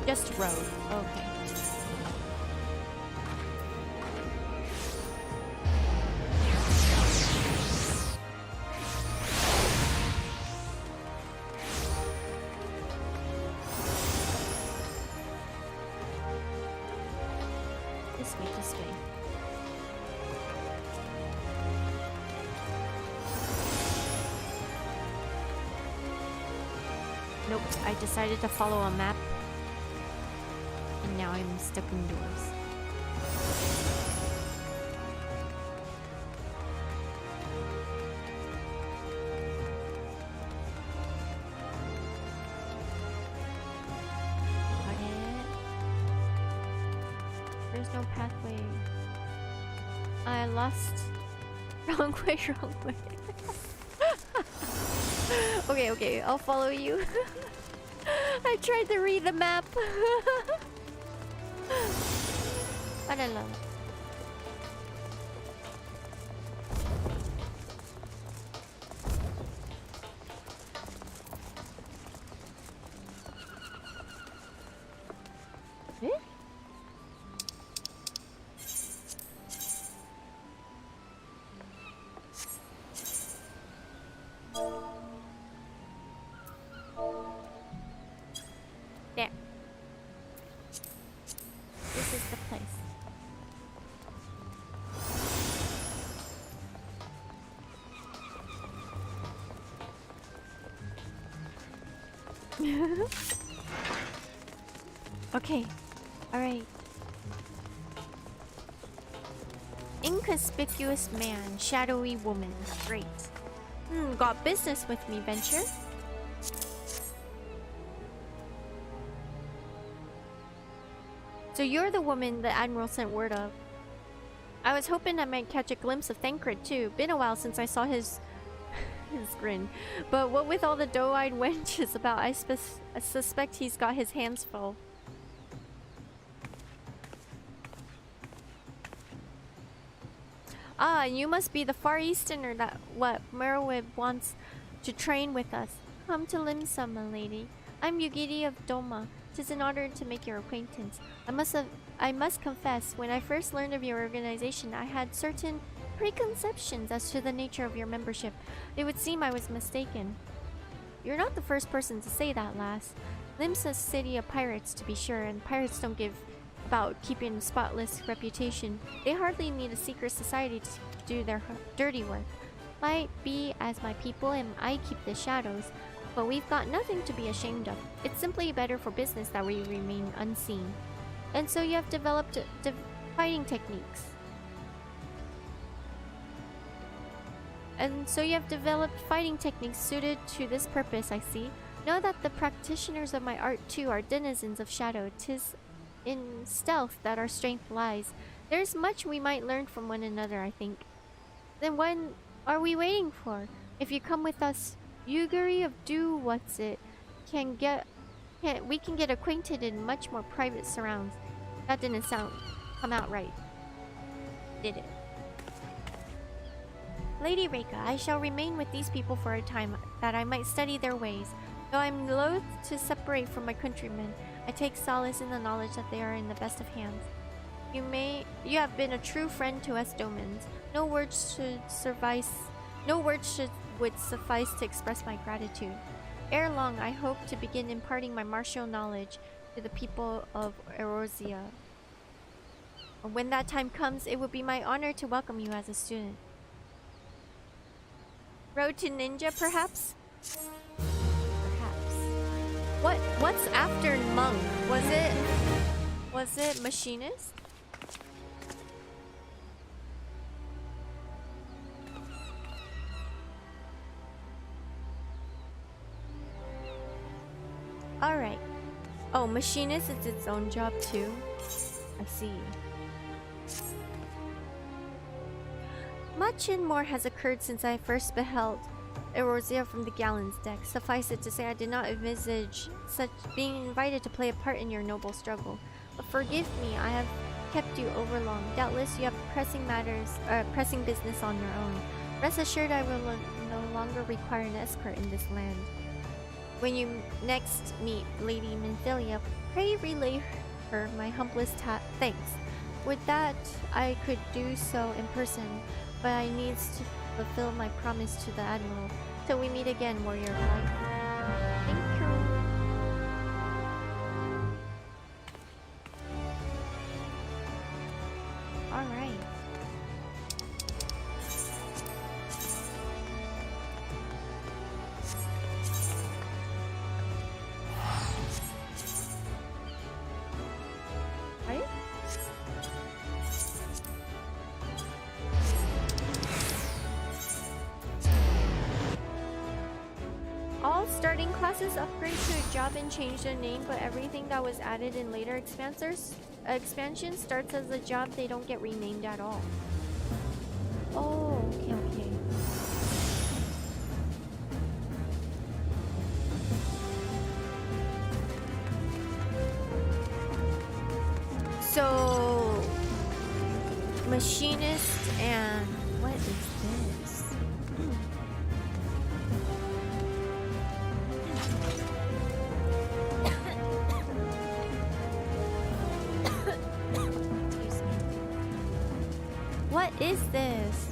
Just rogue, okay. This way. Nope, I decided to follow a map. And now I'm stuck indoors. There's no pathway. I lost. Wrong way, wrong way. Okay, okay, I'll follow you. I tried to read the map. I don't know. Eh? There. This is the place. Okay. Alright. Inconspicuous man, shadowy woman. Great. Got business with me, Venture. So you're the woman the Admiral sent word of. I was hoping I might catch a glimpse of Thancred too. Been a while since I saw his grin. But what with all the doe-eyed wenches about, I suspect he's got his hands full. Ah, you must be the Far Easterner that Merowib wants to train with us. Come to Limsa, my lady. I'm Yugiri of Doman. 'Tis an honor to make your acquaintance. I must confess, when I first learned of your organization, I had certain preconceptions as to the nature of your membership. It would seem I was mistaken. You're not the first person to say that, lass. Limsa's city of pirates, to be sure, and pirates don't give about keeping a spotless reputation. They hardly need a secret society to do their dirty work. Might be as my people and I keep the shadows, but we've got nothing to be ashamed of. It's simply better for business that we remain unseen. And so you have developed fighting techniques. Suited to this purpose, I see. Know that the practitioners of my art too are denizens of shadow. 'Tis in stealth that our strength lies. There's much we might learn from one another, I think. Then when are we waiting for? If you come with us, Yugiri of we can get acquainted in much more private surrounds. That didn't come out right, did it? Lady Reika, I shall remain with these people for a time, that I might study their ways. Though I'm loath to separate from my countrymen, I take solace in the knowledge that they are in the best of hands. You have been a true friend to us Domans. No words would suffice to express my gratitude. Ere long, I hope to begin imparting my martial knowledge to the people of Eorzea. When that time comes, it would be my honor to welcome you as a student. Road to ninja, perhaps? Perhaps. What's after monk? Was it machinist? Alright. Oh, machinist is its own job too. I see. Much and more has occurred since I first beheld Eorzea from the gallant's deck. Suffice it to say, I did not envisage such being invited to play a part in your noble struggle. But forgive me, I have kept you overlong. Doubtless you have pressing business on your own. Rest assured, I will no longer require an escort in this land. When you next meet Lady Minfilia, pray relay her my humblest thanks. Would that I could do so in person, but I needs to fulfill my promise to the Admiral. Till we meet again, warrior of light. Thank you. Alright. Starting classes upgrade to a job and change their name, but everything that was added in later expansion starts as a job. They don't get renamed at all. Oh, okay. So, machinist and what is this? Excuse me. What is this?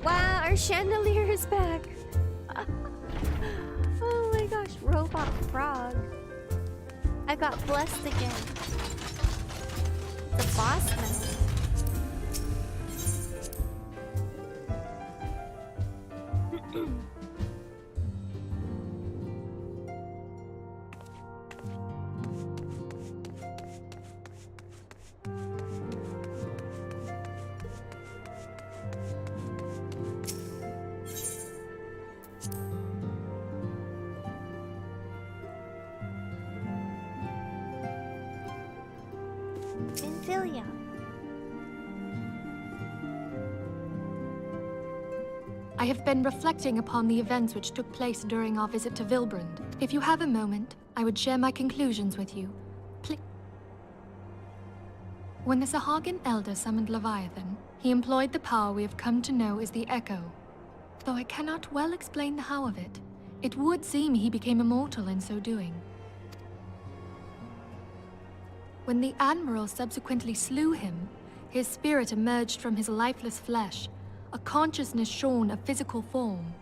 Wow, our chandelier is back. Oh my gosh, robot frog. I got blessed again. The boss man. Infilia. I have been reflecting upon the events which took place during our visit to Vilbrand. If you have a moment, I would share my conclusions with you. When the Sahagin Elder summoned Leviathan, he employed the power we have come to know as the Echo. Though I cannot well explain the how of it, it would seem he became immortal in so doing. When the Admiral subsequently slew him, his spirit emerged from his lifeless flesh, a consciousness shorn of physical form.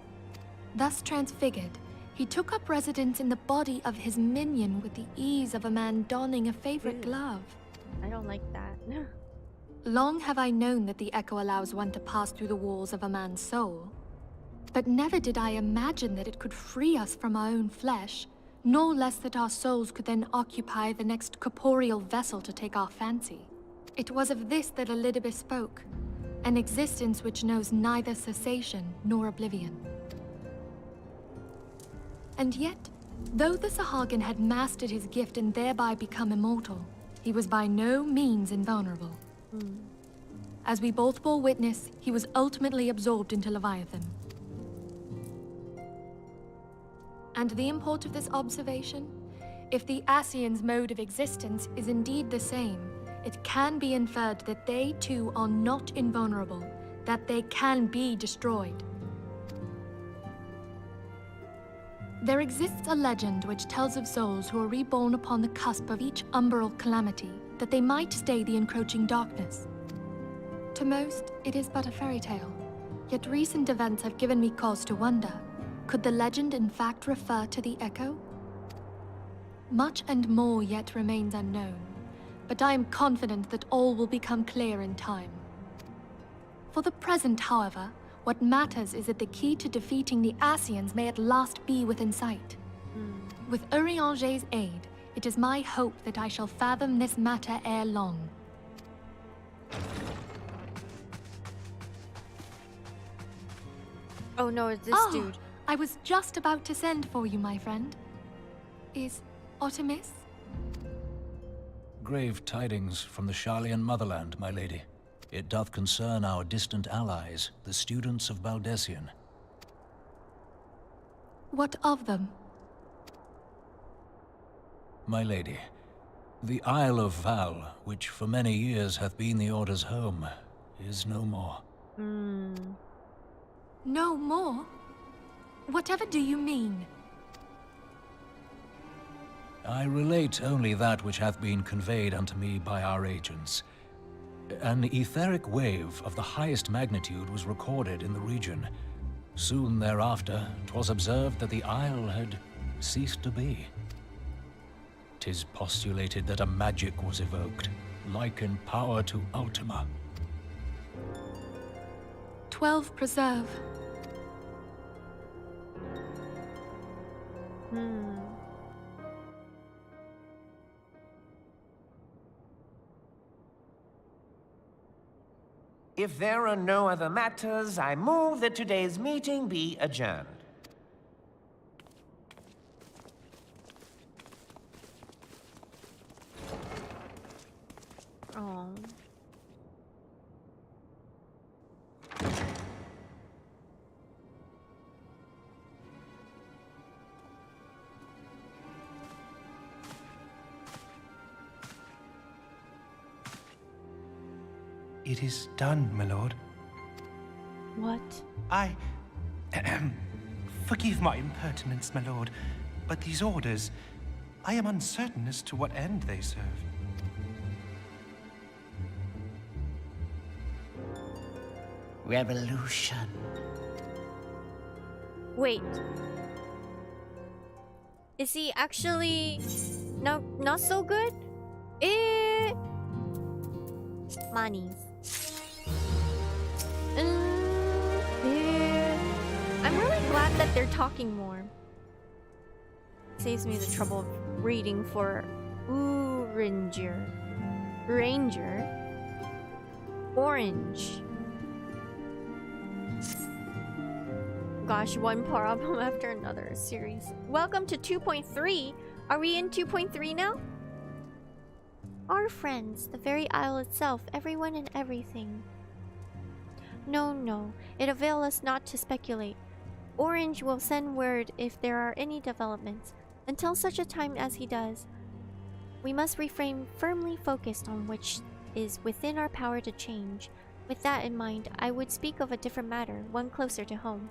Thus transfigured, he took up residence in the body of his minion with the ease of a man donning a favorite glove. I don't like that. Long have I known that the Echo allows one to pass through the walls of a man's soul, but never did I imagine that it could free us from our own flesh, nor less that our souls could then occupy the next corporeal vessel to take our fancy. It was of this that Ul'dah spoke, an existence which knows neither cessation nor oblivion. And yet, though the Sahagin had mastered his gift and thereby become immortal, he was by no means invulnerable. As we both bore witness, he was ultimately absorbed into Leviathan. And the import of this observation? If the Ascians' mode of existence is indeed the same, it can be inferred that they too are not invulnerable, that they can be destroyed. There exists a legend which tells of souls who are reborn upon the cusp of each umbral calamity, that they might stay the encroaching darkness. To most, it is but a fairy tale, yet recent events have given me cause to wonder. Could the legend in fact refer to the Echo? Much and more yet remains unknown, but I am confident that all will become clear in time. For the present, however, what matters is that the key to defeating the Ascians may at last be within sight. With Urianger's aid, it is my hope that I shall fathom this matter ere long. Oh no, it's this dude. I was just about to send for you, my friend. Is Artemis? Grave tidings from the Sharlayan motherland, my lady. It doth concern our distant allies, the students of Baldessian. What of them? My lady, the Isle of Val, which for many years hath been the Order's home, is no more. No more? Whatever do you mean? I relate only that which hath been conveyed unto me by our agents. An etheric wave of the highest magnitude was recorded in the region. Soon thereafter, 'twas observed that the isle had ceased to be. 'Tis postulated that a magic was evoked, like in power to Ultima. 12 preserve. If there are no other matters, I move that today's meeting be adjourned. Oh. It is done, my lord. What? I... Forgive my impertinence, my lord, but these orders, I am uncertain as to what end they serve. Revolution. Wait. Is he actually not so good? Monies. I'm really glad that they're talking more. Saves me the trouble of reading for Ranger. Orange. Gosh, one problem after another series. Welcome to 2.3. Are we in 2.3 now? Our friends, the very isle itself, everyone and everything. No, it avails us not to speculate. Orange will send word if there are any developments. Until such a time as he does, we must refrain firmly focused on which is within our power to change. With that in mind, I would speak of a different matter, one closer to home.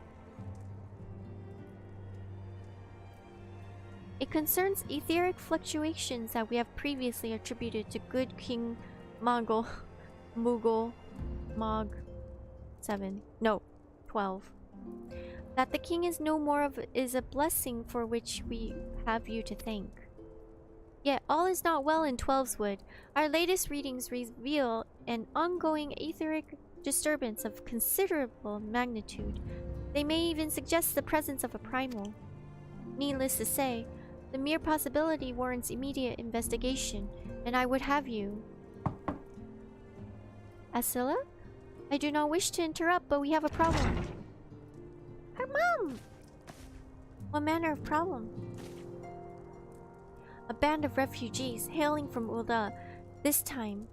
It concerns etheric fluctuations that we have previously attributed to good King Mog 12. That the king is no more of is a blessing for which we have you to thank. Yet all is not well in 12's Wood. Our latest readings reveal an ongoing etheric disturbance of considerable magnitude. They may even suggest the presence of a primal. Needless to say, the mere possibility warrants immediate investigation, and I would have you... Asilla? I do not wish to interrupt, but we have a problem. Her mom! What manner of problem? A band of refugees hailing from Ul'dah, this time,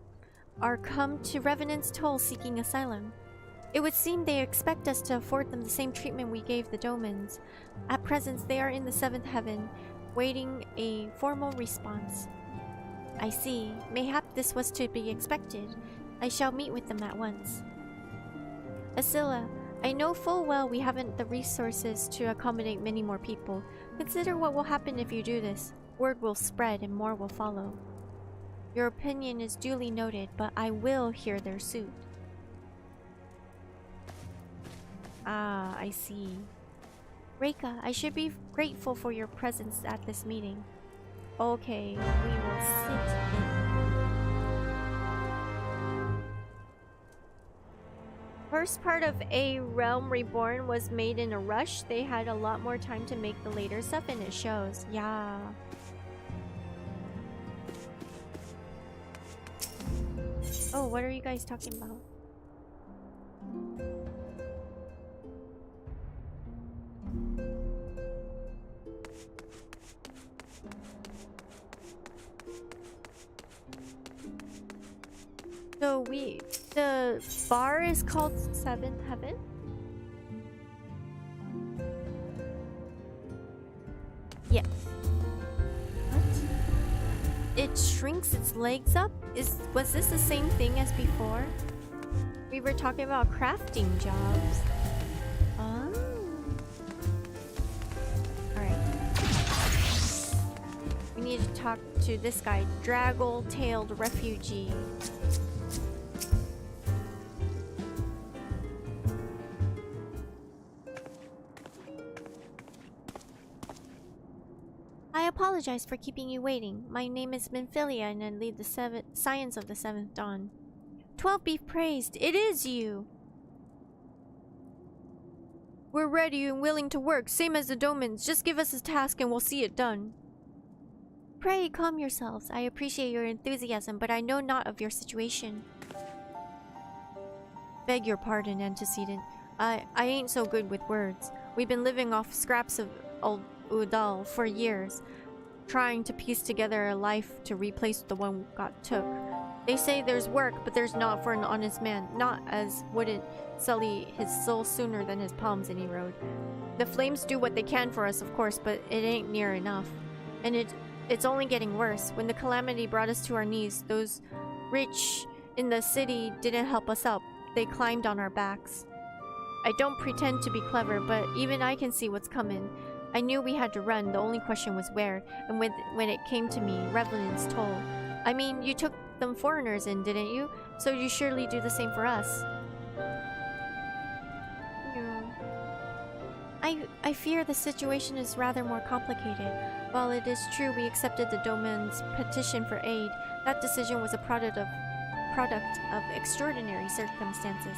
are come to Revenant's Toll seeking asylum. It would seem they expect us to afford them the same treatment we gave the Domans. At present, they are in the 7th heaven, waiting a formal response. I see. Mayhap this was to be expected. I shall meet with them at once. Asilla, I know full well we haven't the resources to accommodate many more people. Consider what will happen if you do this. Word will spread and more will follow. Your opinion is duly noted, but I will hear their suit. Ah, I see. Reika, I should be grateful for your presence at this meeting. Okay, we will sit in. First part of A Realm Reborn was made in a rush. They had a lot more time to make the later stuff, and it shows. Yeah. Oh, what are you guys talking about? So the bar is called 7th Heaven? Yes. What? It shrinks its legs up? Was this the same thing as before? We were talking about crafting jobs. Oh. Alright. We need to talk to this guy, Draggle-tailed Refugee. I apologize for keeping you waiting. My name is Minfilia and I lead the Science of the 7th Dawn. 12 be praised, it is you! We're ready and willing to work, same as the Domans. Just give us a task and we'll see it done. Pray, calm yourselves. I appreciate your enthusiasm, but I know not of your situation. Beg your pardon, Antecedent. I ain't so good with words. We've been living off scraps of old Ul'dah for years, trying to piece together a life to replace the one got took. They say there's work, but there's not for an honest man, not as wouldn't sully his soul sooner than his palms any road. The flames do what they can for us, of course, but it ain't near enough. And it's only getting worse. When the calamity brought us to our knees, those rich in the city didn't help us up. They climbed on our backs. I don't pretend to be clever, but even I can see what's coming. I knew we had to run, the only question was where, and when it came to me, Revenant's toll. I mean, you took them foreigners in, didn't you? So you surely do the same for us. No. I fear the situation is rather more complicated. While it is true we accepted the Doman's petition for aid, that decision was a product of extraordinary circumstances.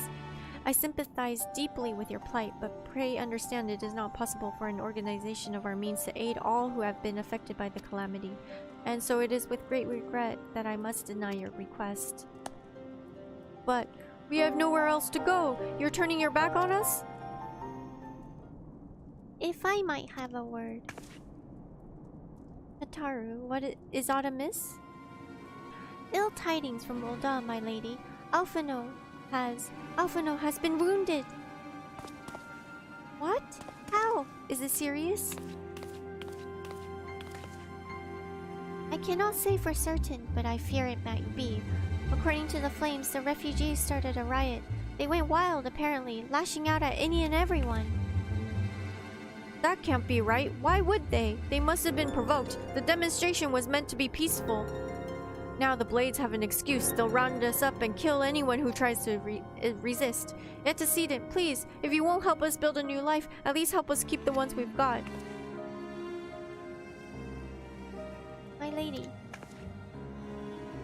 I sympathize deeply with your plight, but pray understand it is not possible for an organization of our means to aid all who have been affected by the calamity, and so it is with great regret that I must deny your request. But we have nowhere else to go. You're turning your back on us? If I might have a word. Ataru, what is aught amiss? Ill tidings from Ul'dah, my lady. Alphino has been wounded. What? How? Is it serious? I cannot say for certain, but I fear it might be. According to the flames, the refugees started a riot. They went wild, apparently, lashing out at any and everyone. That can't be right. Why would they? They must have been provoked. The demonstration was meant to be peaceful. Now the Blades have an excuse. They'll round us up and kill anyone who tries to resist. Antecedent, please, if you won't help us build a new life, at least help us keep the ones we've got. My lady,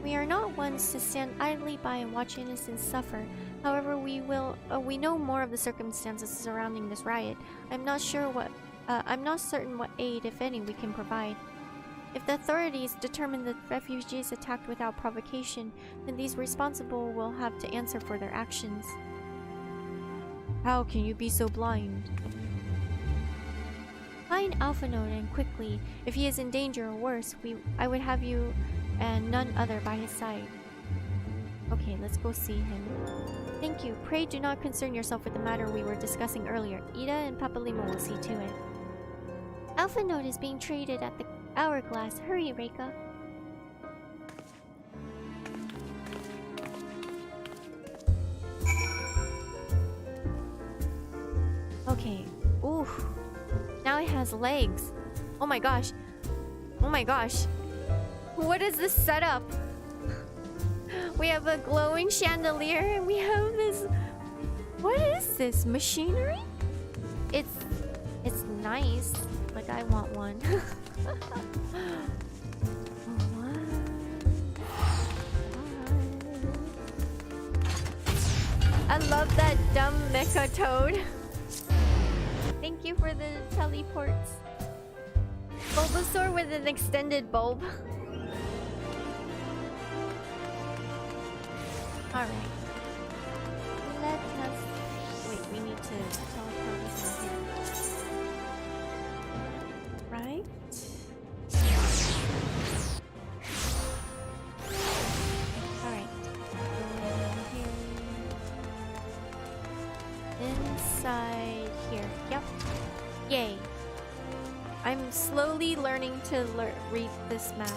we are not ones to stand idly by and watch innocents suffer. However, we know more of the circumstances surrounding this riot. I'm not certain what aid, if any, we can provide. If the authorities determine the refugees attacked without provocation, then these responsible will have to answer for their actions. How can you be so blind? Find Alphino and quickly. If he is in danger or worse, I would have you and none other by his side. Okay, let's go see him. Thank you. Pray do not concern yourself with the matter we were discussing earlier. Ida and Papalimo will see to it. Alphino is being treated at the Hourglass. Hurry, Reika. Okay. Ooh. Now it has legs. Oh my gosh. Oh my gosh. What is this setup? We have a glowing chandelier and we have this... What is this? Machinery? It's nice, but I want one. I love that dumb mecha toad. Thank you for the teleports. Bulbasaur with an extended bulb. Alright. Let us... Wait, we need to teleport this in here. Right? Alright. Inside here. Yep. Yay. I'm slowly learning to read this map.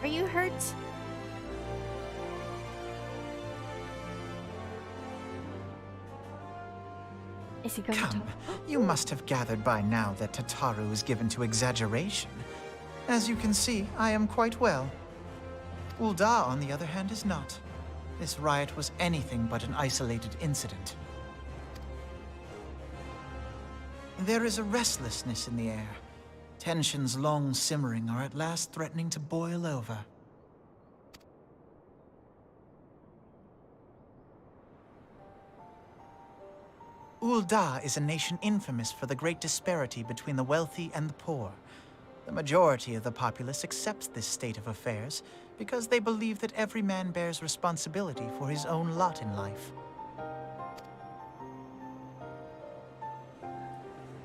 Are you hurt? Is he going Come, you must have gathered by now that Tataru is given to exaggeration. As you can see, I am quite well. Ul'dah, on the other hand, is not. This riot was anything but an isolated incident. There is a restlessness in the air. Tensions long simmering are at last threatening to boil over. Ul'dah is a nation infamous for the great disparity between the wealthy and the poor. The majority of the populace accepts this state of affairs because they believe that every man bears responsibility for his own lot in life.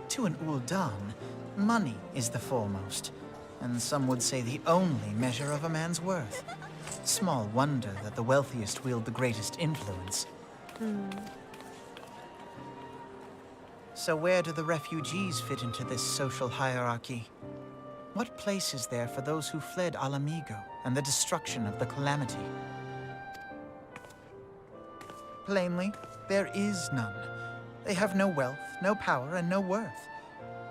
To an Ul'dan, money is the foremost, and some would say the only measure of a man's worth. Small wonder that the wealthiest wield the greatest influence. So where do the refugees fit into this social hierarchy? What place is there for those who fled Alamigo and the destruction of the Calamity? Plainly, there is none. They have no wealth, no power, and no worth.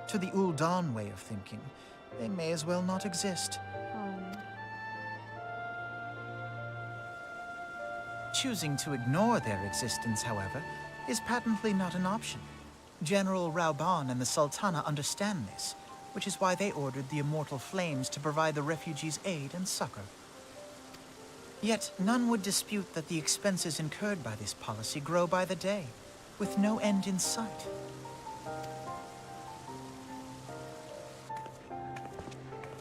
To the Ul'dah way of thinking, they may as well not exist. Choosing to ignore their existence, however, is patently not an option. General Rauban and the Sultana understand this, which is why they ordered the Immortal Flames to provide the refugees aid and succor. Yet none would dispute that the expenses incurred by this policy grow by the day, with no end in sight.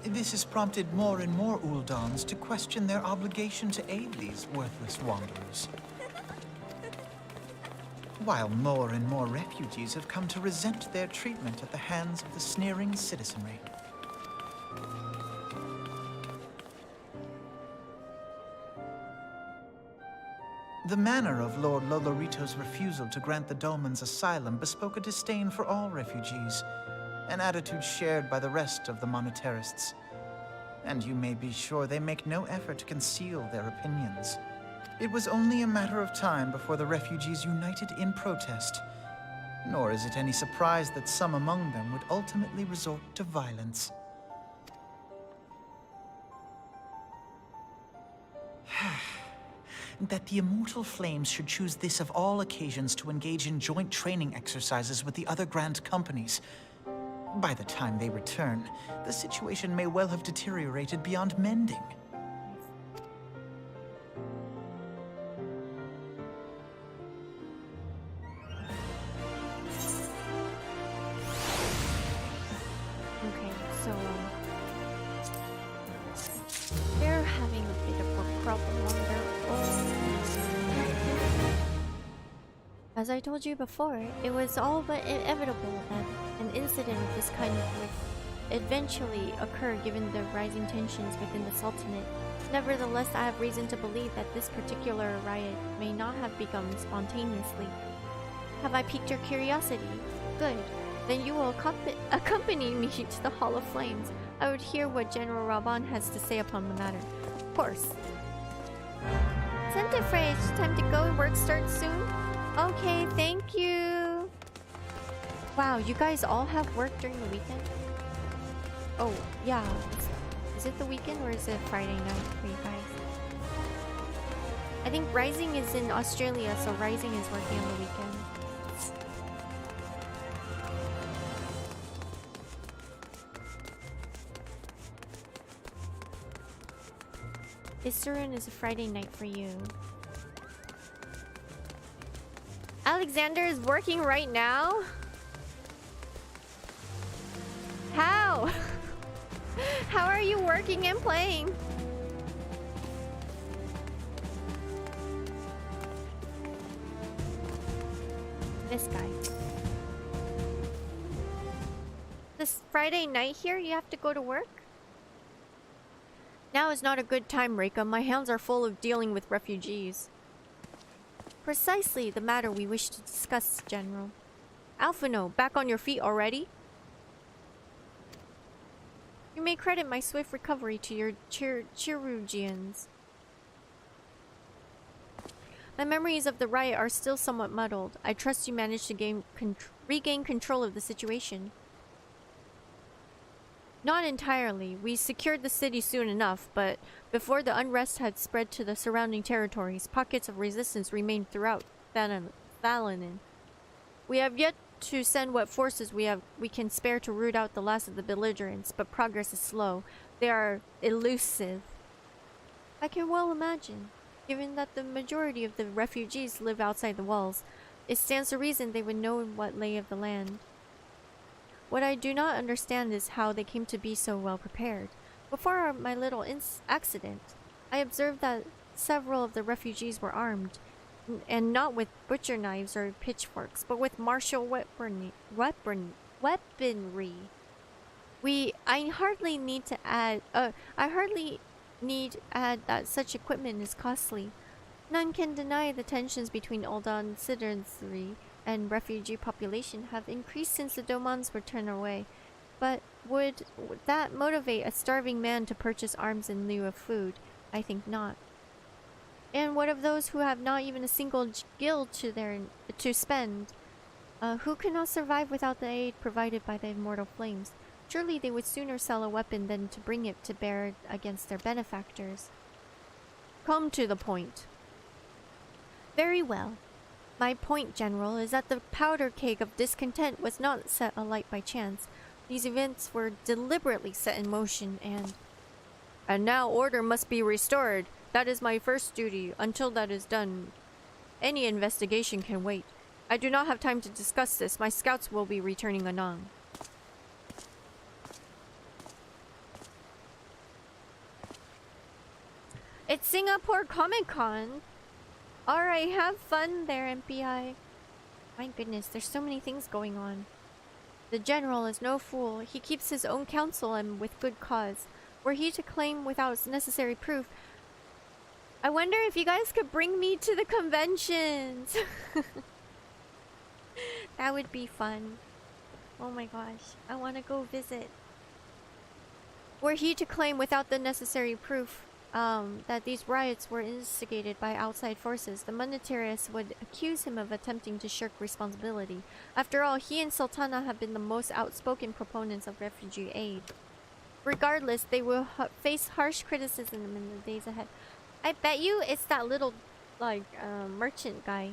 This has prompted more and more Ul'dahs to question their obligation to aid these worthless wanderers. While more and more refugees have come to resent their treatment at the hands of the sneering citizenry. The manner of Lord Lolorito's refusal to grant the Domans asylum bespoke a disdain for all refugees, an attitude shared by the rest of the monetarists. And you may be sure they make no effort to conceal their opinions. It was only a matter of time before the refugees united in protest, nor is it any surprise that some among them would ultimately resort to violence. That the Immortal Flames should choose this of all occasions to engage in joint training exercises with the other Grand Companies. By the time they return, the situation may well have deteriorated beyond mending. Okay, so they're having a bit of a problem on their own. As I told you before, it was all but inevitable that an incident of this kind would eventually occur given the rising tensions within the Sultanate. Nevertheless, I have reason to believe that this particular riot may not have begun spontaneously. Have I piqued your curiosity? Good. Then you will accompany me to the Hall of Flames. I would hear what General Rauban has to say upon the matter. Of course. Santa Frey, it's time to go. Work starts soon. Okay, thank you. Wow, you guys all have work during the weekend? Oh, yeah. Is it the weekend or is it Friday night for you guys? I think Rising is in Australia, so Rising is working on the weekend. Isserun is a Friday night for you. Alexander is working right now? How? How are you working and playing? This guy. This Friday night here, you have to go to work? Now is not a good time, Reika. My hands are full of dealing with refugees. Precisely the matter we wish to discuss, General. Alphino, back on your feet already? You may credit my swift recovery to your chirurgians. My memories of the riot are still somewhat muddled. I trust you managed to regain control of the situation. Not entirely. We secured the city soon enough, but before the unrest had spread to the surrounding territories, pockets of resistance remained throughout Thalanin. We have yet to send what forces we can spare to root out the last of the belligerents, but progress is slow. They are elusive. I can well imagine. Given that the majority of the refugees live outside the walls, it stands to reason they would know what lay of the land. What I do not understand is how they came to be so well prepared. Before my little accident, I observed that several of the refugees were armed, and not with butcher knives or pitchforks, but with martial weaponry. I hardly need to add that such equipment is costly. None can deny the tensions between Ul'dah citizenry and refugee population have increased since the Domans were turned away. But would that motivate a starving man to purchase arms in lieu of food? I think not. And what of those who have not even a single guild to spend? Who cannot survive without the aid provided by the immortal flames? Surely they would sooner sell a weapon than to bring it to bear against their benefactors. Come to the point. Very well. My point, General, is that the powder keg of discontent was not set alight by chance. These events were deliberately set in motion, and now order must be restored. That is my first duty. Until that is done, any investigation can wait. I do not have time to discuss this. My scouts will be returning anon. It's Singapore Comic Con. Alright, have fun there, MPI. My goodness, there's so many things going on. The General is no fool. He keeps his own counsel, and with good cause. Were he to claim without necessary proof... I wonder if you guys could bring me to the conventions. That would be fun. Oh my gosh, I want to go visit. Were he to claim without the necessary proof that these riots were instigated by outside forces, the monetarists would accuse him of attempting to shirk responsibility. After all, he and Sultana have been the most outspoken proponents of refugee aid. Regardless, they will face harsh criticism in the days ahead. I bet you it's that little, like, merchant guy.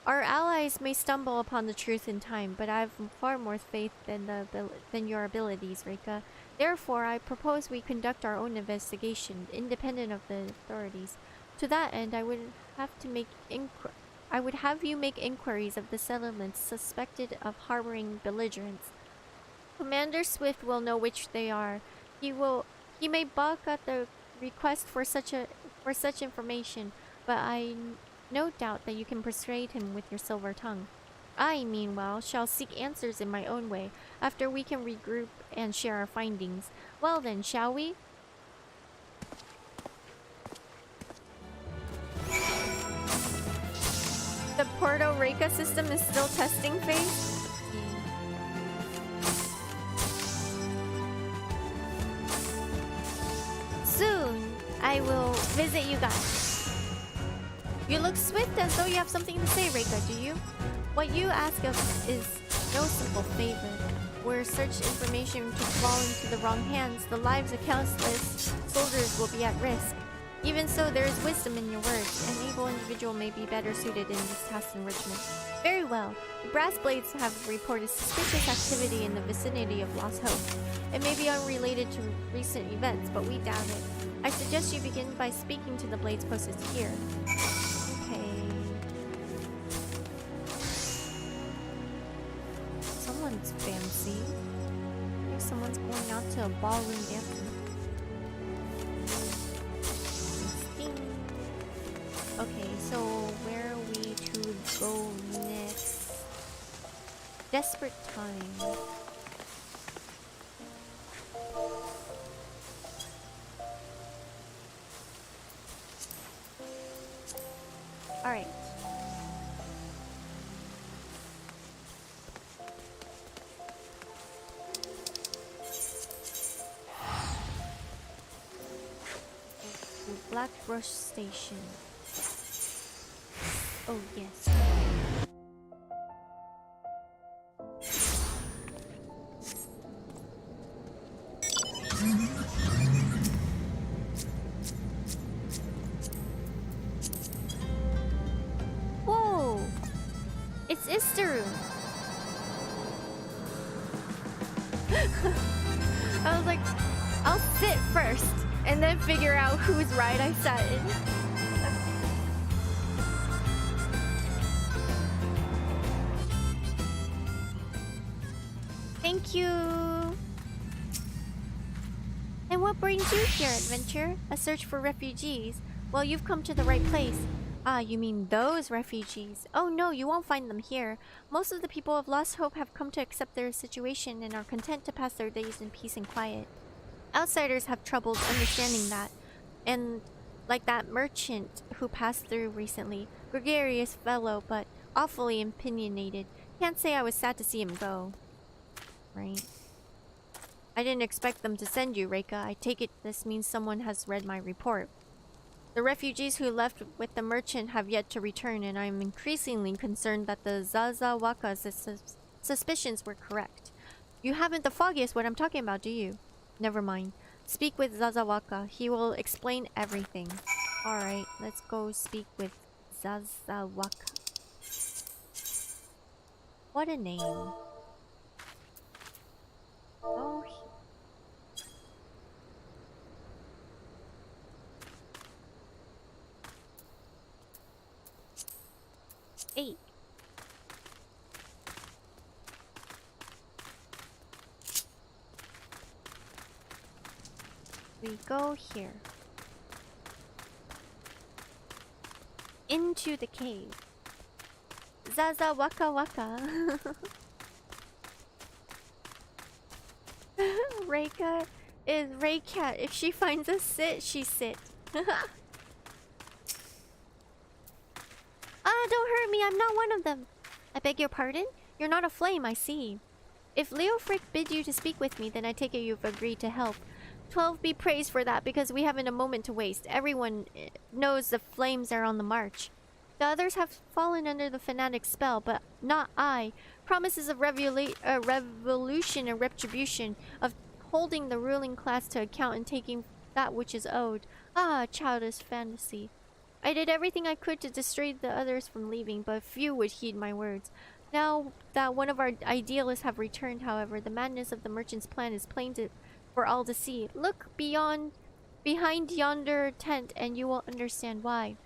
Our allies may stumble upon the truth in time, but I have far more faith than your abilities, Reika. Therefore, I propose we conduct our own investigation, independent of the authorities. To that end, I would have you make inquiries of the settlements suspected of harboring belligerents. Commander Swift will know which they are. He may balk at the request for such information, but I no doubt that you can persuade him with your silver tongue. I, meanwhile, shall seek answers in my own way, after we can regroup and share our findings. Well then, shall we? The Porto Reika system is still testing phase? Soon, I will visit you guys. You look swift, as though you have something to say, Reika, do you? What you ask of is no simple favor. Were search information to fall into the wrong hands, the lives of countless soldiers will be at risk. Even so, there is wisdom in your words. An able individual may be better suited in this task enrichment. Very well. The Brass Blades have reported suspicious activity in the vicinity of Lost Hope. It may be unrelated to recent events, but we doubt it. I suggest you begin by speaking to the Blades posted here. Someone's fancy. I think someone's going out to a ballroom dancing. Okay, so where are we to go next? Desperate time. Alright. Black Brush Station. Oh, yes. Whoa! It's Isteru! I was like, I'll sit first and then figure out whose ride I sat in. Thank you. And what brings you here, adventure? A search for refugees? Well, you've come to the right place. Ah, you mean those refugees? Oh no, you won't find them here. Most of the people of Lost Hope have come to accept their situation and are content to pass their days in peace and quiet. Outsiders have trouble understanding that. And like that merchant who passed through recently. Gregarious fellow, but awfully opinionated. Can't say I was sad to see him go. Right. I didn't expect them to send you, Reika. I take it this means someone has read my report. The refugees who left with the merchant have yet to return, and I am increasingly concerned that the Zazawaka's suspicions were correct. You haven't the foggiest what I'm talking about, do you? Never mind. Speak with Zazawaka. He will explain everything. Alright, let's go speak with Zazawaka. What a name. Oh, 8. We go here. Into the cave. Zaza waka waka. Reika is Raycat. If she finds a sit, she sit. Don't hurt me. I'm not one of them. I beg your pardon? You're not a flame, I see. If Leofric bid you to speak with me, then I take it you've agreed to help. 12 be praised for that, because we haven't a moment to waste. Everyone knows the flames are on the march. The others have fallen under the fanatic's spell, but not I. Promises of revolution and retribution, of holding the ruling class to account and taking that which is owed. Ah, childish fantasy. I did everything I could to dissuade the others from leaving, but few would heed my words. Now that one of our idealists have returned, however, the madness of the merchant's plan is plain for all to see. Look behind yonder tent and you will understand why.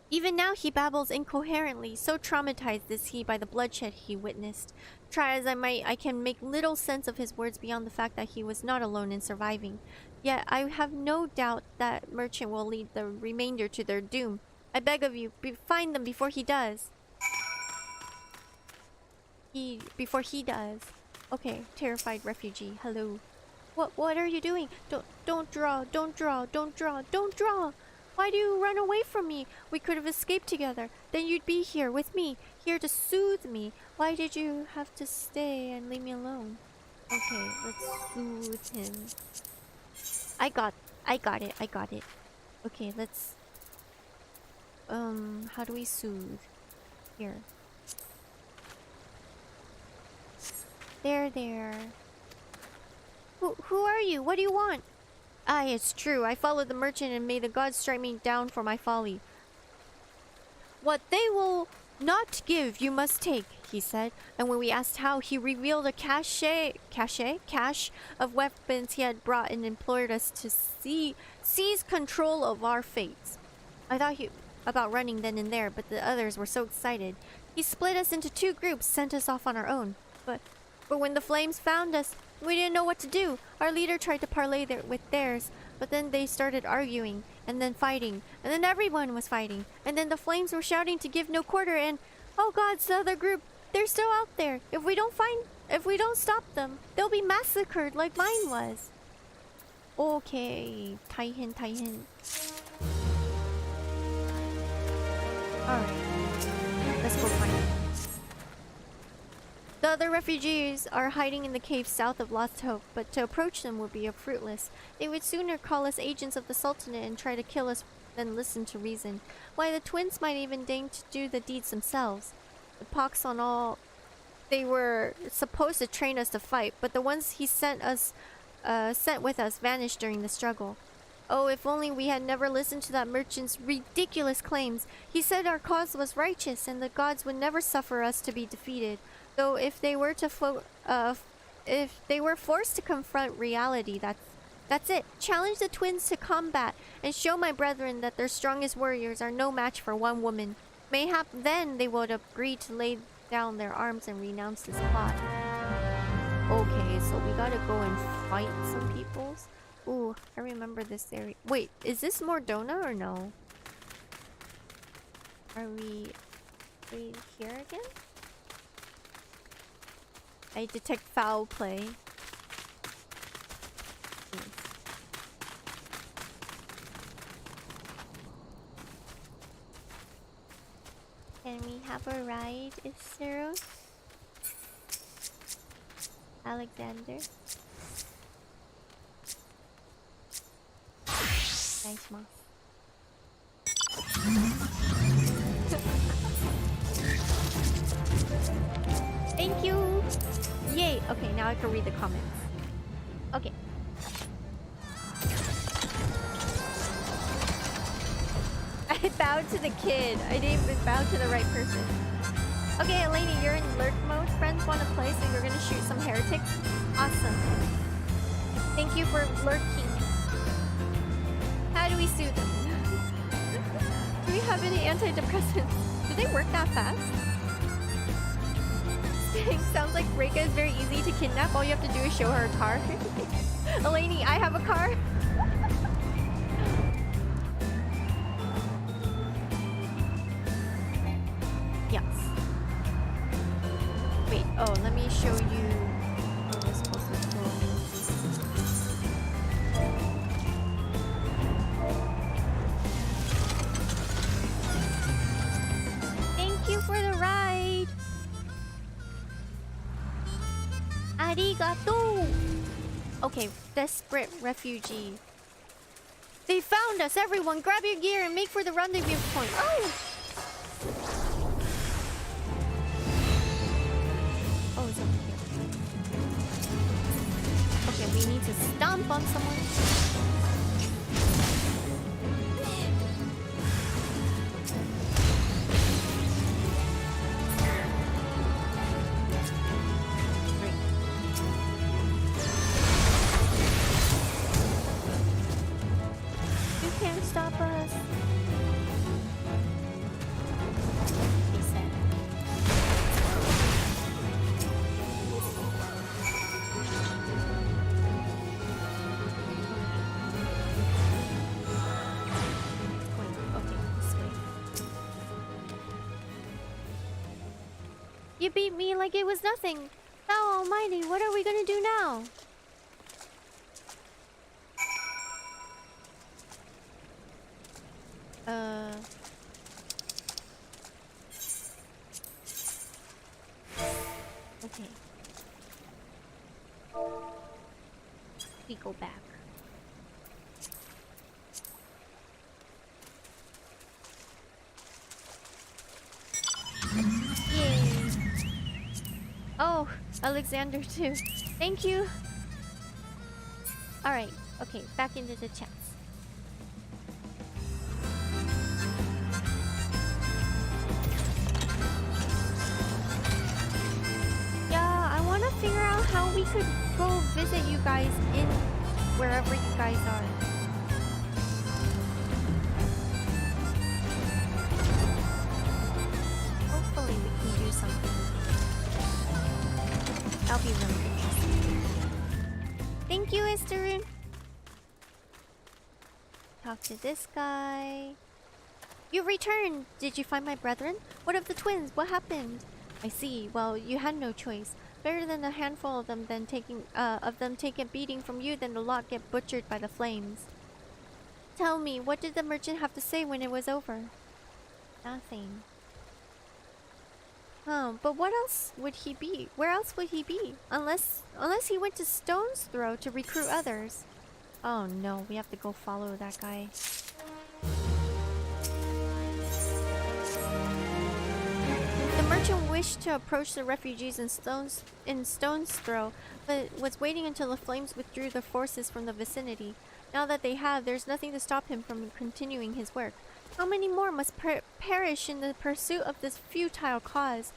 Even now he babbles incoherently, so traumatized is he by the bloodshed he witnessed. Try as I might, I can make little sense of his words beyond the fact that he was not alone in surviving. Yet I have no doubt that merchant will lead the remainder to their doom. I beg of you, find them before he does. Before he does. Okay, terrified refugee. Hello. What are you doing? Don't draw. Why do you run away from me? We could have escaped together. Then you'd be here with me, here to soothe me. Why did you have to stay and leave me alone? Okay, let's soothe him. I got it. Okay, let's how do we soothe? Here. There. Who are you? What do you want? Aye, it's true. I followed the merchant and may the gods strike me down for my folly. What they will not give, you must take, he said. And when we asked how, he revealed a cache of weapons he had brought and implored us to seize control of our fates. I thought about running then and there, but the others were so excited. He split us into 2 groups, sent us off on our own. But when the flames found us, we didn't know what to do. Our leader tried to parley with theirs, but then they started arguing, and then fighting, and then everyone was fighting, and then the flames were shouting to give no quarter, and oh gods, the other group, they're still out there. If we don't stop them, they'll be massacred like mine was. Okay, Taihin. Alright, let's go find them. The other refugees are hiding in the cave south of Lost Hope, but to approach them would be fruitless. They would sooner call us agents of the Sultanate and try to kill us than listen to reason. Why, the twins might even deign to do the deeds themselves. The pox on all. They were supposed to train us to fight, but the ones he sent with us vanished during the struggle. Oh, if only we had never listened to that merchant's ridiculous claims. He said our cause was righteous and the gods would never suffer us to be defeated. Though if they were forced to confront reality, that's it. Challenge the twins to combat and show my brethren that their strongest warriors are no match for one woman. Mayhap then they would agree to lay down their arms and renounce this plot. Okay, so we gotta go and fight some peoples. Ooh, I remember this area. Wait, is this Mordona or no? Are we here again? I detect foul play. Can we have a ride, Isero? Alexander? Nice, Moss. Thank you! Yay! Okay, now I can read the comments. Okay. I bowed to the kid. I didn't even bow to the right person. Okay, Eleni, you're in lurk mode. Friends want to play, so you're gonna shoot some heretics. Awesome. Thank you for lurking. How do we sue them? Do we have any antidepressants? Do they work that fast? Sounds like Reika is very easy to kidnap. All you have to do is show her a car. Eleni, I have a car. Yes. Wait, oh, let me show you where we're supposed to go. Thank you for the ride. Arigato. Okay, desperate refugee. They found us! Everyone, grab your gear and make for the rendezvous point. Oh! Oh, it's over here. Okay, we need to stomp on someone. Can't stop us. He said. Okay, this way. You beat me like it was nothing. Thou Almighty, what are we gonna do now? Okay. We go back. Yay. Oh, Alexander too. Thank you. Alright, okay, back into the chats. Figure out how we could go visit you guys in wherever you guys are. Hopefully we can do something. That'll be really interesting. Thank you, Esterun. Talk to this guy. You returned! Did you find my brethren? What of the twins? What happened? I see. Well, you had no choice. Better than a handful of them take a beating from you than the lot get butchered by the flames. Tell me, what did the merchant have to say when it was over? Nothing. But what else would he be? Where else would he be? Unless he went to Stone's Throw to recruit others. Oh no, we have to go follow that guy. The merchant wished to approach the refugees in Stone's Throw, but was waiting until the flames withdrew the forces from the vicinity. Now that they have, there's nothing to stop him from continuing his work. How many more must perish in the pursuit of this futile cause?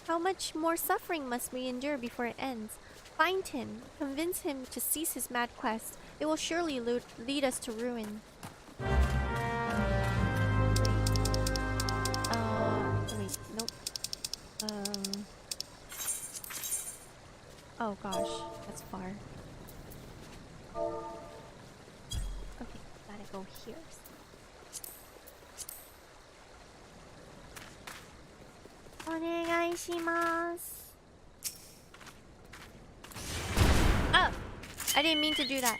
How much more suffering must we endure before it ends? Find him, convince him to cease his mad quest. It will surely lead us to ruin. Wait, nope. Oh gosh, that's far. Okay, gotta go here. Onegaishimasu. Oh! I didn't mean to do that.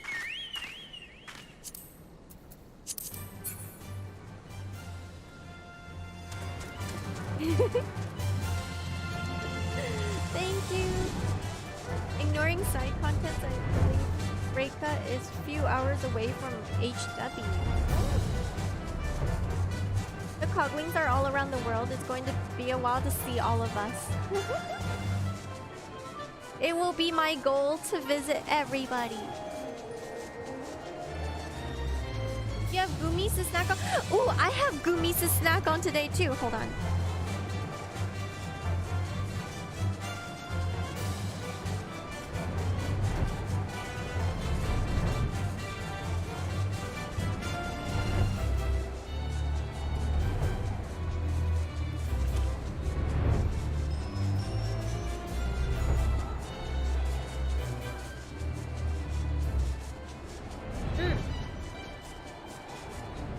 Thank you. Ignoring side contents, I believe Reika is a few hours away from HW. The the Coglings are all around the world, it's going to be a while to see all of us. It will be my goal to visit everybody. You have gummies to snack on? Ooh, I have gummies to snack on today too. Hold on.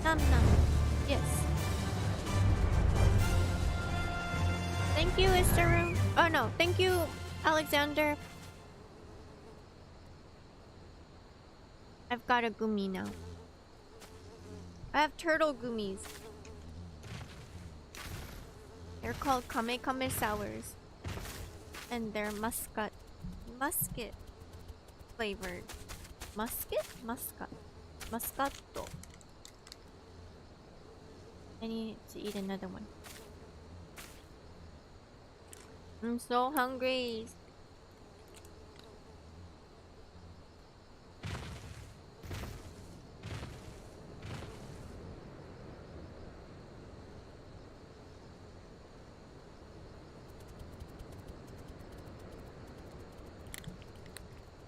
Nom nom. Yes. Thank you, Istaru. Oh no, thank you, Alexander. I've got a gumi now. I have turtle gummies. They're called Kame Kame Sours. And they're musket flavored. Muscat? Muscato. I need to eat another one. I'm so hungry.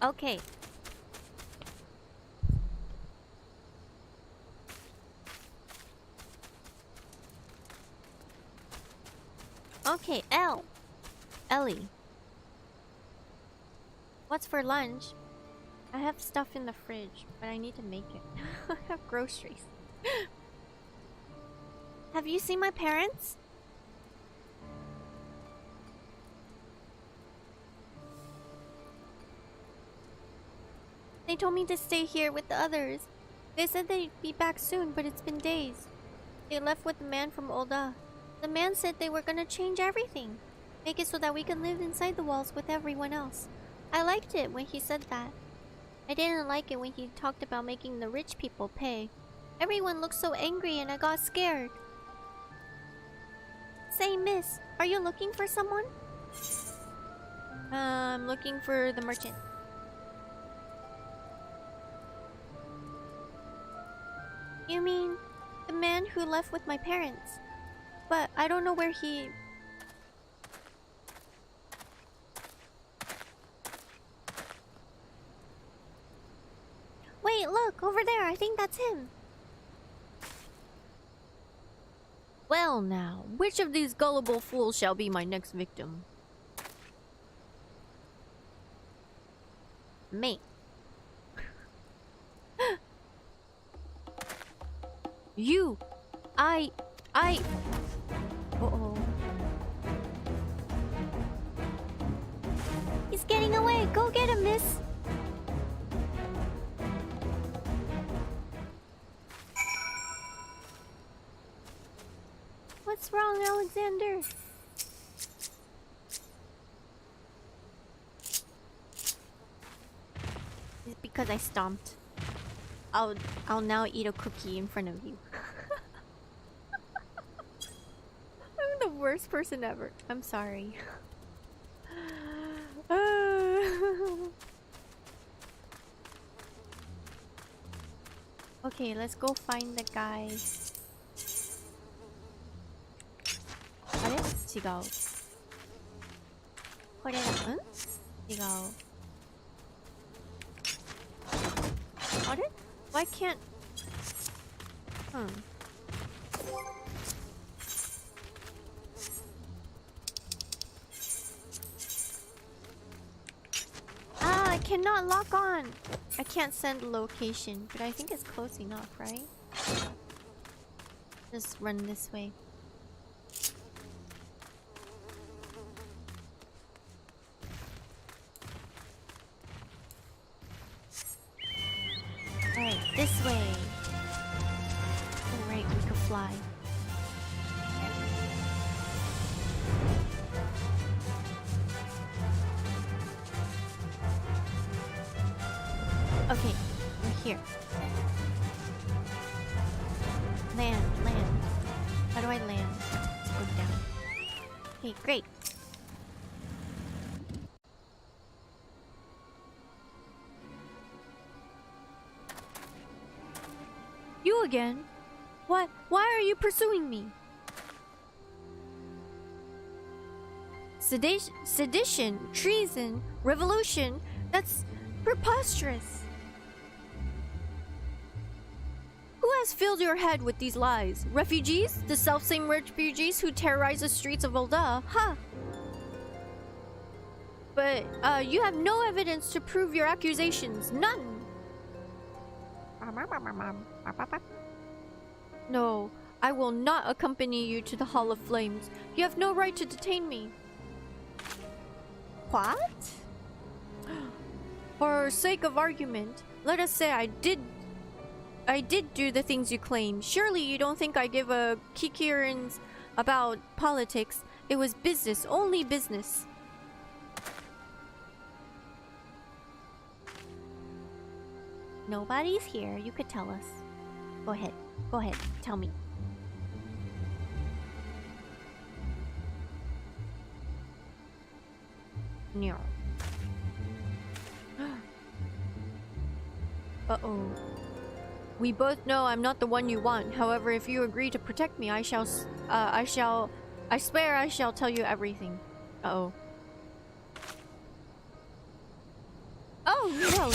Okay. Okay, Ellie. What's for lunch? I have stuff in the fridge, but I need to make it. I have groceries. Have you seen my parents? They told me to stay here with the others. They said they'd be back soon, but it's been days. They left with the man from Ul'dah. The man said they were gonna change everything. Make it so that we can live inside the walls with everyone else. I liked it when he said that. I didn't like it when he talked about making the rich people pay. Everyone looked so angry and I got scared. Say, miss, are you looking for someone? I'm looking for the merchant. You mean the man who left with my parents? But I don't know where he... Wait, look, over there. I think that's him. Well now, which of these gullible fools shall be my next victim? Me. You. I... Uh-oh. He's getting away. Go get him, miss. What's wrong, Alexander? It's because I stomped. I'll now eat a cookie in front of you. I'm the worst person ever. I'm sorry. Okay, let's go find the guy. 아래? 지가오. 거래가 응? 지가오. 아래? Why can't? I cannot lock on. I can't send location, but I think it's close enough, right? Just run this way. Alright, this way. Alright, we can fly. Okay, we're here. Land. How do do I land? Let's go down. Okay, great. You again? What? Why are you pursuing me? Sedition, treason, revolution. That's preposterous. Who has filled your head with these lies? Refugees? The selfsame refugees who terrorize the streets of Ul'dah? Huh. But, you have no evidence to prove your accusations. None. No, I will not accompany you to the Hall of Flames. You have no right to detain me. What? For sake of argument, let us say I did do the things you claim. Surely you don't think I give a kikirins about politics. It was business, only business. Nobody's here. You could tell us. Go ahead. Go ahead. Tell me. No. Uh-oh. We both know I'm not the one you want. However, if you agree to protect me, I swear I shall tell you everything. Uh-oh. Oh, no.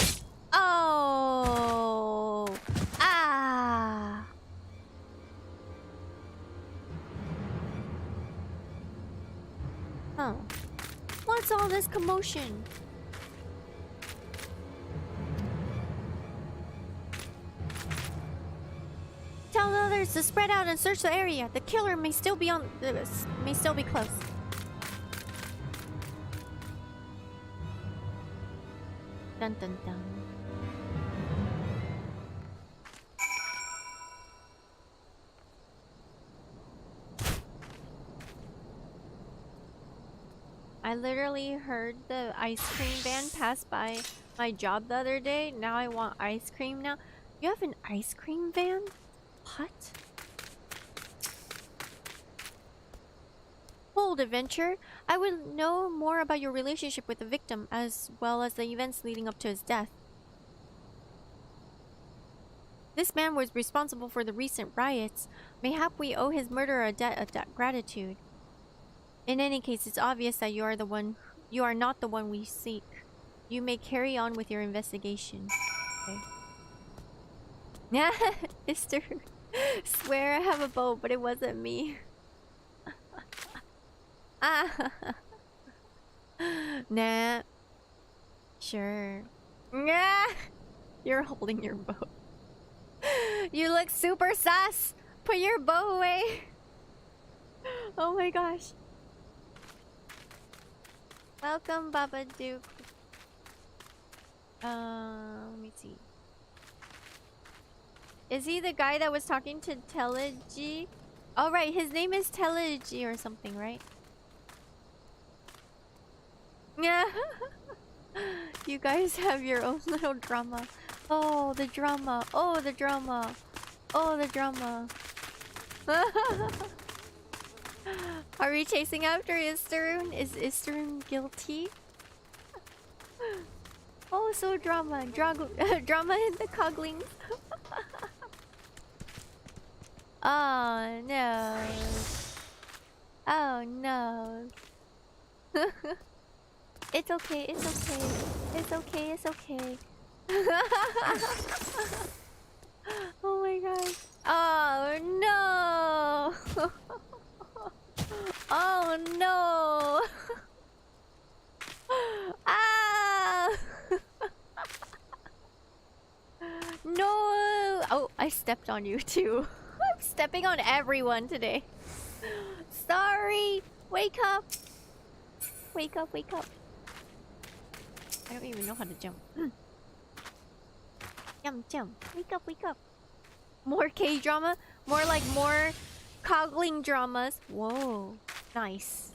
Oh. Ah. Huh. What's all this commotion? Tell the others to spread out and search the area. The killer may still be close. Dun dun dun. I literally heard the ice cream van pass by my job the other day. Now I want ice cream now. You have an ice cream van? What? Hold, adventure. I would know more about your relationship with the victim, as well as the events leading up to his death. This man was responsible for the recent riots. Mayhap we owe his murderer a debt of gratitude. In any case, it's obvious that you are not the one we seek. You may carry on with your investigation. Okay. Yeah, it's true. Swear I have a bow, but it wasn't me. Ah. Nah. Sure. Nah. You're holding your bow. You look super sus. Put your bow away. Oh my gosh. Welcome, Babadook. Let me see. Is he the guy that was talking to Telegy? Oh, right, his name is Telegy or something, right? Yeah. You guys have your own little drama. Oh, the drama. Oh, the drama. Oh, the drama. Are we chasing after Isterun? Is Isterun guilty? Oh, so drama. Drama in the Coglings. Oh, no. Oh, no. It's okay, it's okay. It's okay, it's okay. Oh my gosh. Oh, no. Oh no! Ah! No! Oh, I stepped on you too. I'm stepping on everyone today. Sorry! Wake up! Wake up, wake up. I don't even know how to jump. Jump, jump. Wake up, wake up. More K-drama? More Cogling dramas. Whoa. Nice.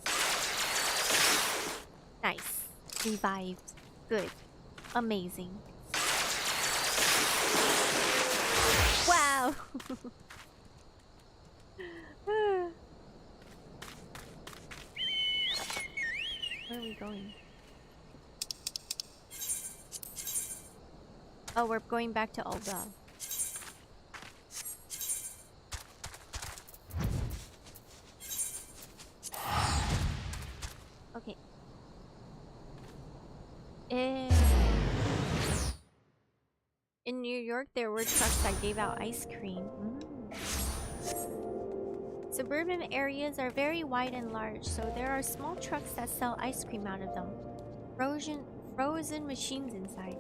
Nice. Revived. Good. Amazing. Wow. Where are we going? Oh, we're going back to Ul'dah. Okay. In New York, there were trucks that gave out ice cream. Suburban areas are very wide and large, so there are small trucks that sell ice cream out of them. Frozen machines inside.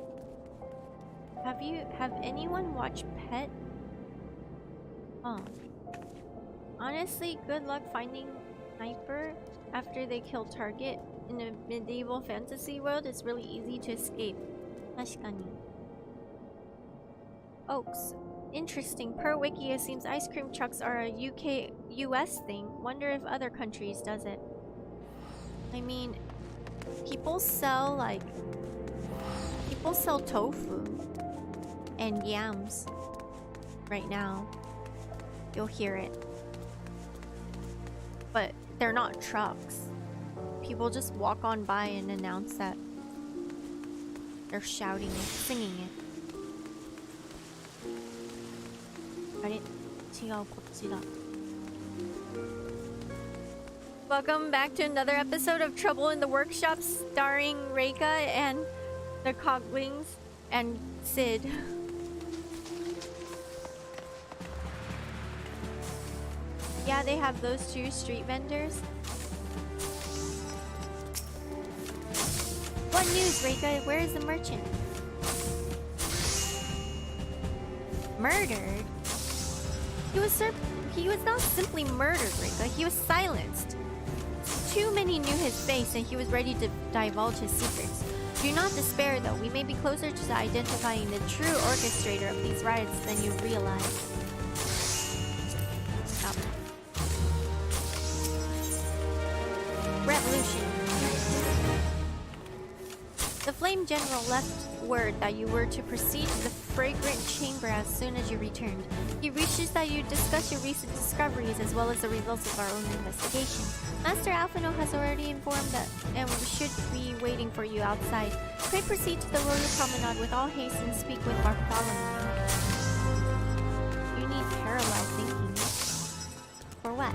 Have anyone watched Pet? Honestly, good luck finding Sniper after they kill Target. In a medieval fantasy world, it's really easy to escape. Tashikani. Oaks. Interesting. Per wiki, it seems ice cream trucks are a US thing. Wonder if other countries does it. I mean, people sell tofu and yams right now. You'll hear it. But they're not trucks. People just walk on by and announce that. They're shouting it, singing it. Welcome back to another episode of Trouble in the Workshop, starring Reika and the Coglings and Sid. Yeah, they have those two street vendors. What news, Reika? Where is the merchant? Murdered? He was not simply murdered, Reika. He was silenced. Too many knew his face, and he was ready to divulge his secrets. Do not despair, though. We may be closer to identifying the true orchestrator of these riots than you realize. Stop. Revolution. The Flame General left word that you were to proceed to the fragrant chamber as soon as you returned. He wishes that you discuss your recent discoveries as well as the results of our own investigation. Master Alphino has already informed that and we should be waiting for you outside. Pray proceed to the Royal Promenade with all haste and speak with Bartholomew. You need parallel thinking. For what?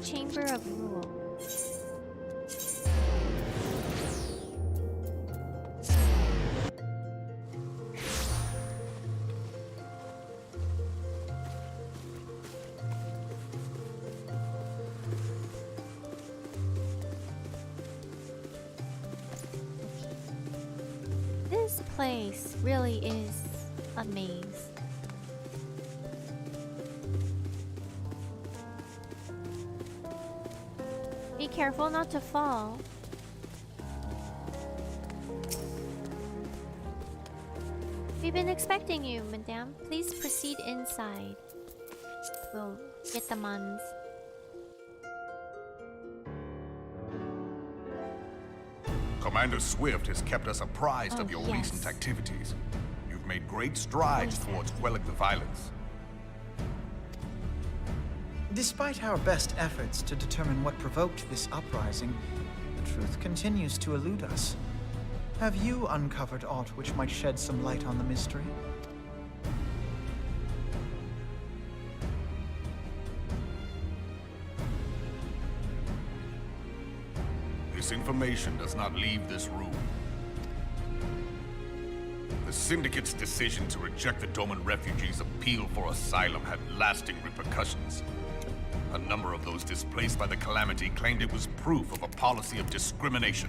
Chamber of Rule. This place really is a maze. Be careful not to fall. We've been expecting you, madame. Please proceed inside. We'll get the muns. Commander Swift has kept us apprised of your recent activities. You've made great strides towards quelling the violence. Despite our best efforts to determine what provoked this uprising, the truth continues to elude us. Have you uncovered aught which might shed some light on the mystery? This information does not leave this room. The Syndicate's decision to reject the Doman refugees' appeal for asylum had lasting repercussions. A number of those displaced by the calamity claimed it was proof of a policy of discrimination.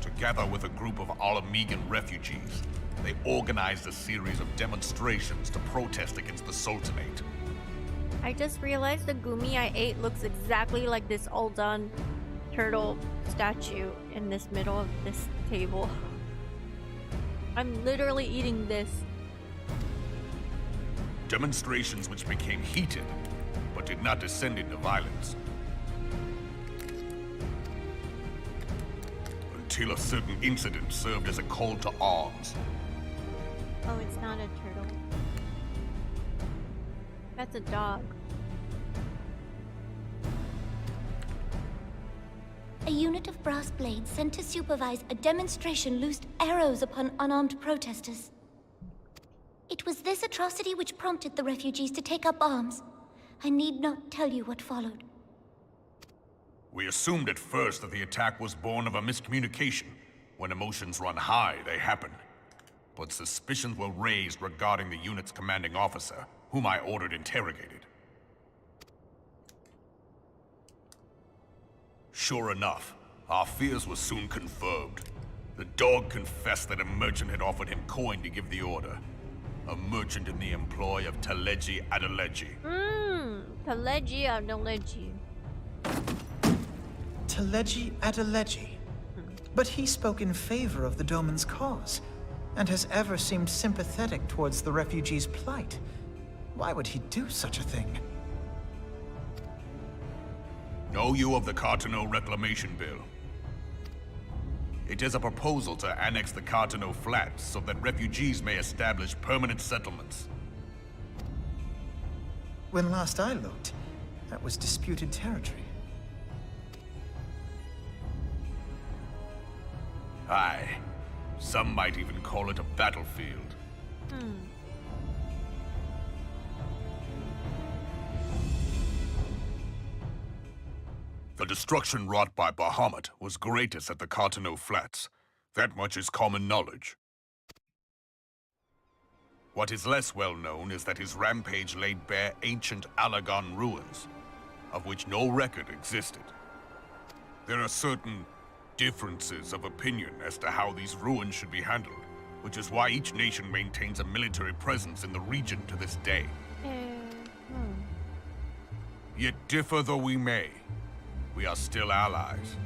Together with a group of Alamegan refugees, they organized a series of demonstrations to protest against the Sultanate. I just realized the gumi I ate looks exactly like this Ul'dah turtle statue in this middle of this table. I'm literally eating this. Demonstrations which became heated, but did not descend into violence. until a certain incident served as a call to arms. Oh, it's not a turtle. That's a dog. A unit of brass blades sent to supervise a demonstration loosed arrows upon unarmed protesters. It was this atrocity which prompted the refugees to take up arms. I need not tell you what followed. We assumed at first that the attack was born of a miscommunication. When emotions run high, they happen. But suspicions were raised regarding the unit's commanding officer, whom I ordered interrogated. Sure enough, our fears were soon confirmed. The dog confessed that a merchant had offered him coin to give the order. A merchant in the employ of Todoroki Reika. Todoroki Reika. Todoroki Reika. But he spoke in favor of the Doman's cause, and has ever seemed sympathetic towards the refugees' plight. Why would he do such a thing? Know you of the Cartano Reclamation Bill? It is a proposal to annex the Cartano Flats so that refugees may establish permanent settlements. When last I looked, that was disputed territory. Aye. Some might even call it a battlefield. The destruction wrought by Bahamut was greatest at the Cartano Flats. That much is common knowledge. What is less well known is that his rampage laid bare ancient Allagan ruins, of which no record existed. There are certain differences of opinion as to how these ruins should be handled, which is why each nation maintains a military presence in the region to this day. Yet differ though we may, we are still allies.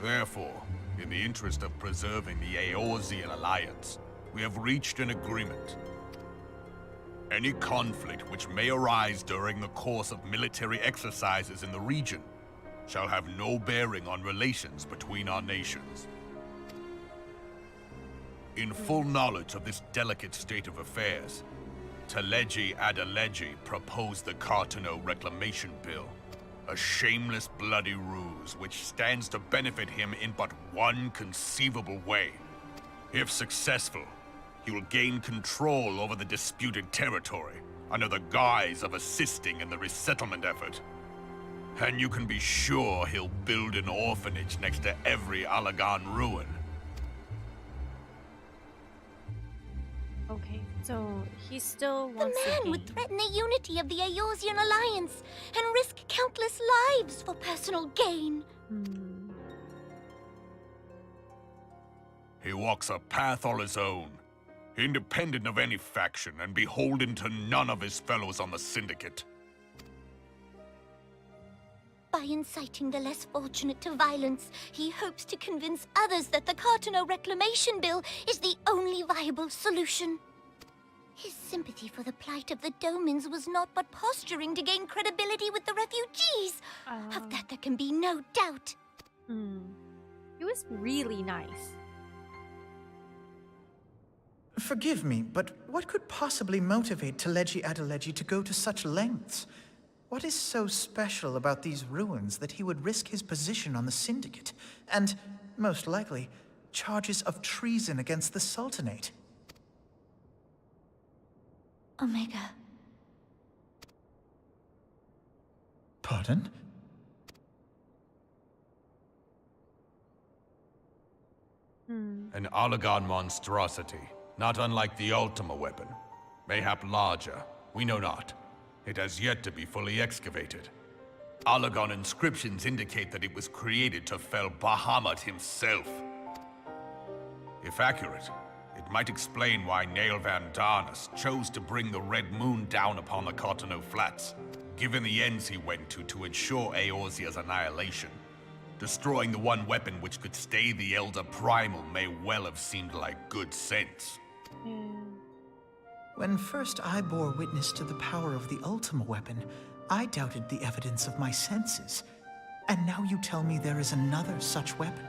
Therefore, in the interest of preserving the Eorzean alliance, we have reached an agreement. Any conflict which may arise during the course of military exercises in the region shall have no bearing on relations between our nations. In full knowledge of this delicate state of affairs, Todoroki Reika proposed the Cartano Reclamation Bill, a shameless bloody ruse which stands to benefit him in but one conceivable way. If successful, he will gain control over the disputed territory under the guise of assisting in the resettlement effort. And you can be sure he'll build an orphanage next to every Allagan ruin. Okay, so he still wants The man would threaten the unity of the Eorzean alliance and risk countless lives for personal gain. He walks a path all his own, independent of any faction and beholden to none of his fellows on the Syndicate. By inciting the less fortunate to violence, he hopes to convince others that the Cartano Reclamation Bill is the only viable solution. His sympathy for the plight of the Domans was not but posturing to gain credibility with the refugees. Of that there can be no doubt. He was really nice. Forgive me, but what could possibly motivate Todoroki Reika to go to such lengths? What is so special about these ruins that he would risk his position on the Syndicate, and, most likely, charges of treason against the Sultanate? Omega. Pardon? An Allagan monstrosity, not unlike the Ultima weapon. Mayhap larger, we know not. It has yet to be fully excavated. Allagan inscriptions indicate that it was created to fell Bahamut himself. If accurate, it might explain why Nail Van Darnus chose to bring the Red Moon down upon the Cartano Flats, given the ends he went to ensure Eorzea's annihilation. Destroying the one weapon which could stay the Elder Primal may well have seemed like good sense. When first I bore witness to the power of the Ultima weapon, I doubted the evidence of my senses. And now you tell me there is another such weapon.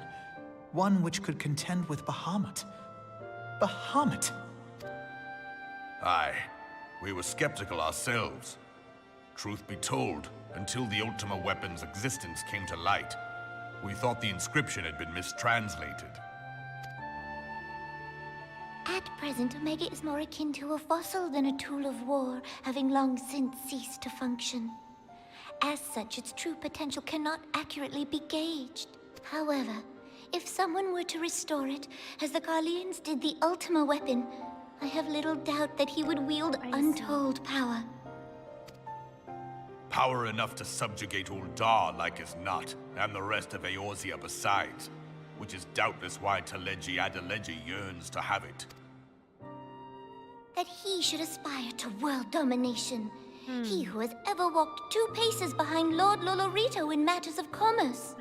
One which could contend with Bahamut. Bahamut! Aye. We were skeptical ourselves. Truth be told, until the Ultima weapon's existence came to light, we thought the inscription had been mistranslated. At present, Omega is more akin to a fossil than a tool of war, having long since ceased to function. As such, its true potential cannot accurately be gauged. However, if someone were to restore it, as the Garleans did the Ultima weapon, I have little doubt that he would wield untold power. Power enough to subjugate Ul'dah like as not, and the rest of Eorzea besides, which is doubtless why Teleji Adeleji yearns to have it. That he should aspire to world domination. He who has ever walked 2 paces behind Lord Lolorito in matters of commerce.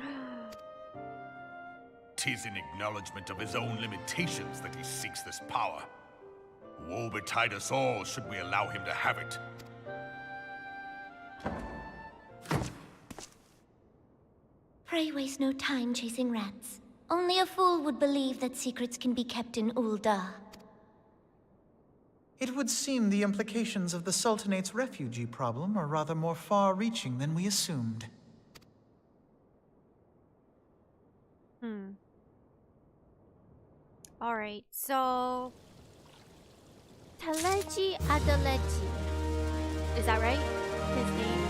'Tis in acknowledgement of his own limitations that he seeks this power. Woe betide us all should we allow him to have it. Pray waste no time chasing rats. Only a fool would believe that secrets can be kept in Ul'dah. It would seem the implications of the Sultanate's refugee problem are rather more far-reaching than we assumed. Alright, so... Teleji Adeleji. Is that right? His name?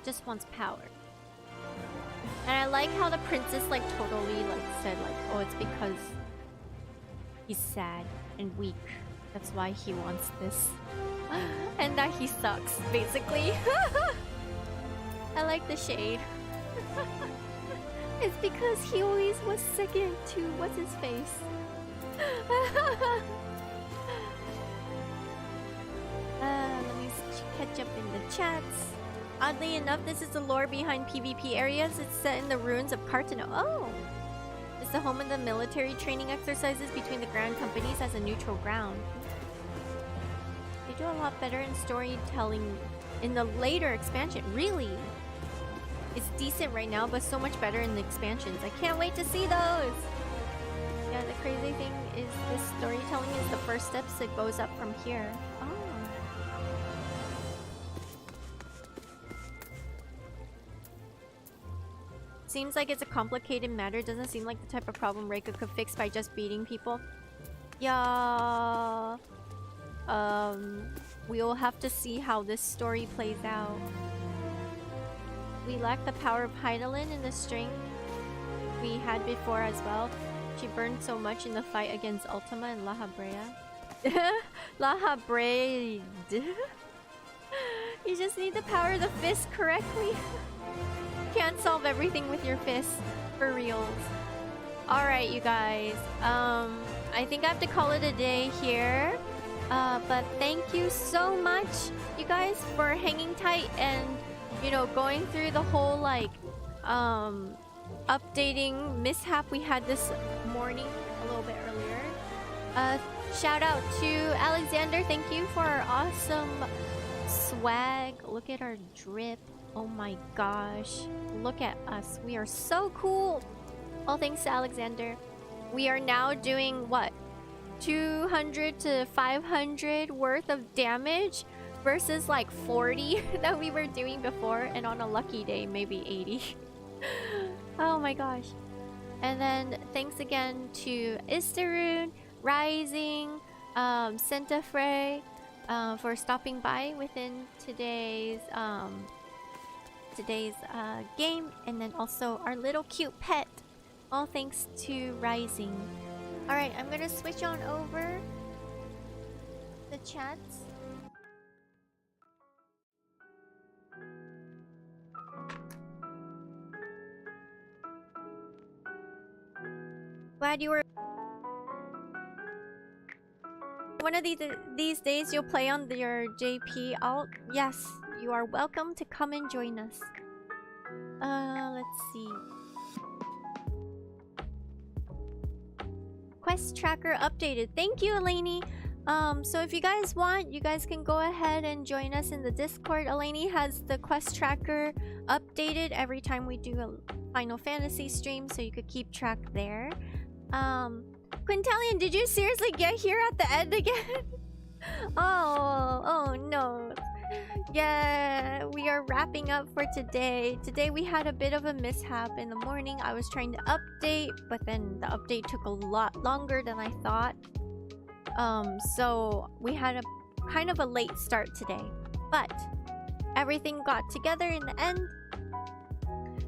Just wants power. And I like how the princess like totally like said like, oh, it's because he's sad and weak. That's why he wants this. And that he sucks, basically. I like the shade. It's because he always was second to what's his face. Let me catch up in the chats. Oddly enough, this is the lore behind PvP areas. It's set in the ruins of Cartano. Oh! It's the home of the military training exercises between the Grand Companies as a neutral ground. They do a lot better in storytelling in the later expansion. Really? It's decent right now, but so much better in the expansions. I can't wait to see those! Yeah, the crazy thing is this storytelling is the first steps that goes up from here. Oh. Seems like it's a complicated matter. Doesn't seem like the type of problem Reika could fix by just beating people. Yeah. We'll have to see how this story plays out. We lack the power of Hydaelyn in the string we had before as well. She burned so much in the fight against Ultima and La Habrea. La Habrea. You just need the power of the fist correctly. Can't solve everything with your fist, for reals. Alright, you guys. I think I have to call it a day here. But thank you so much, you guys, for hanging tight and, you know, going through the whole, like, updating mishap we had this morning, a little bit earlier. Shout out to Alexander. Thank you for our awesome swag. Look at our drip. Oh my gosh. Look at us. We are so cool. All thanks to Alexander. We are now doing, what? 200 to 500 worth of damage versus like 40 that we were doing before. And on a lucky day, maybe 80. Oh my gosh. And then thanks again to Istaroon, Rising, Centafre, for stopping by within today's game, and then also our little cute pet. All thanks to Rising. Alright, I'm gonna switch on over the chats. Glad you were. One of these days you'll play on your JP alt. Yes, you are welcome to come and join us. Let's see. Quest tracker updated. Thank you, Eleni. So if you guys want, you guys can go ahead and join us in the Discord. Eleni has the quest tracker updated every time we do a Final Fantasy stream, so you could keep track there. Quintilian, did you seriously get here at the end again? Oh no. Yeah, we are wrapping up for today. Today we had a bit of a mishap in the morning. I was trying to update, but then the update took a lot longer than I thought. So we had a kind of a late start today, but everything got together in the end.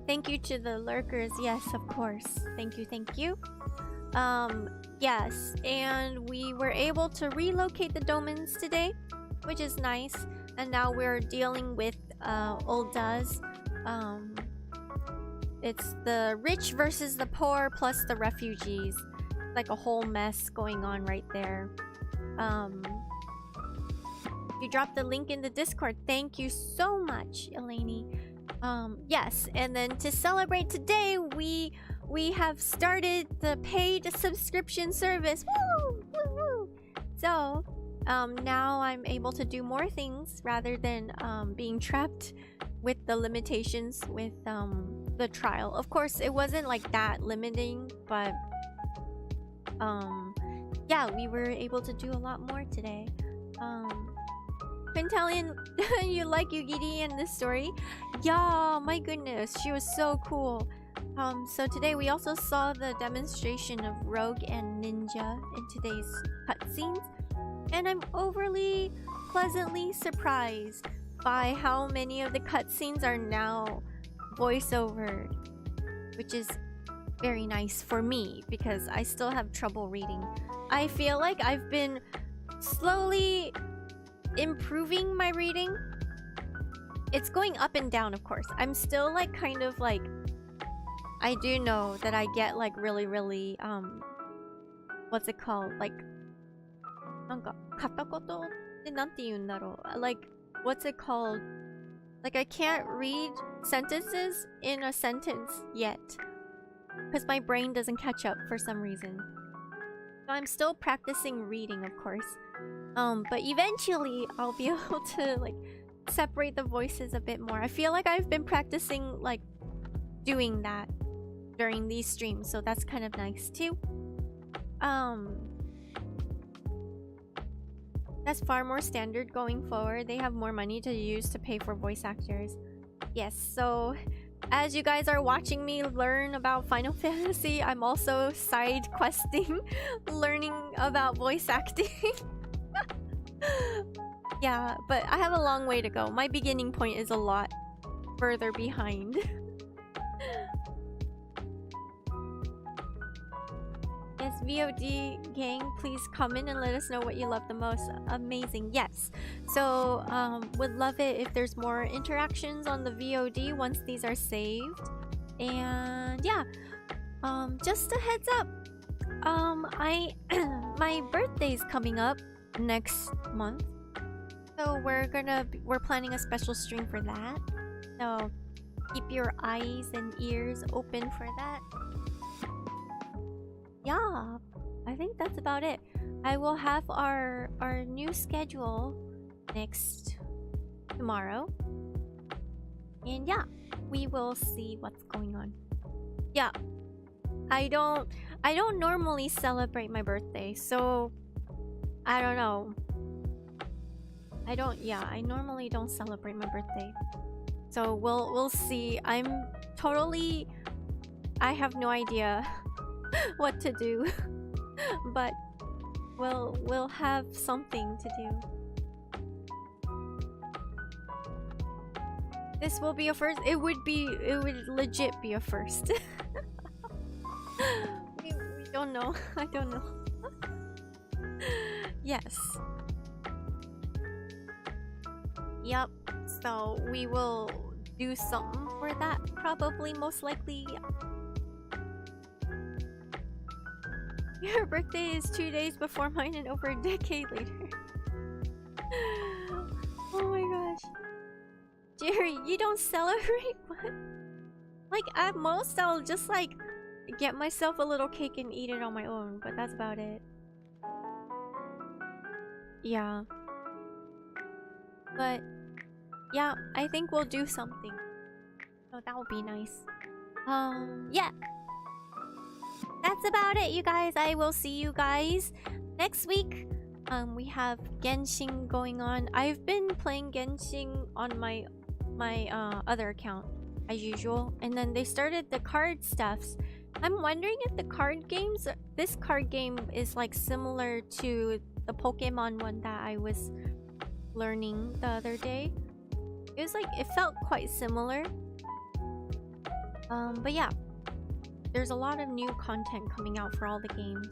Thank you to the lurkers. Yes, of course. Thank you. Yes, and we were able to relocate the Domans today, which is nice. And now we're dealing with Ul'dah's. It's the rich versus the poor plus the refugees. Like a whole mess going on right there. You dropped the link in the Discord. Thank you so much, Eleni. Yes, and then to celebrate today, we have started the paid subscription service. Woo! Woo! Woo! So, now I'm able to do more things rather than being trapped with the limitations with the trial. Of course, it wasn't like that limiting, but yeah, we were able to do a lot more today. Quintilian, you like Yugiri in this story? Yeah, my goodness, she was so cool. So today we also saw the demonstration of Rogue and Ninja in today's cutscenes, and I'm overly pleasantly surprised by how many of the cutscenes are now voiceover, which is very nice for me because I still have trouble reading. I feel like I've been slowly improving my reading. It's going up and down, of course. I'm still like kind of like, I do know that I get like really what's it called, like katakotoってなんて言うんだろう? Like, what's it called? Like, I can't read sentences in a sentence yet because my brain doesn't catch up for some reason. So I'm still practicing reading, of course. But eventually I'll be able to like separate the voices a bit more. I feel like I've been practicing like doing that during these streams, so that's kind of nice too. That's far more standard going forward. They have more money to use to pay for voice actors. Yes, so as you guys are watching me learn about Final Fantasy, I'm also side questing learning about voice acting. Yeah, but I have a long way to go. My beginning point is a lot further behind. Yes, VOD gang, please comment and let us know what you love the most. Amazing, yes. So, would love it if there's more interactions on the VOD once these are saved. And yeah, just a heads up. My birthday's coming up next month, so we're planning a special stream for that. So keep your eyes and ears open for that. Yeah, I think that's about it. I will have our new schedule next tomorrow, and yeah, we will see what's going on. Yeah, I don't normally celebrate my birthday, so I don't know. I normally don't celebrate my birthday, so we'll see. I have no idea what to do, but we'll have something to do. This will be a first. It would legit be a first. we don't know. I don't know. Yes. Yep. So we will do something for that. Probably, most likely. Your birthday is 2 days before mine and over a decade later. Oh my gosh. Jerry, you don't celebrate? What? Like, at most, I'll just, like, get myself a little cake and eat it on my own, but that's about it. Yeah. But yeah, I think we'll do something. So that would be nice. Yeah. That's about it, you guys. I will see you guys next week. We have Genshin going on. I've been playing Genshin on my other account as usual, and then they started the card stuffs. I'm wondering if the card games, this card game is like similar to the Pokemon one that I was learning the other day. It was like, it felt quite similar. But yeah, there's a lot of new content coming out for all the games.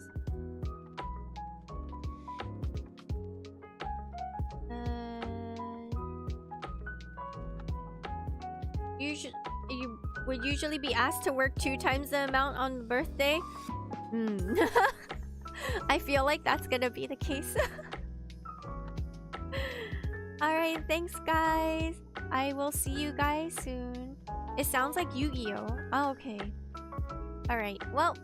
You would usually be asked to work 2 times the amount on birthday. I feel like that's gonna be the case. Alright, thanks guys. I will see you guys soon. It sounds like Yu-Gi-Oh! Oh, okay. Alright, well,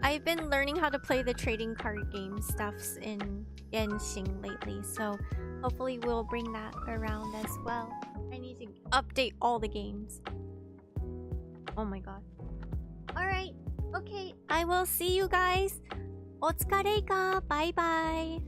I've been learning how to play the trading card game stuffs in Genshin lately, so hopefully we'll bring that around as well. I need to update all the games. Oh my god. Alright, okay, I will see you guys. Otsukareika, bye bye.